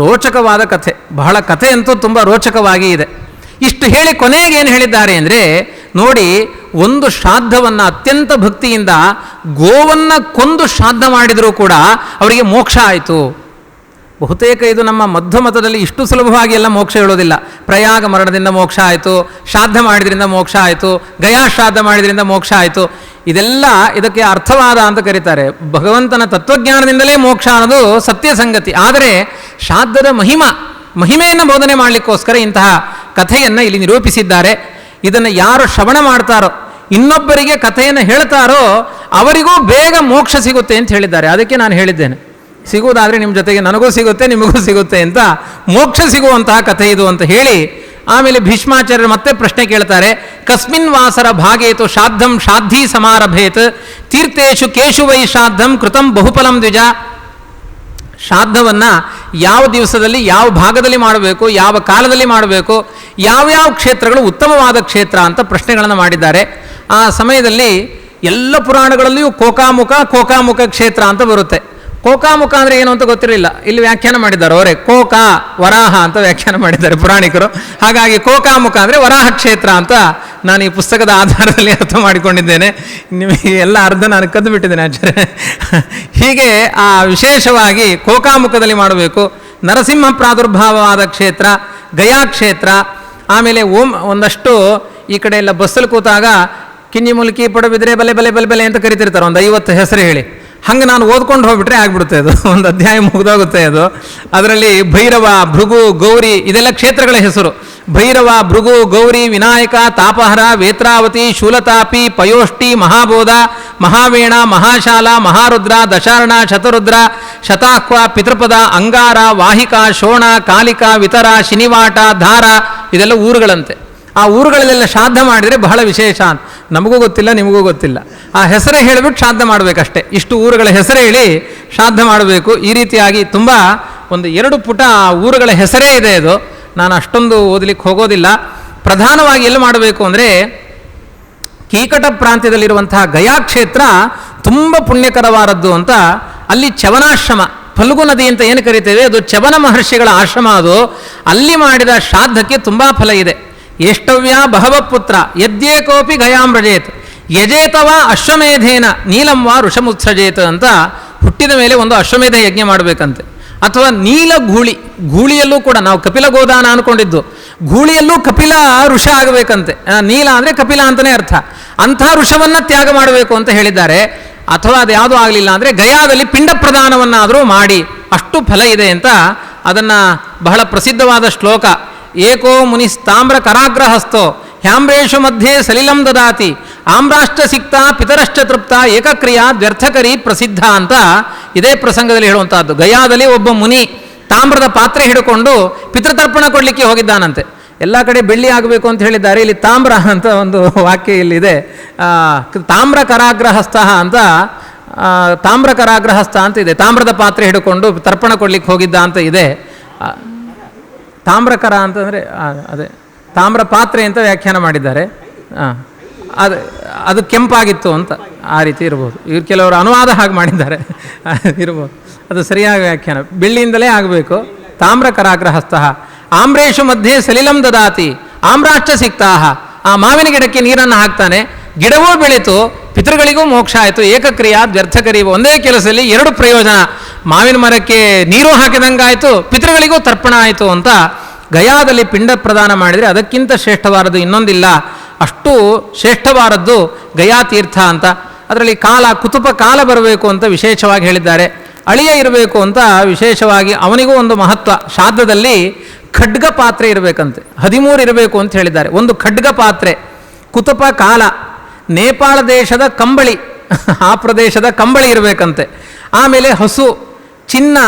ರೋಚಕವಾದ ಕಥೆ. ಬಹಳ ಕಥೆ ಅಂತೂ ತುಂಬ ರೋಚಕವಾಗಿ ಇದೆ. ಇಷ್ಟು ಹೇಳಿ ಕೊನೆಗೆ ಏನು ಹೇಳಿದ್ದಾರೆ ಅಂದರೆ, ನೋಡಿ, ಒಂದು ಶ್ರಾದ್ದವನ್ನು ಅತ್ಯಂತ ಭಕ್ತಿಯಿಂದ ಗೋವನ್ನು ಕೊಂದು ಶ್ರಾದ್ದ ಮಾಡಿದರೂ ಕೂಡ ಅವರಿಗೆ ಮೋಕ್ಷ ಆಯಿತು. ಬಹುತೇಕ ಇದು ನಮ್ಮ ಮಧ್ವ ಮತದಲ್ಲಿ ಇಷ್ಟು ಸುಲಭವಾಗಿ ಎಲ್ಲ ಮೋಕ್ಷ ಹೇಳೋದಿಲ್ಲ. ಪ್ರಯಾಗ ಮರಣದಿಂದ ಮೋಕ್ಷ ಆಯಿತು, ಶ್ರಾದ್ದ ಮಾಡಿದ್ರಿಂದ ಮೋಕ್ಷ ಆಯಿತು, ಗಯಾ ಶ್ರಾದ್ದ ಮಾಡಿದ್ರಿಂದ ಮೋಕ್ಷ ಆಯಿತು. ಇದೆಲ್ಲ ಇದಕ್ಕೆ ಅರ್ಥವಾದ ಅಂತ ಕರೀತಾರೆ. ಭಗವಂತನ ತತ್ವಜ್ಞಾನದಿಂದಲೇ ಮೋಕ್ಷ ಅನ್ನೋದು ಸತ್ಯ ಸಂಗತಿ. ಆದರೆ ಶ್ರಾದ್ದದ ಮಹಿಮೆಯನ್ನು ಬೋಧನೆ ಮಾಡಲಿಕ್ಕೋಸ್ಕರ ಇಂತಹ ಕಥೆಯನ್ನು ಇಲ್ಲಿ ನಿರೂಪಿಸಿದ್ದಾರೆ. ಇದನ್ನು ಯಾರು ಶ್ರವಣ ಮಾಡ್ತಾರೋ, ಇನ್ನೊಬ್ಬರಿಗೆ ಕಥೆಯನ್ನು ಹೇಳ್ತಾರೋ ಅವರಿಗೂ ಬೇಗ ಮೋಕ್ಷ ಸಿಗುತ್ತೆ ಅಂತ ಹೇಳಿದ್ದಾರೆ. ಅದಕ್ಕೆ ನಾನು ಹೇಳಿದ್ದೇನೆ, ಸಿಗುವುದಾದರೆ ನಿಮ್ಮ ಜೊತೆಗೆ ನನಗೂ ಸಿಗುತ್ತೆ ನಿಮಗೂ ಸಿಗುತ್ತೆ ಅಂತ, ಮೋಕ್ಷ ಸಿಗುವಂತಹ ಕಥೆ ಇದು ಅಂತ ಹೇಳಿ ಆಮೇಲೆ ಭೀಷ್ಮಾಚಾರ್ಯರು ಮತ್ತೆ ಪ್ರಶ್ನೆ ಕೇಳ್ತಾರೆ. ಕಸ್ಮಿನ್ ವಾಸರ ಭಾಗೇತು ಶ್ರಾದ್ದಂ ಶ್ರಾದ್ಧಿ ಸಮಾರಭೇತ್ ತೀರ್ಥೇಶು ಕೇಶು ವೈ ಶ್ರಾದ್ದಂ ಕೃತಂ ಬಹುಫಲಂ ದ್ವಿಜ. ಶ್ರಾದ್ದವನ್ನು ಯಾವ ದಿವಸದಲ್ಲಿ ಯಾವ ಭಾಗದಲ್ಲಿ ಮಾಡಬೇಕು, ಯಾವ ಕಾಲದಲ್ಲಿ ಮಾಡಬೇಕು, ಯಾವ್ಯಾವ ಕ್ಷೇತ್ರಗಳು ಉತ್ತಮವಾದ ಕ್ಷೇತ್ರ ಅಂತ ಪ್ರಶ್ನೆಗಳನ್ನು ಮಾಡಿದ್ದಾರೆ. ಆ ಸಮಯದಲ್ಲಿ ಎಲ್ಲ ಪುರಾಣಗಳಲ್ಲಿಯೂ ಕೋಕಾಮುಖ ಕ್ಷೇತ್ರ ಅಂತ ಬರುತ್ತೆ. ಕೋಕಾಮುಖ ಅಂದರೆ ಏನು ಅಂತ ಗೊತ್ತಿರಲಿಲ್ಲ. ಇಲ್ಲಿ ವ್ಯಾಖ್ಯಾನ ಮಾಡಿದ್ದಾರೆ ಅವರೇ, ಕೋಕ ವರಾಹ ಅಂತ ವ್ಯಾಖ್ಯಾನ ಮಾಡಿದ್ದಾರೆ ಪುರಾಣಿಕರು. ಹಾಗಾಗಿ ಕೋಕಾಮುಖ ಅಂದರೆ ವರಾಹ ಕ್ಷೇತ್ರ ಅಂತ ನಾನು ಈ ಪುಸ್ತಕದ ಆಧಾರದಲ್ಲಿ ಅರ್ಥ ಮಾಡಿಕೊಂಡಿದ್ದೇನೆ. ನಿಮಗೆ ಎಲ್ಲ ಅರ್ಧ ನಾನು ಕದ್ದು ಬಿಟ್ಟಿದ್ದೇನೆ ಆಚಾರ್ಯ. ಹೀಗೆ ಆ ವಿಶೇಷವಾಗಿ ಕೋಕಾಮುಖದಲ್ಲಿ ಮಾಡಬೇಕು. ನರಸಿಂಹ ಪ್ರಾದುರ್ಭಾವವಾದ ಕ್ಷೇತ್ರ ಗಯಾ ಕ್ಷೇತ್ರ. ಆಮೇಲೆ ಒಂದಷ್ಟು ಈ ಕಡೆ ಎಲ್ಲ ಬಸ್ಸಲ್ಲಿ ಕೂತಾಗ ಕಿಂಜಿ ಮುಲ್ಕಿ ಪಡಬಿದ್ರೆ ಬಲೆ ಬಲೆ ಬಲೆ ಬಲೆ ಅಂತ ಕರಿತಿರ್ತಾರೆ, ಒಂದು 50 ಹೆಸರು ಹೇಳಿ. ಹಂಗೆ ನಾನು ಓದ್ಕೊಂಡು ಹೋಗ್ಬಿಟ್ರೆ ಆಗ್ಬಿಡುತ್ತೆ, ಅದು ಒಂದು ಅಧ್ಯಾಯ ಮುಗಿದೋಗುತ್ತೆ ಅದು. ಅದರಲ್ಲಿ ಭೈರವ, ಭೃಗು, ಗೌರಿ ಇದೆಲ್ಲ ಕ್ಷೇತ್ರಗಳ ಹೆಸರು. ಭೈರವ, ಭೃಗು, ಗೌರಿ, ವಿನಾಯಕ, ತಾಪಹರ, ವೇತ್ರಾವತಿ, ಶೂಲತಾಪಿ, ಪಯೋಷ್ಟಿ, ಮಹಾಬೋಧ, ಮಹಾವೇಣ, ಮಹಾಶಾಲ, ಮಹಾರುದ್ರ, ದಶಾರ್ಣ, ಶತರುದ್ರ, ಶತಾಕ್ವ, ಪಿತೃಪದ, ಅಂಗಾರ, ವಾಹಿಕ, ಶೋಣ, ಕಾಲಿಕ, ವಿತರ, ಶಿನಿವಾಟ, ಧಾರ ಇದೆಲ್ಲ ಊರುಗಳಂತೆ. ಆ ಊರುಗಳಲ್ಲೆಲ್ಲ ಶ್ರಾದ್ದ ಮಾಡಿದರೆ ಬಹಳ ವಿಶೇಷ ಅಂತ. ನಮಗೂ ಗೊತ್ತಿಲ್ಲ, ನಿಮಗೂ ಗೊತ್ತಿಲ್ಲ. ಆ ಹೆಸರೇ ಹೇಳಿಬಿಟ್ಟು ಶ್ರಾದ್ದ ಮಾಡಬೇಕಷ್ಟೇ. ಇಷ್ಟು ಊರುಗಳ ಹೆಸರೇ ಹೇಳಿ ಶ್ರಾದ್ದ ಮಾಡಬೇಕು. ಈ ರೀತಿಯಾಗಿ ತುಂಬ ಒಂದು 2 ಪುಟ ಊರುಗಳ ಹೆಸರೇ ಇದೆ. ಅದು ನಾನು ಅಷ್ಟೊಂದು ಓದಲಿಕ್ಕೆ ಹೋಗೋದಿಲ್ಲ. ಪ್ರಧಾನವಾಗಿ ಎಲ್ಲಿ ಮಾಡಬೇಕು ಅಂದರೆ ಕೀಕಟ ಪ್ರಾಂತ್ಯದಲ್ಲಿರುವಂತಹ ಗಯಾ ಕ್ಷೇತ್ರ ತುಂಬ ಪುಣ್ಯಕರವಾದದ್ದು ಅಂತ. ಅಲ್ಲಿ ಚವನಾಶ್ರಮ, ಫಲ್ಗು ನದಿ ಅಂತ ಏನು ಕರಿತೇವೆ, ಅದು ಚವನ ಮಹರ್ಷಿಗಳ ಆಶ್ರಮ. ಅದು ಅಲ್ಲಿ ಮಾಡಿದ ಶ್ರಾದ್ದಕ್ಕೆ ತುಂಬ ಫಲ ಇದೆ. ಏಷ್ಟವ್ಯ ಬಹವ ಪುತ್ರ ಯದ್ಯೇಕೋಪಿ ಗಯಾಂ ವ್ರಜೇತ್ ಯಜೇತವ ಅಶ್ವಮೇಧೇನ ನೀಲಂ ವಾ ಋಷಮುತ್ಸಜೇತ್ ಅಂತ. ಹುಟ್ಟಿದ ಮೇಲೆ ಒಂದು ಅಶ್ವಮೇಧ ಯಜ್ಞ ಮಾಡಬೇಕಂತೆ. ಅಥವಾ ನೀಲ ಗೂಳಿಯಲ್ಲೂ ಕೂಡ, ನಾವು ಕಪಿಲ ಗೋದಾನ ಅಂದ್ಕೊಂಡಿದ್ದು, ಗೂಳಿಯಲ್ಲೂ ಕಪಿಲ ಋಷ ಆಗಬೇಕಂತೆ. ನೀಲ ಅಂದರೆ ಕಪಿಲ ಅಂತಲೇ ಅರ್ಥ. ಅಂಥ ಋಷವನ್ನು ತ್ಯಾಗ ಮಾಡಬೇಕು ಅಂತ ಹೇಳಿದ್ದಾರೆ. ಅಥವಾ ಅದು ಯಾವುದೂ ಆಗಲಿಲ್ಲ ಅಂದರೆ ಗಯಾದಲ್ಲಿ ಪಿಂಡ ಪ್ರದಾನವನ್ನಾದರೂ ಮಾಡಿ, ಅಷ್ಟು ಫಲ ಇದೆ ಅಂತ. ಅದನ್ನು ಬಹಳ ಪ್ರಸಿದ್ಧವಾದ ಶ್ಲೋಕ, ಏಕೋ ಮುನಿಸ್ತಾಮ್ರ ಕರಾಗ್ರಹಸ್ಥೋ ಹ್ಯಾಮ್ರೇಶು ಮಧ್ಯೆ ಸಲಿಲಂ ದದಾತಿ ಆಮ್ರಾಷ್ಟ ಸಿಕ್ತ ಪಿತರಶ್ಚ ತೃಪ್ತ ಏಕಕ್ರಿಯಾ ವ್ಯರ್ಥಕರಿ ಪ್ರಸಿದ್ಧ ಅಂತ ಇದೇ ಪ್ರಸಂಗದಲ್ಲಿ ಹೇಳುವಂಥದ್ದು. ಗಯಾದಲ್ಲಿ ಒಬ್ಬ ಮುನಿ ತಾಮ್ರದ ಪಾತ್ರೆ ಹಿಡ್ಕೊಂಡು ಪಿತೃತರ್ಪಣ ಕೊಡಲಿಕ್ಕೆ ಹೋಗಿದ್ದಾನಂತೆ. ಎಲ್ಲ ಕಡೆ ಬೆಳ್ಳಿ ಆಗಬೇಕು ಅಂತ ಹೇಳಿದ್ದಾರೆ, ಇಲ್ಲಿ ತಾಮ್ರ ಅಂತ ಒಂದು ವಾಕ್ಯ ಇಲ್ಲಿದೆ. ತಾಮ್ರ ಕರಾಗ್ರಹಸ್ಥ ಅಂತ, ತಾಮ್ರ ಕರಾಗ್ರಹಸ್ಥ ಅಂತ ಇದೆ. ತಾಮ್ರದ ಪಾತ್ರೆ ಹಿಡ್ಕೊಂಡು ತರ್ಪಣ ಕೊಡಲಿಕ್ಕೆ ಹೋಗಿದ್ದ ಅಂತ ಇದೆ. ತಾಮ್ರಕರ ಅಂತಂದರೆ ಅದೇ ತಾಮ್ರ ಪಾತ್ರೆ ಅಂತ ವ್ಯಾಖ್ಯಾನ ಮಾಡಿದ್ದಾರೆ. ಅದು ಕೆಂಪಾಗಿತ್ತು ಅಂತ ಆ ರೀತಿ ಇರ್ಬೋದು. ಇವ್ರು ಕೆಲವರು ಅನುವಾದ ಹಾಗೆ ಮಾಡಿದ್ದಾರೆ ಇರ್ಬೋದು. ಅದು ಸರಿಯಾದ ವ್ಯಾಖ್ಯಾನ. ಬೆಳ್ಳಿಯಿಂದಲೇ ಆಗಬೇಕು. ತಾಮ್ರ ಕರಾಗ್ರಹಸ್ಥ ಆಮ್ರೇಶು ಮಧ್ಯೆ ಸಲಿಲಂ ದದಾತಿ ಆಮ್ರಾಶ್ಚ ಸಿಕ್ತಾಹ. ಆ ಮಾವಿನ ಗಿಡಕ್ಕೆ ನೀರನ್ನು ಹಾಕ್ತಾನೆ, ಗಿಡವೂ ಬೆಳೀತು, ಪಿತೃಗಳಿಗೂ ಮೋಕ್ಷ ಆಯಿತು. ಏಕಕ್ರಿಯಾ ವ್ಯರ್ಥಕರಿ, ಒಂದೇ ಕೆಲಸದಲ್ಲಿ 2 ಪ್ರಯೋಜನ. ಮಾವಿನ ಮರಕ್ಕೆ ನೀರು ಹಾಕಿದಂಗಾಯಿತು, ಪಿತೃಗಳಿಗೂ ತರ್ಪಣ ಆಯಿತು ಅಂತ. ಗಯಾದಲ್ಲಿ ಪಿಂಡ ಪ್ರದಾನ ಮಾಡಿದರೆ ಅದಕ್ಕಿಂತ ಶ್ರೇಷ್ಠವಾದದ್ದು ಇನ್ನೊಂದಿಲ್ಲ. ಅಷ್ಟು ಶ್ರೇಷ್ಠವಾದದ್ದು ಗಯಾ ತೀರ್ಥ ಅಂತ. ಅದರಲ್ಲಿ ಕುತುಪ ಕಾಲ ಬರಬೇಕು ಅಂತ ವಿಶೇಷವಾಗಿ ಹೇಳಿದ್ದಾರೆ. ಅಳಿಯ ಇರಬೇಕು ಅಂತ ವಿಶೇಷವಾಗಿ ಅವನಿಗೂ ಒಂದು ಮಹತ್ವ. ಶ್ರಾದ್ದದಲ್ಲಿ ಖಡ್ಗ ಪಾತ್ರೆ ಇರಬೇಕಂತೆ, 13 ಇರಬೇಕು ಅಂತ ಹೇಳಿದ್ದಾರೆ. ಒಂದು ಖಡ್ಗ ಪಾತ್ರೆ, ಕುತುಪ ಕಾಲ, ನೇಪಾಳ ದೇಶದ ಕಂಬಳಿ, ಆ ಪ್ರದೇಶದ ಕಂಬಳಿ ಇರಬೇಕಂತೆ. ಆಮೇಲೆ ಹಸು, ಚಿನ್ನ,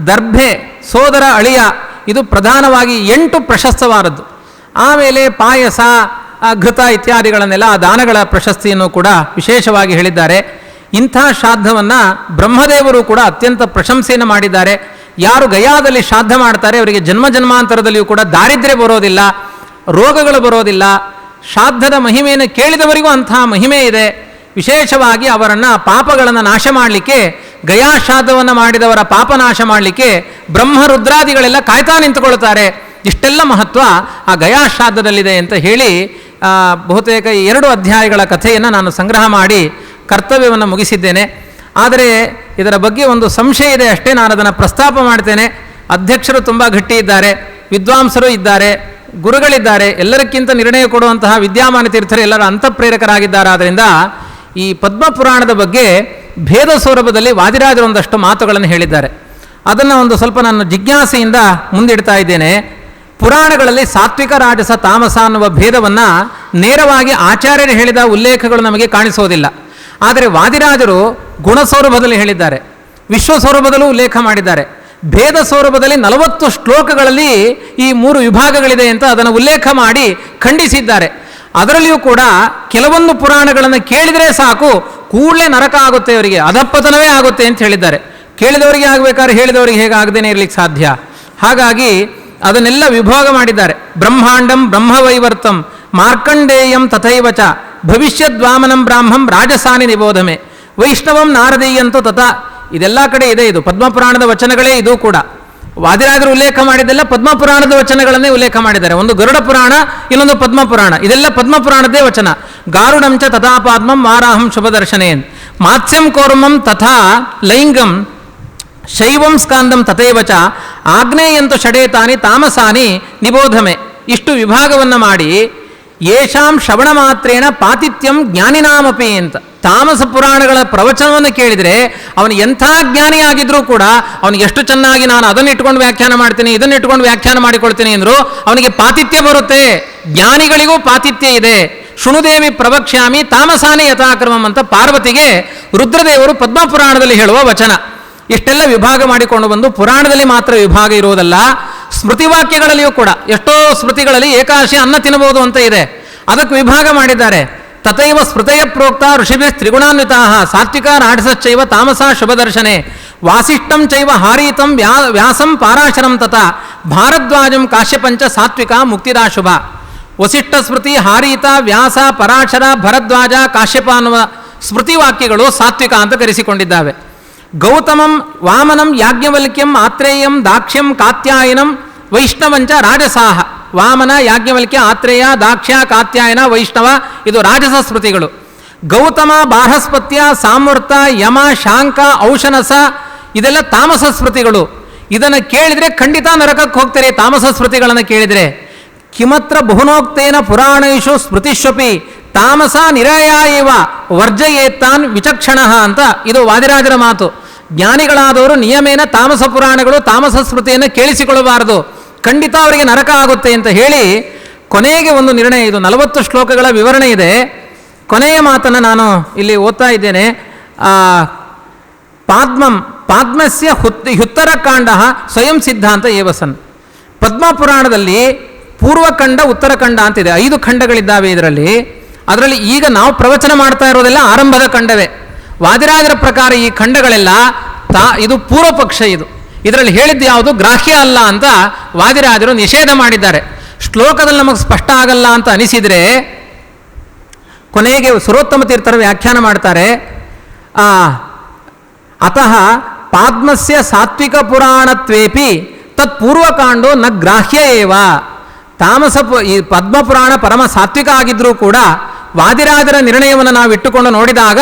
ದರ್ಭೆ, ಸೋದರ ಅಳಿಯ, ಇದು ಪ್ರಧಾನವಾಗಿ 8 ಪ್ರಶಸ್ತವಾದದ್ದು. ಆಮೇಲೆ ಪಾಯಸ, ಘೃತ ಇತ್ಯಾದಿಗಳನ್ನೆಲ್ಲ ಆ ದಾನಗಳ ಪ್ರಶಸ್ತಿಯನ್ನು ಕೂಡ ವಿಶೇಷವಾಗಿ ಹೇಳಿದ್ದಾರೆ. ಇಂಥ ಶ್ರಾದ್ದವನ್ನು ಬ್ರಹ್ಮದೇವರು ಕೂಡ ಅತ್ಯಂತ ಪ್ರಶಂಸೆಯನ್ನು ಮಾಡಿದ್ದಾರೆ. ಯಾರು ಗಯಾದಲ್ಲಿ ಶ್ರಾದ್ದ ಮಾಡ್ತಾರೆ ಅವರಿಗೆ ಜನ್ಮ ಜನ್ಮಾಂತರದಲ್ಲಿಯೂ ಕೂಡ ದಾರಿದ್ರ್ಯ ಬರೋದಿಲ್ಲ, ರೋಗಗಳು ಬರೋದಿಲ್ಲ. ಶ್ರಾದ್ದದ ಮಹಿಮೆಯನ್ನು ಕೇಳಿದವರಿಗೂ ಅಂತಹ ಮಹಿಮೆ ಇದೆ. ವಿಶೇಷವಾಗಿ ಅವರನ್ನು ಪಾಪಗಳನ್ನು ನಾಶ ಮಾಡಲಿಕ್ಕೆ, ಗಯಾ ಶ್ರಾದ್ದವನ್ನು ಮಾಡಿದವರ ಪಾಪ ನಾಶ ಮಾಡಲಿಕ್ಕೆ ಬ್ರಹ್ಮ ರುದ್ರಾದಿಗಳೆಲ್ಲ ಕಾಯ್ತಾ ನಿಂತುಕೊಳ್ತಾರೆ. ಇಷ್ಟೆಲ್ಲ ಮಹತ್ವ ಆ ಗಯಾ ಶ್ರಾದ್ದದಲ್ಲಿದೆ ಅಂತ ಹೇಳಿ ಬಹುತೇಕ 2 ಅಧ್ಯಾಯಗಳ ಕಥೆಯನ್ನು ನಾನು ಸಂಗ್ರಹ ಮಾಡಿ ಕರ್ತವ್ಯವನ್ನು ಮುಗಿಸಿದ್ದೇನೆ. ಆದರೆ ಇದರ ಬಗ್ಗೆ ಒಂದು ಸಂಶಯ ಇದೆ ಅಷ್ಟೇ, ನಾನು ಅದನ್ನು ಪ್ರಸ್ತಾಪ ಮಾಡ್ತೇನೆ. ಅಧ್ಯಕ್ಷರು ತುಂಬ ಗಟ್ಟಿ ಇದ್ದಾರೆ, ವಿದ್ವಾಂಸರು ಇದ್ದಾರೆ, ಗುರುಗಳಿದ್ದಾರೆ. ಎಲ್ಲರಿಗಿಂತ ನಿರ್ಣಯ ಕೊಡುವಂತಹ ವಿದ್ಯಾಮಾನ ತೀರ್ಥರು ಎಲ್ಲರ ಅಂತಃಪ್ರೇರಕರಾಗಿದ್ದಾರೆ. ಆದ್ದರಿಂದ ಈ ಪದ್ಮಪುರಾಣದ ಬಗ್ಗೆ ಭೇದ ಸೌರಭದಲ್ಲಿ ವಾದಿರಾಜರು ಒಂದಷ್ಟು ಮಾತುಗಳನ್ನು ಹೇಳಿದ್ದಾರೆ. ಅದನ್ನು ಒಂದು ಸ್ವಲ್ಪ ನಾನು ಜಿಜ್ಞಾಸೆಯಿಂದ ಮುಂದಿಡ್ತಾ ಇದ್ದೇನೆ. ಪುರಾಣಗಳಲ್ಲಿ ಸಾತ್ವಿಕ, ರಾಜಸ, ತಾಮಸ ಅನ್ನುವ ಭೇದವನ್ನು ನೇರವಾಗಿ ಆಚಾರ್ಯರು ಹೇಳಿದ ಉಲ್ಲೇಖಗಳು ನಮಗೆ ಕಾಣಿಸೋದಿಲ್ಲ. ಆದರೆ ವಾದಿರಾಜರು ಗುಣಸೌರಭದಲ್ಲಿ ಹೇಳಿದ್ದಾರೆ, ವಿಶ್ವಸೌರಭದಲ್ಲೂ ಉಲ್ಲೇಖ ಮಾಡಿದ್ದಾರೆ. ಭೇದ ಸೌರಭದಲ್ಲಿ 40 ಶ್ಲೋಕಗಳಲ್ಲಿ ಈ 3 ವಿಭಾಗಗಳಿದೆ ಅಂತ ಅದನ್ನು ಉಲ್ಲೇಖ ಮಾಡಿ ಖಂಡಿಸಿದ್ದಾರೆ. ಅದರಲ್ಲಿಯೂ ಕೂಡ ಕೆಲವೊಂದು ಪುರಾಣಗಳನ್ನು ಕೇಳಿದರೆ ಸಾಕು, ಕೂಡಲೇ ನರಕ ಆಗುತ್ತೆ, ಅವರಿಗೆ ಅಧಪ್ಪತನವೇ ಆಗುತ್ತೆ ಅಂತ ಹೇಳಿದ್ದಾರೆ. ಕೇಳಿದವರಿಗೆ ಆಗಬೇಕಾದ್ರೆ ಹೇಳಿದವರಿಗೆ ಹೇಗೆ ಆಗದೇನೆ ಇರಲಿಕ್ಕೆ ಸಾಧ್ಯ? ಹಾಗಾಗಿ ಅದನ್ನೆಲ್ಲ ವಿಭಾಗ ಮಾಡಿದ್ದಾರೆ. ಬ್ರಹ್ಮಾಂಡಂ ಬ್ರಹ್ಮವೈವರ್ತಂ ಮಾರ್ಕಂಡೇಯಂ ತಥೈವಚ ಭವಿಷ್ಯದ್ವಾಮನಂ ಬ್ರಾಹ್ಮಂ ರಾಜಸಾನಿ ನಿಬೋಧಮೆ ವೈಷ್ಣವಂ ನಾರದೀಯಂತೂ ತಥಾ. ಇದೆಲ್ಲ ಕಡೆ ಇದೆ, ಇದು ಪದ್ಮಪುರಾಣದ ವಚನಗಳೇ ಇದು ಕೂಡ. ವಾದಿರಾಜರು ಉಲ್ಲೇಖ ಮಾಡಿದ್ದೆಲ್ಲ ಪದ್ಮಪುರಾಣದ ವಚನಗಳನ್ನೇ ಉಲ್ಲೇಖ ಮಾಡಿದ್ದಾರೆ. ಒಂದು ಗರುಡ ಪುರಾಣ, ಇನ್ನೊಂದು ಪದ್ಮಪುರಾಣ. ಇದೆಲ್ಲ ಪದ್ಮಪುರಾಣದ್ದೇ ವಚನ. ಗಾರುಡಂಚ ತಥಾ ಪಾದ್ಮಂ ಮಾರಾಹಂ ಶುಭದರ್ಶನೇನ್ ಮಾತ್ಸ್ಯಂ ಕೋರ್ಮಂ ತಥಾ ಲೈಂಗಂ ಶೈವಂ ಸ್ಕಾಂದಂ ತಥೈವಚ ಆಗ್ನೇಯಂತು ಷಡೇತಾನಿ ತಾಮಸಾನಿ ನಿಬೋಧಮೆ. ಇಷ್ಟು ವಿಭಾಗವನ್ನು ಮಾಡಿ ಯೇಷಾಂ ಶ್ರವಣ ಮಾತ್ರೇಣ ಪಾತಿತ್ಯಂ ಜ್ಞಾನಿನಾಮಪಿ ಅಂತ. ತಾಮಸ ಪುರಾಣಗಳ ಪ್ರವಚನವನ್ನು ಕೇಳಿದರೆ ಅವನು ಎಂಥ ಜ್ಞಾನಿಯಾಗಿದ್ರೂ ಕೂಡ ಅವನಿಗೆ ಎಷ್ಟು ಚೆನ್ನಾಗಿ ನಾನು ಅದನ್ನು ಇಟ್ಕೊಂಡು ವ್ಯಾಖ್ಯಾನ ಮಾಡ್ತೀನಿ, ಇದನ್ನು ಇಟ್ಕೊಂಡು ವ್ಯಾಖ್ಯಾನ ಮಾಡಿಕೊಳ್ತೀನಿ ಅಂದರೂ ಅವನಿಗೆ ಪಾತಿತ್ಯ ಬರುತ್ತೆ. ಜ್ಞಾನಿಗಳಿಗೂ ಪಾತಿತ್ಯ ಇದೆ. ಶೃಣುದೇವಿ ಪ್ರವಕ್ಷ್ಯಾಮಿ ತಾಮಸಾನಿ ಯಥಾಕ್ರಮಂ ಅಂತ ಪಾರ್ವತಿಗೆ ರುದ್ರದೇವರು ಪದ್ಮಪುರಾಣದಲ್ಲಿ ಹೇಳುವ ವಚನ. ಇಷ್ಟೆಲ್ಲ ವಿಭಾಗ ಮಾಡಿಕೊಂಡು ಬಂದು ಪುರಾಣದಲ್ಲಿ ಮಾತ್ರ ವಿಭಾಗ ಇರುವುದಲ್ಲ, ಸ್ಮೃತಿವಾಕ್ಯಗಳಲ್ಲಿಯೂ ಕೂಡ ಎಷ್ಟೋ ಸ್ಮೃತಿಗಳಲ್ಲಿ ಏಕಾದಶಿ ಅನ್ನ ತಿನ್ನಬಹುದು ಅಂತ ಇದೆ, ಅದಕ್ಕೆ ವಿಭಾಗ ಮಾಡಿದ್ದಾರೆ. ತಥೈವ ಸ್ಮೃತಯ ಪ್ರೋಕ್ತ ಋಷಿಭಿ ತ್ರಿಗುಣಾನ್ವಿತಾ ಸಾತ್ವಿಕ ರಾಜಸಶ್ಚೈವ ತಾಮಸ ಶುಭದರ್ಶನೆ ವಾಸಿಷ್ಠಂ ಚೈವ ಹಾರೀತಂ ವ್ಯಾಸಂ ಪಾರಾಶರಂ ತಥಾ ಭಾರದ್ವಾಜಂ ಕಾಶ್ಯಪಂಚ ಸಾತ್ವಿಕ ಮುಕ್ತಿದಾಶುಭ. ವಸಿಷ್ಠ ಸ್ಮೃತಿ, ಹಾರೀತ, ವ್ಯಾಸ, ಪರಾಶರ, ಭರದ್ವಾಜ, ಕಾಶ್ಯಪ ಅನ್ನುವ ಸ್ಮೃತಿವಾಕ್ಯಗಳು ಸಾತ್ವಿಕ ಅಂತ ಕರೆಸಿಕೊಂಡಿದ್ದಾವೆ. ಗೌತಮಂ, ವಾಮನಂ, ಯಾಜ್ಞವಲ್ಕ್ಯಂ, ಆತ್ರೇಯಂ, ದಾಕ್ಷ್ಯಂ, ಕಾತ್ಯಾಯನಂ, ವೈಷ್ಣವಂಚ ರಾಜಸಾಹ. ವಾಮನ, ಯಾಜ್ಞವಲ್ಕ್ಯ, ಆತ್ರೇಯ, ದಾಕ್ಷ್ಯ, ಕಾತ್ಯಾಯನ, ವೈಷ್ಣವ ಇದು ರಾಜಸ ಸ್ಮೃತಿಗಳು. ಗೌತಮ, ಬಾರ್ಹಸ್ಪತ್ಯ, ಸಾಮೂರ್ತ, ಯಮ, ಶಾಂಕ, ಔಷನಸ ಇದೆಲ್ಲ ತಾಮಸ ಸ್ಮೃತಿಗಳು. ಇದನ್ನು ಕೇಳಿದರೆ ಖಂಡಿತ ನರಕಕ್ಕೆ ಹೋಗ್ತಾರೆ ತಾಮಸ ಸ್ಮೃತಿಗಳನ್ನು ಕೇಳಿದರೆ. ಕಿಮತ್ರ ಬಹುನೋಕ್ತೇನ ಪುರಾಣೇಶು ಸ್ಮೃತಿಷ್ವಪಿ ತಾಮಸ ನಿರಯಾಯವ ವರ್ಜಯೇತ್ತಾನ್ ವಿಚಕ್ಷಣ ಅಂತ ಇದು ವಾದಿರಾಜರ ಮಾತು. ಜ್ಞಾನಿಗಳಾದವರು ನಿಯಮೇನ ತಾಮಸ ಪುರಾಣಗಳು, ತಾಮಸ ಸ್ಮೃತಿಯನ್ನು ಕೇಳಿಸಿಕೊಳ್ಳಬಾರದು, ಖಂಡಿತ ಅವರಿಗೆ ನರಕ ಆಗುತ್ತೆ ಅಂತ ಹೇಳಿ ಕೊನೆಗೆ ಒಂದು ನಿರ್ಣಯ. ಇದು 40 ಶ್ಲೋಕಗಳ ವಿವರಣೆ ಇದೆ. ಕೊನೆಯ ಮಾತನ್ನು ನಾನು ಇಲ್ಲಿ ಓದ್ತಾ ಇದ್ದೇನೆ. ಪಾದ್ಮಸ್ಯ ಹ್ಯುತ್ತರಕಾಂಡ ಸ್ವಯಂ ಸಿದ್ಧಾಂತ ಏವಸನ್. ಪದ್ಮಪುರಾಣದಲ್ಲಿ ಪೂರ್ವಖಂಡ, ಉತ್ತರಖಂಡ ಅಂತಿದೆ, 5 ಖಂಡಗಳಿದ್ದಾವೆ ಅದರಲ್ಲಿ ಈಗ ನಾವು ಪ್ರವಚನ ಮಾಡ್ತಾ ಇರೋದೆಲ್ಲ ಆರಂಭದ ಖಂಡವೇ. ವಾದಿರಾಜರ ಪ್ರಕಾರ ಈ ಖಂಡಗಳೆಲ್ಲ ಇದು ಪೂರ್ವ ಪಕ್ಷ. ಇದರಲ್ಲಿ ಹೇಳಿದ್ದು ಯಾವುದು ಗ್ರಾಹ್ಯ ಅಲ್ಲ ಅಂತ ವಾದಿರಾಜರು ನಿಷೇಧ ಮಾಡಿದ್ದಾರೆ. ಶ್ಲೋಕದಲ್ಲಿ ನಮಗೆ ಸ್ಪಷ್ಟ ಆಗಲ್ಲ ಅಂತ ಅನಿಸಿದರೆ ಕೊನೆಗೆ ಸುರೋತ್ತಮ ತೀರ್ಥರು ವ್ಯಾಖ್ಯಾನ ಮಾಡ್ತಾರೆ. ಅತಃ ಪಾದ್ಮಸ್ಯ ಸಾತ್ವಿಕ ಪುರಾಣತ್ವೇಪಿ ತತ್ ಪೂರ್ವಕಾಂಡೋ ನ ಗ್ರಾಹ್ಯ ಏವ. ಈ ಪದ್ಮಪುರಾಣ ಪರಮ ಸಾತ್ವಿಕ ಆಗಿದ್ರೂ ಕೂಡ ವಾದಿರಾಜರ ನಿರ್ಣಯವನ್ನು ನಾವು ಇಟ್ಟುಕೊಂಡು ನೋಡಿದಾಗ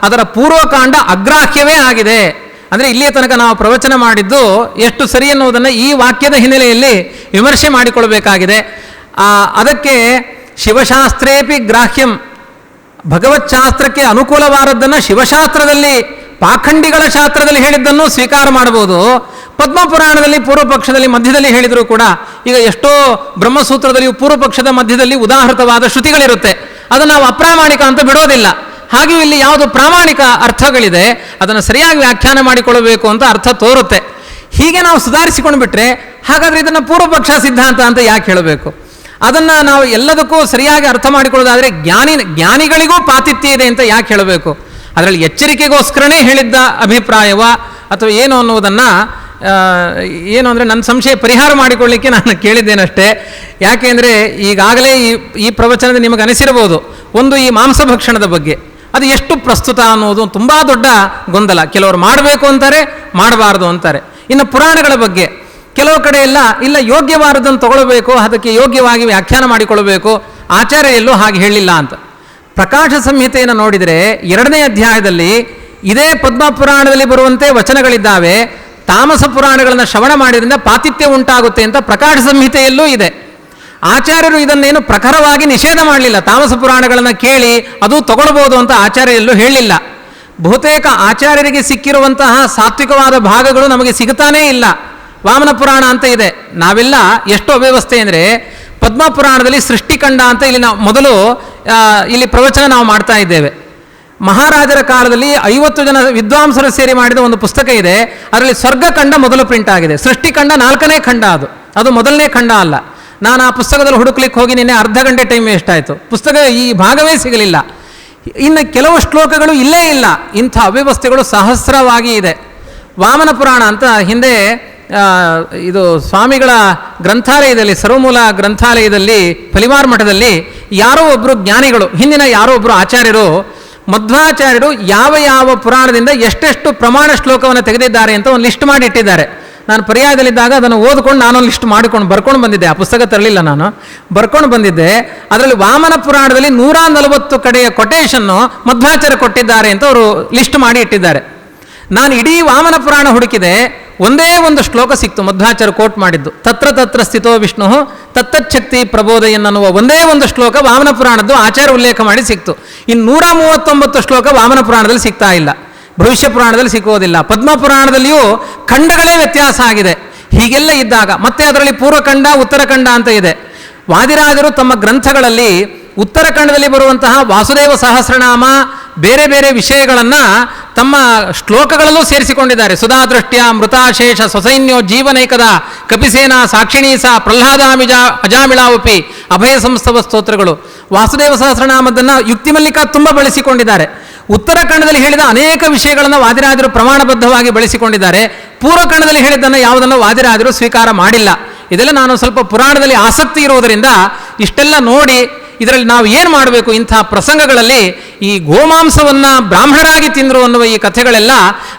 ಅದರ ಪೂರ್ವಕಾಂಡ ಅಗ್ರಾಹ್ಯವೇ ಆಗಿದೆ. ಅಂದರೆ ಇಲ್ಲಿಯ ತನಕ ನಾವು ಪ್ರವಚನ ಮಾಡಿದ್ದು ಎಷ್ಟು ಸರಿ ಎನ್ನುವುದನ್ನು ಈ ವಾಕ್ಯದ ಹಿನ್ನೆಲೆಯಲ್ಲಿ ವಿಮರ್ಶೆ ಮಾಡಿಕೊಳ್ಬೇಕಾಗಿದೆ. ಅದಕ್ಕೆ ಶಿವಶಾಸ್ತ್ರೇಪಿ ಗ್ರಾಹ್ಯಂ, ಭಗವತ್ಶಾಸ್ತ್ರಕ್ಕೆ ಅನುಕೂಲವಾದದ್ದನ್ನು ಶಿವಶಾಸ್ತ್ರದಲ್ಲಿ, ಪಾಖಂಡಿಗಳ ಶಾಸ್ತ್ರದಲ್ಲಿ ಹೇಳಿದ್ದನ್ನು ಸ್ವೀಕಾರ ಮಾಡಬಹುದು. ಪದ್ಮಪುರಾಣದಲ್ಲಿ ಪೂರ್ವ ಪಕ್ಷದಲ್ಲಿ ಮಧ್ಯದಲ್ಲಿ ಹೇಳಿದರೂ ಕೂಡ ಈಗ ಎಷ್ಟೋ ಬ್ರಹ್ಮಸೂತ್ರದಲ್ಲಿಯೂ ಪೂರ್ವ ಪಕ್ಷದ ಮಧ್ಯದಲ್ಲಿ ಉದಾಹೃತವಾದ ಶ್ರುತಿಗಳಿರುತ್ತೆ, ಅದನ್ನು ನಾವು ಅಪ್ರಾಮಾಣಿಕ ಅಂತ ಬಿಡೋದಿಲ್ಲ. ಹಾಗೆಯೂ ಇಲ್ಲಿ ಯಾವುದು ಪ್ರಾಮಾಣಿಕ ಅರ್ಥಗಳಿದೆ ಅದನ್ನು ಸರಿಯಾಗಿ ವ್ಯಾಖ್ಯಾನ ಮಾಡಿಕೊಳ್ಳಬೇಕು ಅಂತ ಅರ್ಥ ತೋರುತ್ತೆ. ಹೀಗೆ ನಾವು ಸುಧಾರಿಸಿಕೊಂಡು ಬಿಟ್ಟರೆ ಹಾಗಾದರೆ ಇದನ್ನು ಪೂರ್ವಪಕ್ಷ ಸಿದ್ಧಾಂತ ಅಂತ ಯಾಕೆ ಹೇಳಬೇಕು? ಅದನ್ನು ನಾವು ಎಲ್ಲದಕ್ಕೂ ಸರಿಯಾಗಿ ಅರ್ಥ ಮಾಡಿಕೊಳ್ಳೋದಾದರೆ ಜ್ಞಾನಿಗಳಿಗೂ ಪಾತಿತ್ಯ ಇದೆ ಅಂತ ಯಾಕೆ ಹೇಳಬೇಕು? ಅದರಲ್ಲಿ ಎಚ್ಚರಿಕೆಗೋಸ್ಕರನೇ ಹೇಳಿದ್ದ ಅಭಿಪ್ರಾಯವ ಅಥವಾ ಏನು ಅನ್ನೋದನ್ನು ಏನು ಅಂದರೆ ನನ್ನ ಸಂಶಯ ಪರಿಹಾರ ಮಾಡಿಕೊಳ್ಳಿಕ್ಕೆ ನಾನು ಕೇಳಿದ್ದೇನಷ್ಟೇ. ಯಾಕೆಂದರೆ ಈಗಾಗಲೇ ಈ ಪ್ರವಚನದ ನಿಮಗೆ ಅನಿಸಿರಬಹುದು, ಒಂದು ಈ ಮಾಂಸಭಕ್ಷಣದ ಬಗ್ಗೆ ಅದು ಎಷ್ಟು ಪ್ರಸ್ತುತ ಅನ್ನೋದು ತುಂಬ ದೊಡ್ಡ ಗೊಂದಲ. ಕೆಲವರು ಮಾಡಬೇಕು ಅಂತಾರೆ, ಮಾಡಬಾರ್ದು ಅಂತಾರೆ. ಇನ್ನು ಪುರಾಣಗಳ ಬಗ್ಗೆ ಕೆಲವು ಕಡೆ ಇಲ್ಲ ಯೋಗ್ಯವಾದದ್ದನ್ನು ತಗೊಳ್ಬೇಕು, ಅದಕ್ಕೆ ಯೋಗ್ಯವಾಗಿ ವ್ಯಾಖ್ಯಾನ ಮಾಡಿಕೊಳ್ಳಬೇಕು, ಆಚಾರ್ಯರೆಲ್ಲೂ ಹಾಗೆ ಹೇಳಿಲ್ಲ ಅಂತ. ಪ್ರಕಾಶ ಸಂಹಿತೆಯನ್ನು ನೋಡಿದರೆ 2ನೇ ಅಧ್ಯಾಯದಲ್ಲಿ ಇದೇ ಪದ್ಮಪುರಾಣದಲ್ಲಿ ಬರುವಂತೆ ವಚನಗಳಿದ್ದಾವೆ. ತಾಮಸ ಪುರಾಣಗಳನ್ನು ಶ್ರವಣ ಮಾಡಿದ್ರಿಂದ ಪಾತಿತ್ಯ ಉಂಟಾಗುತ್ತೆ ಅಂತ ಪ್ರಕಾಶ ಸಂಹಿತೆಯಲ್ಲೂ ಇದೆ. ಆಚಾರ್ಯರು ಇದನ್ನೇನು ಪ್ರಖರವಾಗಿ ನಿಷೇಧ ಮಾಡಲಿಲ್ಲ. ತಾಮಸ ಪುರಾಣಗಳನ್ನು ಕೇಳಿ ಅದು ತಗೊಳ್ಬೋದು ಅಂತ ಆಚಾರ್ಯರಲ್ಲೂ ಹೇಳಲಿಲ್ಲ. ಬಹುತೇಕ ಆಚಾರ್ಯರಿಗೆ ಸಿಕ್ಕಿರುವಂತಹ ಸಾತ್ವಿಕವಾದ ಭಾಗಗಳು ನಮಗೆ ಸಿಗುತ್ತಾನೇ ಇಲ್ಲ. ವಾಮನ ಪುರಾಣ ಅಂತ ಇದೆ. ನಾವೆಲ್ಲ ಎಷ್ಟು ಅವ್ಯವಸ್ಥೆ ಅಂದರೆ ಪದ್ಮಪುರಾಣದಲ್ಲಿ ಸೃಷ್ಟಿಖಂಡ ಅಂತ ಇಲ್ಲಿ ಪ್ರವಚನ ನಾವು ಮಾಡ್ತಾ ಇದ್ದೇವೆ. ಮಹಾರಾಜರ ಕಾಲದಲ್ಲಿ 50 ಜನ ವಿದ್ವಾಂಸರು ಸೇರಿ ಮಾಡಿದ ಒಂದು ಪುಸ್ತಕ ಇದೆ. ಅದರಲ್ಲಿ ಸ್ವರ್ಗಖಂಡ ಮೊದಲು ಪ್ರಿಂಟ್ ಆಗಿದೆ. ಸೃಷ್ಟಿಖಂಡ 4ನೇ ಖಂಡ, ಅದು ಮೊದಲನೇ ಖಂಡ ಅಲ್ಲ. ನಾನು ಆ ಪುಸ್ತಕದಲ್ಲಿ ಹುಡುಕ್ಲಿಕ್ಕೆ ಹೋಗಿ ನಿನ್ನೆ ಅರ್ಧ ಗಂಟೆ ಟೈಮ್ ವೇಸ್ಟ್ ಆಯಿತು. ಪುಸ್ತಕ ಈ ಭಾಗವೇ ಸಿಗಲಿಲ್ಲ. ಇನ್ನು ಕೆಲವು ಶ್ಲೋಕಗಳು ಇಲ್ಲೇ ಇಲ್ಲ. ಇಂಥ ಅವ್ಯವಸ್ಥೆಗಳು ಸಹಸ್ರವಾಗಿ ಇದೆ. ವಾಮನ ಪುರಾಣ ಅಂತ ಹಿಂದೆ ಇದು ಸ್ವಾಮಿಗಳ ಗ್ರಂಥಾಲಯದಲ್ಲಿ, ಸರ್ವಮೂಲ ಗ್ರಂಥಾಲಯದಲ್ಲಿ, ಫಲಿಮಾರ್ ಮಠದಲ್ಲಿ ಯಾರೋ ಒಬ್ಬರು ಜ್ಞಾನಿಗಳು, ಹಿಂದಿನ ಯಾರೋ ಒಬ್ಬರು ಆಚಾರ್ಯರು, ಮಧ್ವಾಚಾರ್ಯರು ಯಾವ ಪುರಾಣದಿಂದ ಎಷ್ಟೆಷ್ಟು ಪ್ರಮಾಣ ಶ್ಲೋಕವನ್ನು ತೆಗೆದಿದ್ದಾರೆ ಅಂತ ಒಂದು ಲಿಸ್ಟ್ ಮಾಡಿ ಇಟ್ಟಿದ್ದಾರೆ. ನಾನು ಪರ್ಯಾಯದಲ್ಲಿದ್ದಾಗ ಅದನ್ನು ಓದ್ಕೊಂಡು ನಾನೊಂದು ಲಿಸ್ಟ್ ಮಾಡಿಕೊಂಡು ಬರ್ಕೊಂಡು ಬಂದಿದ್ದೆ. ಆ ಪುಸ್ತಕ ತರಲಿಲ್ಲ, ನಾನು ಬರ್ಕೊಂಡು ಬಂದಿದ್ದೆ. ಅದರಲ್ಲಿ ವಾಮನ ಪುರಾಣದಲ್ಲಿ 140 ಕಡೆಯ ಕೊಟೇಶನ್ನು ಮಧ್ವಾಚಾರ್ಯ ಕೊಟ್ಟಿದ್ದಾರೆ ಅಂತ ಅವರು ಲಿಸ್ಟ್ ಮಾಡಿ ಇಟ್ಟಿದ್ದಾರೆ. ನಾನು ಇಡೀ ವಾಮನ ಪುರಾಣ ಹುಡುಕಿದೆ, ಒಂದೇ ಒಂದು ಶ್ಲೋಕ ಸಿಕ್ತು ಮಧ್ವಾಚಾರ್ಯ ಕೋಟ್ ಮಾಡಿದ್ದು, ತತ್ರ ತತ್ರ ಸ್ಥಿತೋ ವಿಷ್ಣು ತತ್ತಚ್ಛಕ್ತಿ ಪ್ರಬೋಧಯನ್ ಅನ್ನುವ ಒಂದೇ ಒಂದು ಶ್ಲೋಕ ವಾಮನ ಪುರಾಣದ್ದು ಆಚಾರ್ಯ ಉಲ್ಲೇಖ ಮಾಡಿ ಸಿಕ್ತು. ಇನ್ನು 139 ಶ್ಲೋಕ ವಾಮನ ಪುರಾಣದಲ್ಲಿ ಸಿಗ್ತಾ ಇಲ್ಲ, ಭವಿಷ್ಯ ಪುರಾಣದಲ್ಲಿ ಸಿಗೋದಿಲ್ಲ. ಪದ್ಮ ಪುರಾಣದಲ್ಲಿಯೂ ಖಂಡಗಳೇ ವ್ಯತ್ಯಾಸ ಆಗಿದೆ. ಹೀಗೆಲ್ಲ ಇದ್ದಾಗ ಮತ್ತೆ ಅದರಲ್ಲಿ ಪೂರ್ವಖಂಡ ಉತ್ತರಖಂಡ ಅಂತ ಇದೆ. ವಾದಿರಾಜರು ತಮ್ಮ ಗ್ರಂಥಗಳಲ್ಲಿ ಉತ್ತರಖಂಡದಲ್ಲಿ ಬರುವಂತಹ ವಾಸುದೇವ ಸಹಸ್ರನಾಮ ಬೇರೆ ಬೇರೆ ವಿಷಯಗಳನ್ನು ತಮ್ಮ ಶ್ಲೋಕಗಳಲ್ಲೂ ಸೇರಿಸಿಕೊಂಡಿದ್ದಾರೆ. ಸುಧಾದೃಷ್ಟ್ಯ ಮೃತಾಶೇಷ ಸ್ವಸೈನ್ಯೋ ಜೀವನೈಕದ ಕಪಿಸೇನಾ ಸಾಕ್ಷಿಣೀಸ ಪ್ರಹ್ಲಾದಾಮಿಜ ಅಜಾಮಿಳಾವಪಿ ಅಭಯ ಸಂಸ್ತವ ಸ್ತೋತ್ರಗಳು. ವಾಸುದೇವ ಸಹಸ್ರನಾಮದನ್ನು ಯುಕ್ತಿಮಲ್ಲಿಕ ತುಂಬ ಬಳಸಿಕೊಂಡಿದ್ದಾರೆ. ಉತ್ತರಖಂಡದಲ್ಲಿ ಹೇಳಿದ ಅನೇಕ ವಿಷಯಗಳನ್ನು ವಾದಿರಾಜರು ಪ್ರಮಾಣಬದ್ಧವಾಗಿ ಬಳಸಿಕೊಂಡಿದ್ದಾರೆ. ಪೂರ್ವಖಂಡದಲ್ಲಿ ಹೇಳಿದ್ದನ್ನು ಯಾವುದನ್ನು ವಾದಿರಾಜರು ಸ್ವೀಕಾರ ಮಾಡಿಲ್ಲ. ಇದೆಲ್ಲ ನಾನು ಸ್ವಲ್ಪ ಪುರಾಣದಲ್ಲಿ ಆಸಕ್ತಿ ಇರುವುದರಿಂದ ಇಷ್ಟೆಲ್ಲ ನೋಡಿ ಇದರಲ್ಲಿ ನಾವು ಏನು ಮಾಡಬೇಕು, ಇಂಥ ಪ್ರಸಂಗಗಳಲ್ಲಿ ಈ ಗೋಮಾಂಸವನ್ನು ಬ್ರಾಹ್ಮಣರಾಗಿ ತಿಂದರು ಅನ್ನುವ ಈ ಕಥೆಗಳೆಲ್ಲ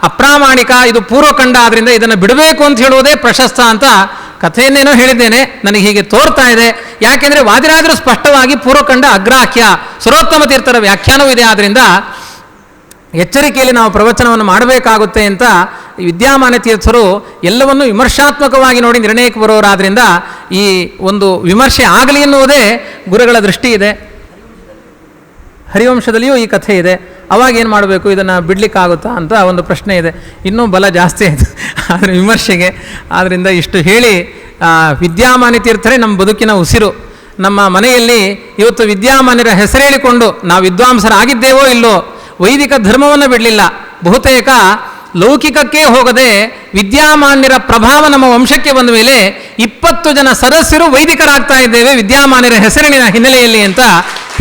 ಅಪ್ರಾಮಾಣಿಕ, ಇದು ಪೂರ್ವಖಂಡ, ಆದ್ದರಿಂದ ಇದನ್ನು ಬಿಡಬೇಕು ಅಂತ ಹೇಳುವುದೇ ಪ್ರಶಸ್ತ ಅಂತ ಕಥೆಯನ್ನೇನೋ ಹೇಳಿದ್ದೇನೆ. ನನಗೆ ಹೀಗೆ ತೋರ್ತಾ ಇದೆ. ಯಾಕೆಂದರೆ ವಾದಿರಾಜರು ಸ್ಪಷ್ಟವಾಗಿ ಪೂರ್ವಖಂಡ ಅಗ್ರಾಹ್ಯ, ಸುರೋತ್ತಮ ತೀರ್ಥರ ವ್ಯಾಖ್ಯಾನವೂ ಇದೆ. ಆದ್ದರಿಂದ ಎಚ್ಚರಿಕೆಯಲ್ಲಿ ನಾವು ಪ್ರವಚನವನ್ನು ಮಾಡಬೇಕಾಗುತ್ತೆ ಅಂತ ವಿದ್ಯಾಮಾನ್ಯ ತೀರ್ಥರು ಎಲ್ಲವನ್ನೂ ವಿಮರ್ಶಾತ್ಮಕವಾಗಿ ನೋಡಿ ನಿರ್ಣಯಕ್ಕೆ ಬರೋರಾದ್ರಿಂದ ಈ ಒಂದು ವಿಮರ್ಶೆ ಆಗಲಿ ಎನ್ನುವುದೇ ಗುರುಗಳ ದೃಷ್ಟಿ ಇದೆ. ಹರಿವಂಶದಲ್ಲಿಯೂ ಈ ಕಥೆ ಇದೆ. ಅವಾಗ ಏನು ಮಾಡಬೇಕು, ಇದನ್ನು ಬಿಡಲಿಕ್ಕಾಗುತ್ತಾ ಅಂತ ಒಂದು ಪ್ರಶ್ನೆ ಇದೆ. ಇನ್ನೂ ಬಲ ಜಾಸ್ತಿ ಆಯಿತು ಆದರೆ ವಿಮರ್ಶೆಗೆ. ಆದ್ದರಿಂದ ಇಷ್ಟು ಹೇಳಿ, ವಿದ್ಯಾಮಾನ್ಯ ತೀರ್ಥರೇ ನಮ್ಮ ಬದುಕಿನ ಉಸಿರು. ನಮ್ಮ ಮನೆಯಲ್ಲಿ ಇವತ್ತು ವಿದ್ಯಾಮಾನ್ಯರ ಹೆಸರೇಳಿಕೊಂಡು ನಾವು ವಿದ್ವಾಂಸರಾಗಿದ್ದೇವೋ ಇಲ್ಲೋ ವೈದಿಕ ಧರ್ಮವನ್ನು ಬಿಡಲಿಲ್ಲ. ಬಹುತೇಕ ಲೌಕಿಕಕ್ಕೆ ಹೋಗದೆ ವಿದ್ಯಾಮಾನ್ಯರ ಪ್ರಭಾವ ನಮ್ಮ ವಂಶಕ್ಕೆ ಬಂದ ಮೇಲೆ 20 ಜನ ಸದಸ್ಯರು ವೈದಿಕರಾಗ್ತಾ ಇದ್ದೇವೆ ವಿದ್ಯಾಮಾನ್ಯರ ಹೆಸರಿನ ಹಿನ್ನೆಲೆಯಲ್ಲಿ ಅಂತ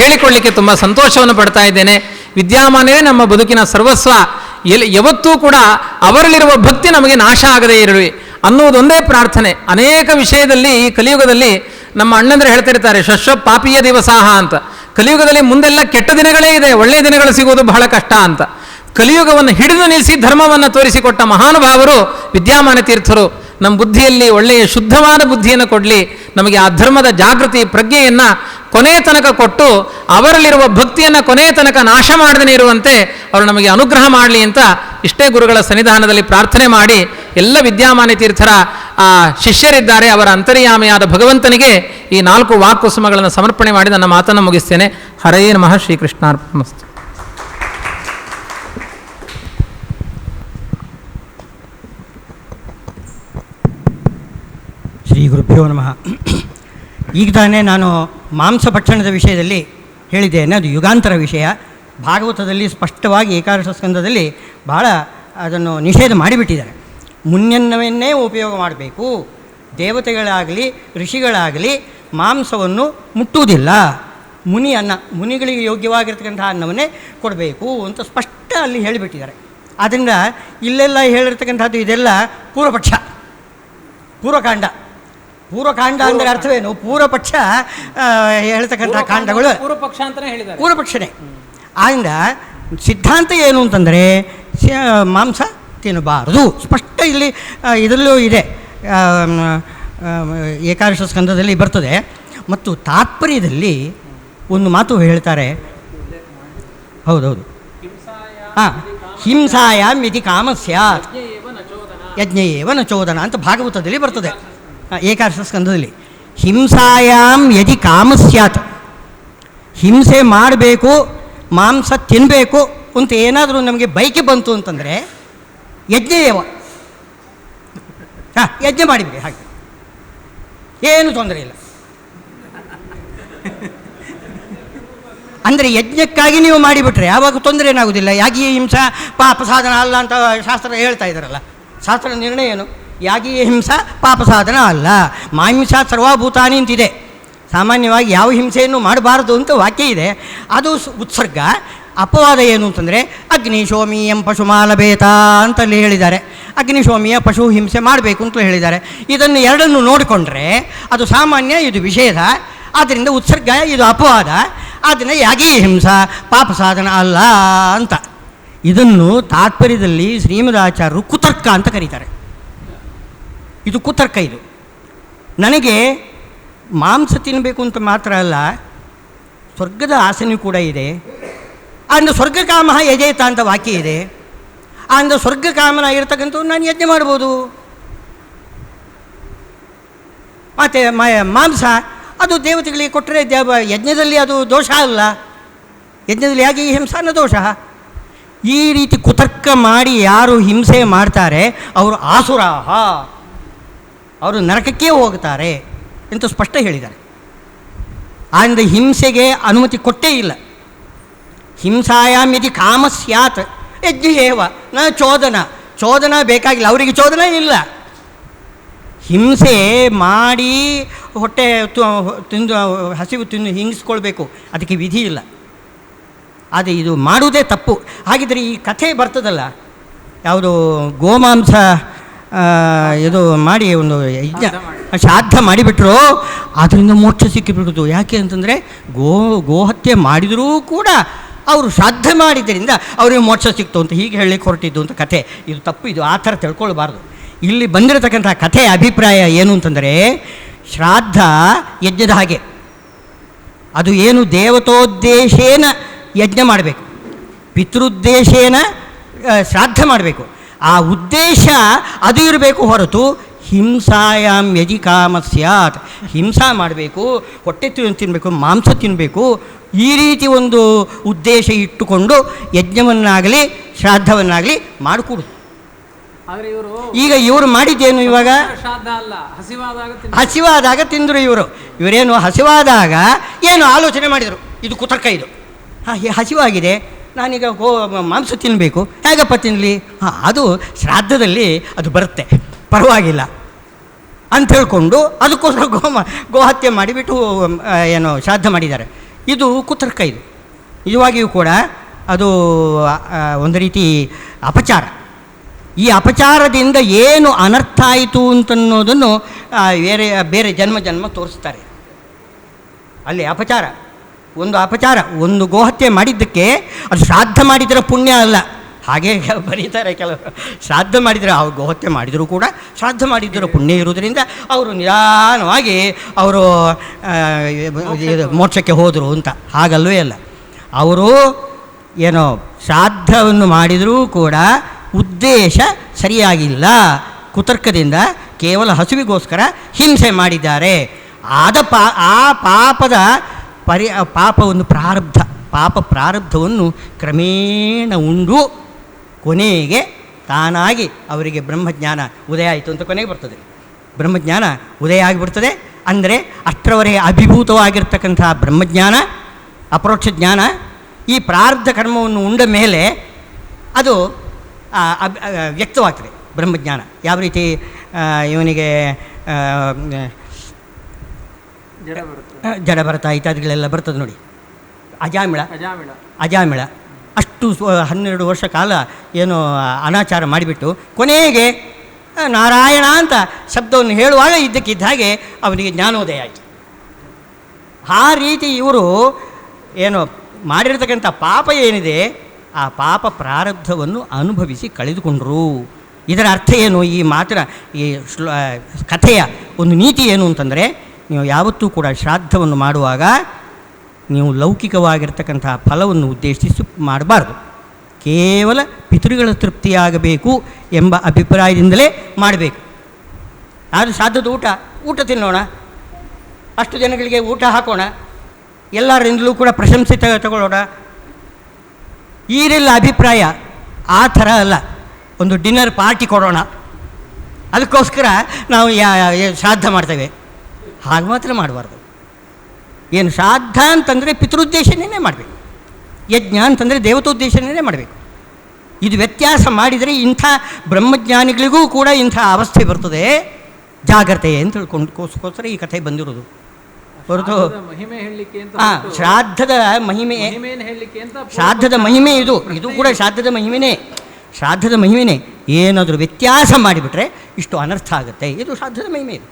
ಹೇಳಿಕೊಳ್ಳಿಕ್ಕೆ ತುಂಬ ಸಂತೋಷವನ್ನು ಪಡ್ತಾ ಇದ್ದೇನೆ. ವಿದ್ಯಾಮಾನ್ಯರೇ ನಮ್ಮ ಬದುಕಿನ ಸರ್ವಸ್ವ. ಯಾವತ್ತೂ ಕೂಡ ಅವರಲ್ಲಿರುವ ಭಕ್ತಿ ನಮಗೆ ನಾಶ ಆಗದೇ ಇರಲಿ ಅನ್ನುವುದೊಂದೇ ಪ್ರಾರ್ಥನೆ. ಅನೇಕ ವಿಷಯದಲ್ಲಿ ಈ ಕಲಿಯುಗದಲ್ಲಿ ನಮ್ಮ ಅಣ್ಣಂದ್ರೆ ಹೇಳ್ತಿರ್ತಾರೆ, ಶಶ್ವ ಪಾಪಿಯ ದಿವಸಾಹ ಅಂತ. ಕಲಿಯುಗದಲ್ಲಿ ಮುಂದೆಲ್ಲ ಕೆಟ್ಟ ದಿನಗಳೇ ಇದೆ, ಒಳ್ಳೆಯ ದಿನಗಳು ಸಿಗುವುದು ಬಹಳ ಕಷ್ಟ ಅಂತ. ಕಲಿಯುಗವನ್ನು ಹಿಡಿದು ನಿಲ್ಲಿಸಿ ಧರ್ಮವನ್ನು ತೋರಿಸಿಕೊಟ್ಟ ಮಹಾನುಭಾವರು ವಿದ್ಯಾಮಾನ್ಯ ತೀರ್ಥರು. ನಮ್ಮ ಬುದ್ಧಿಯಲ್ಲಿ ಒಳ್ಳೆಯ ಶುದ್ಧವಾದ ಬುದ್ಧಿಯನ್ನು ಕೊಡಲಿ, ನಮಗೆ ಆ ಧರ್ಮದ ಜಾಗೃತಿ ಪ್ರಜ್ಞೆಯನ್ನು ಕೊನೆಯ ತನಕ ಕೊಟ್ಟು ಅವರಲ್ಲಿರುವ ಭಕ್ತಿಯನ್ನು ಕೊನೆಯ ತನಕ ನಾಶ ಮಾಡದೇ ಇರುವಂತೆ ಅವರು ನಮಗೆ ಅನುಗ್ರಹ ಮಾಡಲಿ ಅಂತ ಇಷ್ಟೇ ಗುರುಗಳ ಸನ್ನಿಧಾನದಲ್ಲಿ ಪ್ರಾರ್ಥನೆ ಮಾಡಿ, ಎಲ್ಲ ವಿದ್ಯಾಮಾನ್ಯ ತೀರ್ಥರ ಶಿಷ್ಯರಿದ್ದಾರೆ, ಅವರ ಅಂತರ್ಯಾಮಿಯಾದ ಭಗವಂತನಿಗೆ ಈ 4 ವಾಕ್ಕುಸುಮಗಳನ್ನು ಸಮರ್ಪಣೆ ಮಾಡಿ ನನ್ನ ಮಾತನ್ನು ಮುಗಿಸ್ತೇನೆ. ಹರೇ ನಮಃ. ಶ್ರೀಕೃಷ್ಣಾರ್ಪಣಮಸ್ತು. ಶ್ರೀ ಗುರುಭ್ಯೋ ನಮಃ. ಈಗ ತಾನೇ ನಾನು ಮಾಂಸಭಕ್ಷಣದ ವಿಷಯದಲ್ಲಿ ಹೇಳಿದ್ದೇನೆ, ಅದು ಯುಗಾಂತರ ವಿಷಯ. ಭಾಗವತದಲ್ಲಿ ಸ್ಪಷ್ಟವಾಗಿ ಏಕಾದಶ ಸ್ಕಂದದಲ್ಲಿ ಬಹಳ ಅದನ್ನು ನಿಷೇಧ ಮಾಡಿಬಿಟ್ಟಿದ್ದಾರೆ. ಮುನ್ನೆನ್ನವನ್ನೇ ಉಪಯೋಗ ಮಾಡಬೇಕು, ದೇವತೆಗಳಾಗಲಿ ಋಷಿಗಳಾಗಲಿ ಮಾಂಸವನ್ನು ಮುಟ್ಟುವುದಿಲ್ಲ, ಮುನಿಗಳಿಗೆ ಯೋಗ್ಯವಾಗಿರ್ತಕ್ಕಂಥ ಅನ್ನವನ್ನೇ ಕೊಡಬೇಕು ಅಂತ ಸ್ಪಷ್ಟ ಅಲ್ಲಿ ಹೇಳಿಬಿಟ್ಟಿದ್ದಾರೆ. ಆದ್ದರಿಂದ ಇಲ್ಲೆಲ್ಲ ಹೇಳಿರ್ತಕ್ಕಂಥದ್ದು ಇದೆಲ್ಲ ಪೂರ್ವಪಕ್ಷ, ಪೂರ್ವಕಾಂಡ. ಪೂರ್ವಕಾಂಡ ಅಂದರೆ ಅರ್ಥವೇನು? ಪೂರ್ವಪಕ್ಷ ಹೇಳ್ತಕ್ಕಂಥ ಕಾಂಡಗಳು ಪೂರ್ವಪಕ್ಷ ಅಂತಲೇ ಹೇಳಿದ್ದಾರೆ, ಪೂರ್ವಪಕ್ಷನೇ. ಆದ್ದರಿಂದ ಸಿದ್ಧಾಂತ ಏನು ಅಂತಂದರೆ ಮಾಂಸ ತಿನ್ನಬಾರದು, ಸ್ಪಷ್ಟ ಇಲ್ಲಿ ಇದರಲ್ಲೂ ಇದೆ, ಏಕಾದಶ ಸ್ಕಂದದಲ್ಲಿ ಬರ್ತದೆ. ಮತ್ತು ತಾತ್ಪರ್ಯದಲ್ಲಿ ಒಂದು ಮಾತು ಹೇಳ್ತಾರೆ, ಹೌದೌದು, ಹಿಂಸಾಯಾಮ್ ಯದಿ ಕಾಮ ಸ್ಯಾತ್ ಯಜ್ಞೇವ ನ ಚೋದನ ಅಂತ ಭಾಗವತದಲ್ಲಿ ಬರ್ತದೆ. ಏಕಾದಶ ಸ್ಕಂದದಲ್ಲಿ ಹಿಂಸಾಯಾಮ್ ಯದಿ ಕಾಮ ಸ್ಯಾತ್, ಹಿಂಸೆ ಮಾಡಬೇಕು, ಮಾಂಸ ತಿನ್ನಬೇಕು ಅಂತ ಏನಾದರೂ ನಮಗೆ ಬೈಕೆ ಬಂತು ಅಂತಂದರೆ ಯಜ್ಞೇವ, ಯಜ್ಞ ಮಾಡಿಬಿಡಿ, ಹಾಗೆ ಏನು ತೊಂದರೆ ಇಲ್ಲ. ಅಂದರೆ ಯಜ್ಞಕ್ಕಾಗಿ ನೀವು ಮಾಡಿಬಿಟ್ರೆ ಆವಾಗ ತೊಂದರೆ ಏನಾಗೋದಿಲ್ಲ. ಯಾಗಿಯೇ ಹಿಂಸಾ ಪಾಪ ಸಾಧನ ಅಲ್ಲ ಅಂತ ಶಾಸ್ತ್ರ ಹೇಳ್ತಾ ಇದ್ದಾರಲ್ಲ. ಶಾಸ್ತ್ರ ನಿರ್ಣಯ ಏನು? ಯಾಗಿಯೇ ಹಿಂಸಾ ಪಾಪ ಸಾಧನ ಅಲ್ಲ, ಮಾಹಿಂಸಾ ಸರ್ವಭೂತಾನಿ ಅಂತಿದೆ. ಸಾಮಾನ್ಯವಾಗಿ ಯಾವ ಹಿಂಸೆಯನ್ನು ಮಾಡಬಾರದು ಅಂತ ವಾಕ್ಯ ಇದೆ, ಅದು ಉತ್ಸರ್ಗ. ಅಪವಾದ ಏನು ಅಂತಂದರೆ ಅಗ್ನಿಶೋಮೀಯಂ ಪಶುಮಾಲಭೇತ ಅಂತಲ್ಲಿ ಹೇಳಿದ್ದಾರೆ. ಅಗ್ನಿಶೋಮಿಯ ಪಶು ಹಿಂಸೆ ಮಾಡಬೇಕು ಅಂತ ಹೇಳಿದ್ದಾರೆ. ಇದನ್ನು ಎರಡನ್ನು ನೋಡಿಕೊಂಡ್ರೆ ಅದು ಸಾಮಾನ್ಯ, ಇದು ವಿಷೇಧ. ಆದ್ದರಿಂದ ಉತ್ಸರ್ಗ, ಇದು ಅಪವಾದ. ಆದ್ದರಿಂದ ಯಾಗಿ ಹಿಂಸಾ ಪಾಪ ಸಾಧನ ಅಲ್ಲ ಅಂತ ಇದನ್ನು ತಾತ್ಪರ್ಯದಲ್ಲಿ ಶ್ರೀಮದಾಚಾರ್ಯರು ಕುತರ್ಕ ಅಂತ ಕರೀತಾರೆ. ಇದು ಕುತರ್ಕ. ಇದು ನನಗೆ ಮಾಂಸ ತಿನ್ನಬೇಕು ಅಂತ ಮಾತ್ರ ಅಲ್ಲ, ಸ್ವರ್ಗದ ಆಸೆನೂ ಕೂಡ ಇದೆ. ಅಂದ ಸ್ವರ್ಗಕಾಮ ಯಜೇತ ಅಂತ ವಾಕ್ಯ ಇದೆ. ಅಂದ ಸ್ವರ್ಗಕಾಮನ ಇರತಕ್ಕಂಥದ್ದು ನಾನು ಯಜ್ಞ ಮಾಡ್ಬೋದು. ಮತ್ತು ಮಾಂಸ ಅದು ದೇವತೆಗಳಿಗೆ ಕೊಟ್ಟರೆ ಯಜ್ಞದಲ್ಲಿ ಅದು ದೋಷ ಅಲ್ಲ. ಯಜ್ಞದಲ್ಲಿ ಯಾಕೆ ಈ ಹಿಂಸಾನ ದೋಷ? ಈ ರೀತಿ ಕುತರ್ಕ ಮಾಡಿ ಯಾರು ಹಿಂಸೆ ಮಾಡ್ತಾರೆ ಅವರು ಆಸುರಾಹ, ಅವರು ನರಕಕ್ಕೆ ಹೋಗ್ತಾರೆ ಅಂತ ಸ್ಪಷ್ಟ ಹೇಳಿದ್ದಾರೆ. ಆದ್ದರಿಂದ ಹಿಂಸೆಗೆ ಅನುಮತಿ ಕೊಟ್ಟೇ ಇಲ್ಲ. ಹಿಂಸಾಯಾಮ್ ಯದಿ ಕಾಮ ಸ್ಯಾತ್ ಯಜ್ಞೇವ ನ ಚೋದನ ಬೇಕಾಗಿಲ್ಲ, ಅವರಿಗೆ ಚೋದನ ಇಲ್ಲ. ಹಿಂಸೆ ಮಾಡಿ ಹೊಟ್ಟೆ ತಿಂದು ಹಸಿವು ತಿಂದು ಹಿಂಗಿಸ್ಕೊಳ್ಬೇಕು, ಅದಕ್ಕೆ ವಿಧಿ ಇಲ್ಲ. ಆದರೆ ಇದು ಮಾಡುವುದೇ ತಪ್ಪು. ಹಾಗಿದ್ರೆ ಈ ಕಥೆ ಬರ್ತದಲ್ಲ, ಯಾವುದು ಗೋಮಾಂಸ ಇದು ಮಾಡಿ ಒಂದು ಯಜ್ಞ ಶ್ರಾದ್ದ ಮಾಡಿಬಿಟ್ರು, ಅದರಿಂದ ಮೋಕ್ಷ ಸಿಕ್ಕಿಬಿಡುದು. ಯಾಕೆ ಅಂತಂದರೆ ಗೋಹತ್ಯೆ ಮಾಡಿದರೂ ಕೂಡ ಅವರು ಶ್ರಾದ್ದ ಮಾಡಿದ್ದರಿಂದ ಅವರಿಗೆ ಮೋಕ್ಷ ಸಿಕ್ತು ಅಂತ ಹೀಗೆ ಹೇಳಲಿಕ್ಕೆ ಹೊರಟಿದ್ದು ಅಂತ ಕಥೆ. ಇದು ತಪ್ಪು. ಇದು ಆ ಥರ ತಿಳ್ಕೊಳ್ಬಾರ್ದು. ಇಲ್ಲಿ ಬಂದಿರತಕ್ಕಂಥ ಕಥೆಯ ಅಭಿಪ್ರಾಯ ಏನು ಅಂತಂದರೆ, ಶ್ರಾದ್ದ ಯಜ್ಞದ ಹಾಗೆ. ಅದು ಏನು ದೇವತೋದ್ದೇಶೇನ ಯಜ್ಞ ಮಾಡಬೇಕು, ಪಿತೃದ್ದೇಶೇನ ಶ್ರಾದ್ದ ಮಾಡಬೇಕು. ಆ ಉದ್ದೇಶ ಅದು ಇರಬೇಕು ಹೊರತು ಹಿಂಸಾಯಾಮ್ ಯದಿ ಕಾಮ ಸ್ಯಾತ್, ಹಿಂಸಾ ಮಾಡಬೇಕು, ಹೊಟ್ಟೆ ತಿನ್ನಬೇಕು, ಮಾಂಸ ತಿನ್ನಬೇಕು, ಈ ರೀತಿ ಒಂದು ಉದ್ದೇಶ ಇಟ್ಟುಕೊಂಡು ಯಜ್ಞವನ್ನಾಗಲಿ ಶ್ರಾದ್ದವನ್ನಾಗಲಿ ಮಾಡಿಕೊಡುದು. ಈಗ ಇವರು ಮಾಡಿದ್ದೇನು? ಇವಾಗ ಹಸಿವಾದಾಗ ತಿಂದರು. ಇವರೇನು ಹಸಿವಾದಾಗ ಏನು ಆಲೋಚನೆ ಮಾಡಿದರು? ಇದು ಕುತರ್ಕ. ಇದು ಹಸಿವಾಗಿದೆ, ನಾನೀಗ ಮಾಂಸ ತಿನ್ನಬೇಕು, ಹೇಗಪ್ಪ ತಿನ್ನಲಿ? ಅದು ಶ್ರಾದ್ದದಲ್ಲಿ ಅದು ಬರುತ್ತೆ, ಪರವಾಗಿಲ್ಲ ಅಂತ ಹೇಳ್ಕೊಂಡು ಅದಕ್ಕೋಸ್ಕರ ಗೋಹತ್ಯೆ ಮಾಡಿಬಿಟ್ಟು ಏನು ಶ್ರಾದ್ದ ಮಾಡಿದ್ದಾರೆ. ಇದು ಕುತರ್ಕ. ಇದು ನಿಜವಾಗಿಯೂ ಕೂಡ ಅದು ಒಂದು ರೀತಿ ಅಪಚಾರ. ಈ ಅಪಚಾರದಿಂದ ಏನು ಅನರ್ಥ ಆಯಿತು ಅಂತನ್ನೋದನ್ನು ಬೇರೆ ಜನ್ಮ ತೋರಿಸ್ತಾರೆ. ಅಲ್ಲಿ ಅಪಚಾರ, ಒಂದು ಅಪಚಾರ, ಒಂದು ಗೋಹತ್ಯೆ ಮಾಡಿದ್ದಕ್ಕೆ ಅದು ಶ್ರಾದ್ದ ಮಾಡಿದರೆ ಪುಣ್ಯ ಅಲ್ಲ, ಹಾಗೆ ಬರೀತಾರೆ ಕೆಲವರು. ಶ್ರಾದ್ದ ಮಾಡಿದರೆ, ಅವ್ರು ಗೋಹತ್ಯೆ ಮಾಡಿದರೂ ಕೂಡ ಶ್ರಾದ್ದ ಮಾಡಿದ್ದರೂ ಪುಣ್ಯ ಇರುವುದರಿಂದ ಅವರು ನಿಧಾನವಾಗಿ ಅವರು ಮೋಕ್ಷಕ್ಕೆ ಹೋದರು ಅಂತ. ಹಾಗಲ್ವೇ ಅಲ್ಲ. ಅವರು ಏನೋ ಶ್ರಾದ್ದವನ್ನು ಮಾಡಿದರೂ ಕೂಡ ಉದ್ದೇಶ ಸರಿಯಾಗಿಲ್ಲ, ಕುತರ್ಕದಿಂದ ಕೇವಲ ಹಸುವಿಗೋಸ್ಕರ ಹಿಂಸೆ ಮಾಡಿದ್ದಾರೆ. ಆ ಪಾಪದ ಪಾಪವನ್ನು ಪ್ರಾರಬ್ಧವನ್ನು ಕ್ರಮೇಣ ಉಂಡು ಕೊನೆಗೆ ತಾನಾಗಿ ಅವರಿಗೆ ಬ್ರಹ್ಮಜ್ಞಾನ ಉದಯ ಆಯಿತು ಅಂತ ಕೊನೆಗೆ ಬರ್ತದೆ. ಬ್ರಹ್ಮಜ್ಞಾನ ಉದಯ ಆಗಿಬಿಡ್ತದೆ. ಅಂದರೆ ಅಷ್ಟರವರೆಗೆ ಅಭಿಭೂತವಾಗಿರ್ತಕ್ಕಂಥ ಬ್ರಹ್ಮಜ್ಞಾನ, ಅಪರೋಕ್ಷ ಜ್ಞಾನ, ಈ ಪ್ರಾರಬ್ಧ ಕರ್ಮವನ್ನು ಉಂಡ ಮೇಲೆ ಅದು ವ್ಯಕ್ತವಾಗ್ತದೆ ಬ್ರಹ್ಮಜ್ಞಾನ. ಯಾವ ರೀತಿ ಇವನಿಗೆ ಜಡಭರತ ಇತ್ಯಾದಿಗಳೆಲ್ಲ ಬರ್ತದೆ ನೋಡಿ. ಅಜಾಮಿಳ ಅಷ್ಟು 12 ವರ್ಷ ಕಾಲ ಏನು ಅನಾಚಾರ ಮಾಡಿಬಿಟ್ಟು ಕೊನೆಗೆ ನಾರಾಯಣ ಅಂತ ಶಬ್ದವನ್ನು ಹೇಳುವಾಗ ಇದ್ದಕ್ಕಿದ್ದ ಹಾಗೆ ಅವನಿಗೆ ಜ್ಞಾನೋದಯ ಆಯಿತು. ಆ ರೀತಿ ಇವರು ಏನು ಮಾಡಿರ್ತಕ್ಕಂಥ ಪಾಪ ಏನಿದೆ ಆ ಪಾಪ ಪ್ರಾರಬ್ಧವನ್ನು ಅನುಭವಿಸಿ ಕಳೆದುಕೊಂಡರು. ಇದರ ಅರ್ಥ ಏನು? ಈ ಮಾತಿನ ಈ ಕಥೆಯ ಒಂದು ನೀತಿ ಏನು ಅಂತಂದರೆ, ನೀವು ಯಾವತ್ತೂ ಕೂಡ ಶ್ರಾದ್ದವನ್ನು ಮಾಡುವಾಗ ನೀವು ಲೌಕಿಕವಾಗಿರ್ತಕ್ಕಂಥ ಫಲವನ್ನು ಉದ್ದೇಶಿಸಿ ಮಾಡಬಾರ್ದು. ಕೇವಲ ಪಿತೃಗಳ ತೃಪ್ತಿಯಾಗಬೇಕು ಎಂಬ ಅಭಿಪ್ರಾಯದಿಂದಲೇ ಮಾಡಬೇಕು. ಆದರೆ ಶ್ರಾದ್ದದ ಊಟ ತಿನ್ನೋಣ, ಅಷ್ಟು ಜನಗಳಿಗೆ ಊಟ ಹಾಕೋಣ, ಎಲ್ಲರಿಂದಲೂ ಕೂಡ ಪ್ರಶಂಸೆ ತಗೊಳ್ಳೋಣ, ಈರೆಲ್ಲ ಅಭಿಪ್ರಾಯ. ಆ ಥರ ಅಲ್ಲ. ಒಂದು ಡಿನ್ನರ್ ಪಾರ್ಟಿ ಕೊಡೋಣ, ಅದಕ್ಕೋಸ್ಕರ ನಾವು ಶ್ರಾದ್ದ ಮಾಡ್ತೇವೆ, ಹಾಗೆ ಮಾತ್ರ ಮಾಡಬಾರ್ದು. ಏನು ಶ್ರಾದ್ದ ಅಂತಂದರೆ ಪಿತೃದ್ದೇಶನೇ ಮಾಡಬೇಕು, ಯಜ್ಞ ಅಂತಂದರೆ ದೇವತೋದ್ದೇಶನೇ ಮಾಡಬೇಕು. ಇದು ವ್ಯತ್ಯಾಸ ಮಾಡಿದರೆ ಇಂಥ ಬ್ರಹ್ಮಜ್ಞಾನಿಗಳಿಗೂ ಕೂಡ ಇಂಥ ಅವಸ್ಥೆ ಬರ್ತದೆ. ಜಾಗ್ರತೆ ಅಂತ ತಿಳ್ಕೊಂಡ್ಕೋಸ್ಕರ ಈ ಕಥೆ ಬಂದಿರೋದು ಹೊರತು ಶ್ರಾದ್ದದ ಮಹಿಮೆ, ಶ್ರಾದ್ದದ ಮಹಿಮೆ ಇದು ಕೂಡ ಶ್ರಾದ್ದದ ಮಹಿಮೆನೇ. ಏನಾದರೂ ವ್ಯತ್ಯಾಸ ಮಾಡಿಬಿಟ್ರೆ ಇಷ್ಟು ಅನರ್ಥ ಆಗುತ್ತೆ. ಇದು ಶ್ರಾದ್ದದ ಮಹಿಮೆ. ಇದು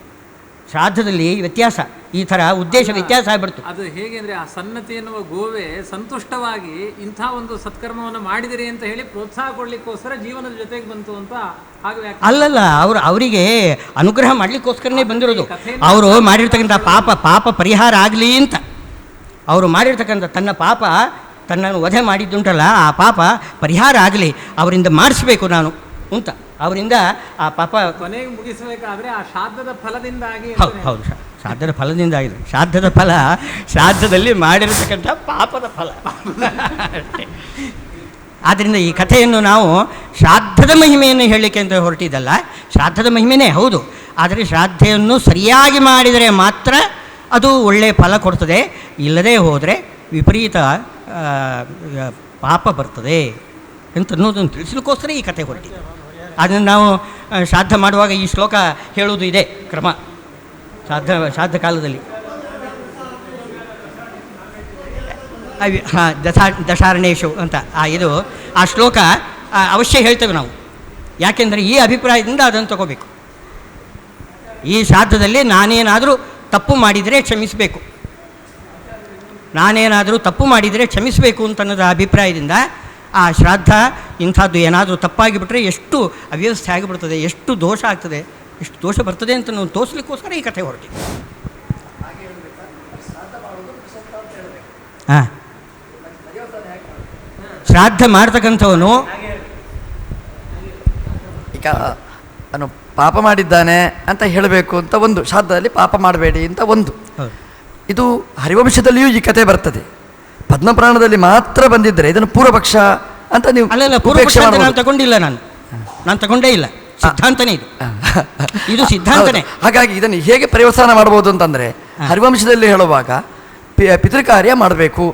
ಶ್ರಾದ್ದದಲ್ಲಿ ವ್ಯತ್ಯಾಸ, ಈ ಥರ ಉದ್ದೇಶ ವ್ಯತ್ಯಾಸ ಆಗ್ಬಿಡ್ತು. ಅದು ಹೇಗೆ ಅಂದರೆ ಆ ಸನ್ನತಿ ಎನ್ನುವ ಗೋವೆ ಸಂತುಷ್ಟವಾಗಿ ಇಂಥ ಒಂದು ಸತ್ಕರ್ಮವನ್ನು ಮಾಡಿದಿರಿ ಅಂತ ಹೇಳಿ ಪ್ರೋತ್ಸಾಹ ಕೊಡ್ಲಿಕ್ಕೋಸ್ಕರ ಜೀವನದ ಜೊತೆಗೆ ಬಂತು ಅಂತ ಹಾಗೆ ಅಲ್ಲಲ್ಲ, ಅವರಿಗೆ ಅನುಗ್ರಹ ಮಾಡಲಿಕ್ಕೋಸ್ಕರನೇ ಬಂದಿರೋದು. ಅವರು ಮಾಡಿರ್ತಕ್ಕಂಥ ಪಾಪ ಪರಿಹಾರ ಆಗಲಿ ಅಂತ, ಅವರು ಮಾಡಿರ್ತಕ್ಕಂಥ ತನ್ನ ಪಾಪ, ತನ್ನನ್ನು ವಧೆ ಮಾಡಿದ್ದುಂಟಲ್ಲ, ಆ ಪಾಪ ಪರಿಹಾರ ಆಗಲಿ, ಅವರಿಂದ ಮಾಡಿಸ್ಬೇಕು ನಾನು ಅಂತ, ಅವರಿಂದ ಆ ಪಾಪ ಕೊನೆಗೆ ಮುಗಿಸಬೇಕಾದ್ರೆ ಆ ಶ್ರಾದ್ದದ ಫಲದಿಂದಾಗಿ. ಹೌದು ಶ್ರಾದ್ದದ ಫಲದಿಂದ ಆಗಿದೆ. ಶ್ರಾದ್ದದ ಫಲ ಶ್ರಾದ್ದದಲ್ಲಿ ಮಾಡಿರತಕ್ಕಂಥ ಪಾಪದ ಫಲ ಅಷ್ಟೇ. ಆದ್ದರಿಂದ ಈ ಕಥೆಯನ್ನು ನಾವು ಶ್ರಾದ್ದದ ಮಹಿಮೆಯನ್ನು ಹೇಳಲಿಕ್ಕೆ ಅಂತ ಹೊರಟಿದ್ದಲ್ಲ, ಶ್ರಾದ್ದದ ಮಹಿಮೆನೇ ಹೌದು, ಆದರೆ ಶ್ರಾದ್ದೆಯನ್ನು ಸರಿಯಾಗಿ ಮಾಡಿದರೆ ಮಾತ್ರ ಅದು ಒಳ್ಳೆಯ ಫಲ ಕೊಡ್ತದೆ, ಇಲ್ಲದೇ ಹೋದರೆ ವಿಪರೀತ ಪಾಪ ಬರ್ತದೆ ಅಂತನ್ನೋದನ್ನು ತಿಳಿಸ್ಲಿಕ್ಕೋಸ್ಕರ ಈ ಕಥೆ ಹೊರಟಿದೆ. ಅದನ್ನು ನಾವು ಶ್ರಾದ್ದ ಮಾಡುವಾಗ ಈ ಶ್ಲೋಕ ಹೇಳುವುದು ಇದೆ ಕ್ರಮ. ಶ್ರಾದ್ದ ಕಾಲದಲ್ಲಿ ದಶಾರಣೇಶು ಅಂತ ಇದು ಆ ಶ್ಲೋಕ ಅವಶ್ಯ ಹೇಳ್ತೇವೆ ನಾವು. ಯಾಕೆಂದರೆ ಈ ಅಭಿಪ್ರಾಯದಿಂದ ಅದನ್ನು ತಗೋಬೇಕು. ಈ ಶ್ರಾದ್ದದಲ್ಲಿ ನಾನೇನಾದರೂ ತಪ್ಪು ಮಾಡಿದರೆ ಕ್ಷಮಿಸಬೇಕು, ನಾನೇನಾದರೂ ತಪ್ಪು ಮಾಡಿದರೆ ಕ್ಷಮಿಸಬೇಕು ಅಂತನ್ನೋದ ಅಭಿಪ್ರಾಯದಿಂದ ಆ ಶ್ರಾದ್ದ ಇಂಥದ್ದು ಏನಾದರೂ ತಪ್ಪಾಗಿಬಿಟ್ರೆ ಎಷ್ಟು ಅವ್ಯವಸ್ಥೆ ಆಗಿಬಿಡ್ತದೆ, ಎಷ್ಟು ದೋಷ ಆಗ್ತದೆ, ಎಷ್ಟು ದೋಷ ಬರ್ತದೆ ಅಂತ ನಾವು ತೋರಿಸ್ಲಿಕ್ಕೋಸ್ಕರ ಈ ಕಥೆ ಹೊರಟಿದೆ. ಹಾಂ, ಶ್ರಾದ್ದ ಮಾಡ್ತಕ್ಕಂಥವನು ಈಗ ಅವನು ಪಾಪ ಮಾಡಿದ್ದಾನೆ ಅಂತ ಹೇಳಬೇಕು ಅಂತ ಒಂದು, ಶ್ರಾದ್ದದಲ್ಲಿ ಪಾಪ ಮಾಡಬೇಡಿ ಅಂತ ಒಂದು. ಇದು ಹರಿವಂಶದಲ್ಲಿಯೂ ಈ ಕಥೆ ಬರ್ತದೆ, ಪದ್ಮಪುರಾಣದಲ್ಲಿ ಮಾತ್ರ ಬಂದಿದ್ದರೆ ಇದನ್ನು ಪೂರ್ವಪಕ್ಷ ಅಂತ ನೀವು ಅಲ್ಲ ಪೂರ್ವಪಕ್ಷ ನಾನು ತಗೊಂಡಿಲ್ಲ, ನಾನು ತಗೊಂಡೇ ಇಲ್ಲ, ಸಿದ್ಧಾಂತನೇ ಇದು ಸಿದ್ಧಾಂತನೇ. ಹಾಗಾಗಿ ಇದನ್ನು ಹೇಗೆ ಪರ್ಯವಸಾನ ಮಾಡ್ಬೋದು ಅಂತಂದರೆ, ಹರಿವಂಶದಲ್ಲಿ ಹೇಳುವಾಗ ಪಿತೃಕಾರ್ಯ ಮಾಡಬೇಕು,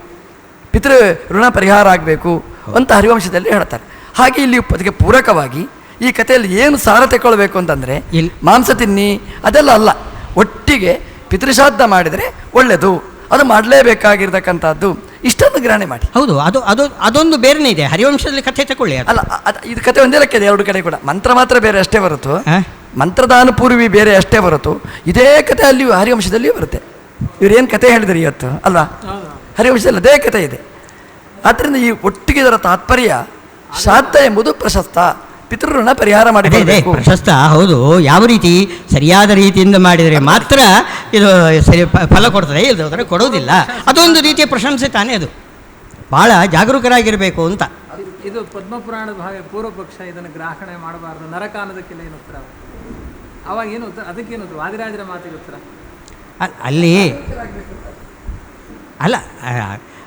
ಪಿತೃ ಋಣ ಪರಿಹಾರ ಆಗಬೇಕು ಅಂತ ಹರಿವಂಶದಲ್ಲಿ ಹೇಳ್ತಾರೆ. ಹಾಗೆ ಇಲ್ಲಿ ಅದಕ್ಕೆ ಪೂರಕವಾಗಿ ಈ ಕಥೆಯಲ್ಲಿ ಏನು ಸಾರ ತಗೊಳ್ಬೇಕು ಅಂತಂದರೆ, ಮಾಂಸ ತಿನ್ನಿ ಅದೆಲ್ಲ ಅಲ್ಲ, ಒಟ್ಟಿಗೆ ಪಿತೃಶ್ರಾದ್ದ ಮಾಡಿದರೆ ಒಳ್ಳೆಯದು, ಅದು ಮಾಡಲೇಬೇಕಾಗಿರ್ತಕ್ಕಂಥದ್ದು, ಇಷ್ಟೊಂದು ಗ್ರಹಣೆ ಮಾಡಿ. ಹೌದು, ಅದೊಂದು ಬೇರೆನೇ ಇದೆ ಹರಿವಂಶದಲ್ಲಿ ಕಥೆ ತಗೊಳ್ಳಿ. ಅಲ್ಲ, ಇದು ಕಥೆ ಒಂದೇ ಲೆಕ್ಕ ಇದೆ, ಎರಡು ಕಡೆ ಕೂಡ ಮಂತ್ರ ಮಾತ್ರ ಬೇರೆ ಅಷ್ಟೇ ಹೊರತು, ಮಂತ್ರದಾನುಪೂರ್ವಿ ಬೇರೆ ಅಷ್ಟೇ ಹೊರತು, ಇದೇ ಕಥೆ ಅಲ್ಲಿಯೂ ಹರಿವಂಶದಲ್ಲಿಯೂ ಬರುತ್ತೆ. ಇವರೇನು ಕಥೆ ಹೇಳಿದ್ರು ಇವತ್ತು ಅಲ್ವಾ, ಹರಿವಂಶದಲ್ಲಿ ಅದೇ ಕಥೆ ಇದೆ. ಆದ್ದರಿಂದ ಈ ಒಟ್ಟಿಗೆ ಇದರ ತಾತ್ಪರ್ಯ, ಶ್ರಾದ್ದ ಎಂಬುದು ಪ್ರಶಸ್ತ, ಪಿತೃಋಣ ಪರಿಹಾರ ಮಾಡಬೇಕು. ಪ್ರಶಸ್ತ ಹೌದು, ಯಾವ ರೀತಿ ಸರಿಯಾದ ರೀತಿಯಿಂದ ಮಾಡಿದರೆ ಮಾತ್ರ ಇದು ಸರಿ ಫಲ ಕೊಡ್ತದೆ, ಇಲ್ಲದೋದ್ರೆ ಕೊಡೋದಿಲ್ಲ. ಅದೊಂದು ರೀತಿಯ ಪ್ರಶಂಸೆ ತಾನೇ, ಅದು ಭಾಳ ಜಾಗರೂಕರಾಗಿರಬೇಕು ಅಂತ. ಇದು ಪದ್ಮಪುರಾಣದ ಭಾಗ ಪೂರ್ವಪಕ್ಷ, ಇದನ್ನು ಗ್ರಾಹಣೆ ಮಾಡಬಾರ್ದು, ನರಕ ಅನ್ನೋದಕ್ಕೆಲ್ಲ ಏನು ಉತ್ತರ? ಅವಾಗ ಏನು ಉತ್ತರ? ಅದಕ್ಕೇನು ಉತ್ತರ? ವಾದಿರಾಜರ ಮಾತಿಗೆ ಉತ್ತರ ಅಲ್ಲಿ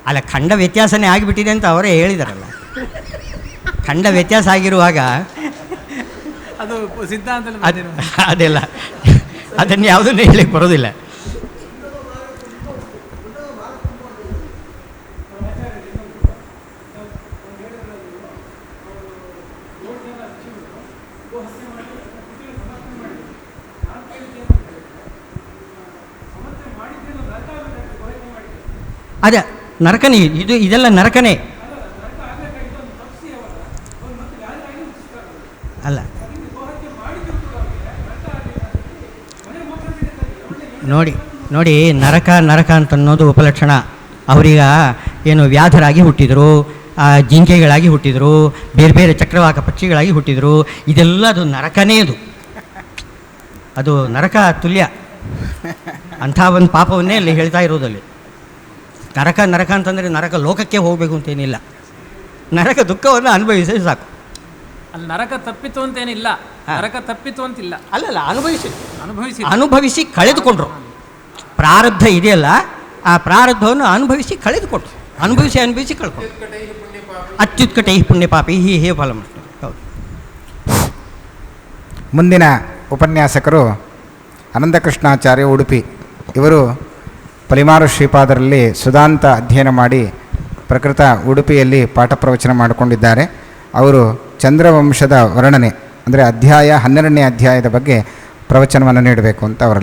ಅಲ್ಲ ಖಂಡ ವ್ಯತ್ಯಾಸನೇ ಆಗಿಬಿಟ್ಟಿದೆ ಅಂತ ಅವರೇ ಹೇಳಿದಾರಲ್ಲ. ಖಂಡ ವ್ಯತ್ಯಾಸ ಆಗಿರುವಾಗ ಅದು ಸಿದ್ಧಾಂತ ಅದೆಲ್ಲ ಅದನ್ನು ಯಾವುದನ್ನು ಹೇಳಿಕ್ಕೆ ಬರೋದಿಲ್ಲ. ಅದೇ ನರಕನೇ, ಇದೆಲ್ಲ ನರಕನೇ ಅಲ್ಲ. ನೋಡಿ ನರಕ ಅಂತ ಅನ್ನೋದು ಉಪಲಕ್ಷಣ. ಅವರೀಗ ಏನು ವ್ಯಾಧರಾಗಿ ಹುಟ್ಟಿದರು, ಜಿಂಕೆಗಳಾಗಿ ಹುಟ್ಟಿದರು, ಬೇರೆ ಬೇರೆ ಚಕ್ರವಾಕ ಪಕ್ಷಿಗಳಾಗಿ ಹುಟ್ಟಿದರು, ಇದೆಲ್ಲ ಅದು ನರಕನೇ, ಅದು ನರಕ ತುಲ್ಯ. ಅಂಥ ಒಂದು ಪಾಪವನ್ನೇ ಅಲ್ಲಿ ಹೇಳ್ತಾ ಇರೋದಲ್ಲಿ. ನರಕ ಅಂತಂದರೆ ನರಕ ಲೋಕಕ್ಕೆ ಹೋಗಬೇಕು ಅಂತೇನಿಲ್ಲ, ನರಕ ದುಃಖವನ್ನು ಅನುಭವಿಸಿ ಸಾಕು. ಅಲ್ಲಿ ನರಕ ತಪ್ಪಿತು ಅಂತೇನಿಲ್ಲ, ನರಕ ತಪ್ಪಿತು ಅಂತಿಲ್ಲ, ಅಲ್ಲಲ್ಲ ಅನುಭವಿಸಿ ಕಳೆದುಕೊಂಡ್ರು. ಪ್ರಾರಬ್ಧ ಇದೆಯಲ್ಲ, ಆ ಪ್ರಾರಬ್ಧವನ್ನು ಅನುಭವಿಸಿ ಕಳೆದುಕೊಂಡ್ರು, ಅನುಭವಿಸಿ ಕಳ್ಕೊಂಡ್ರು. ಅತ್ಯುತ್ಕಟೈ ಪುಣ್ಯ ಪಾಪಿ ಹೇ ಫಲ. ಹೌದು. ಮುಂದಿನ ಉಪನ್ಯಾಸಕರು ಅನಂತಕೃಷ್ಣಾಚಾರ್ಯ ಉಡುಪಿ. ಇವರು ಪಲಿಮಾರು ಶ್ರೀಪಾದರಲ್ಲಿ ಸುಧಾಂತ ಅಧ್ಯಯನ ಮಾಡಿ ಪ್ರಕೃತ ಉಡುಪಿಯಲ್ಲಿ ಪಾಠ ಪ್ರವಚನ ಮಾಡಿಕೊಂಡಿದ್ದಾರೆ. ಅವರು ಚಂದ್ರವಂಶದ ವರ್ಣನೆ ಅಂದರೆ ಅಧ್ಯಾಯ 12ನೇ ಅಧ್ಯಾಯದ ಬಗ್ಗೆ ಪ್ರವಚನವನ್ನು ನೀಡಬೇಕು ಅಂತ ಅವರಲ್ಲಿ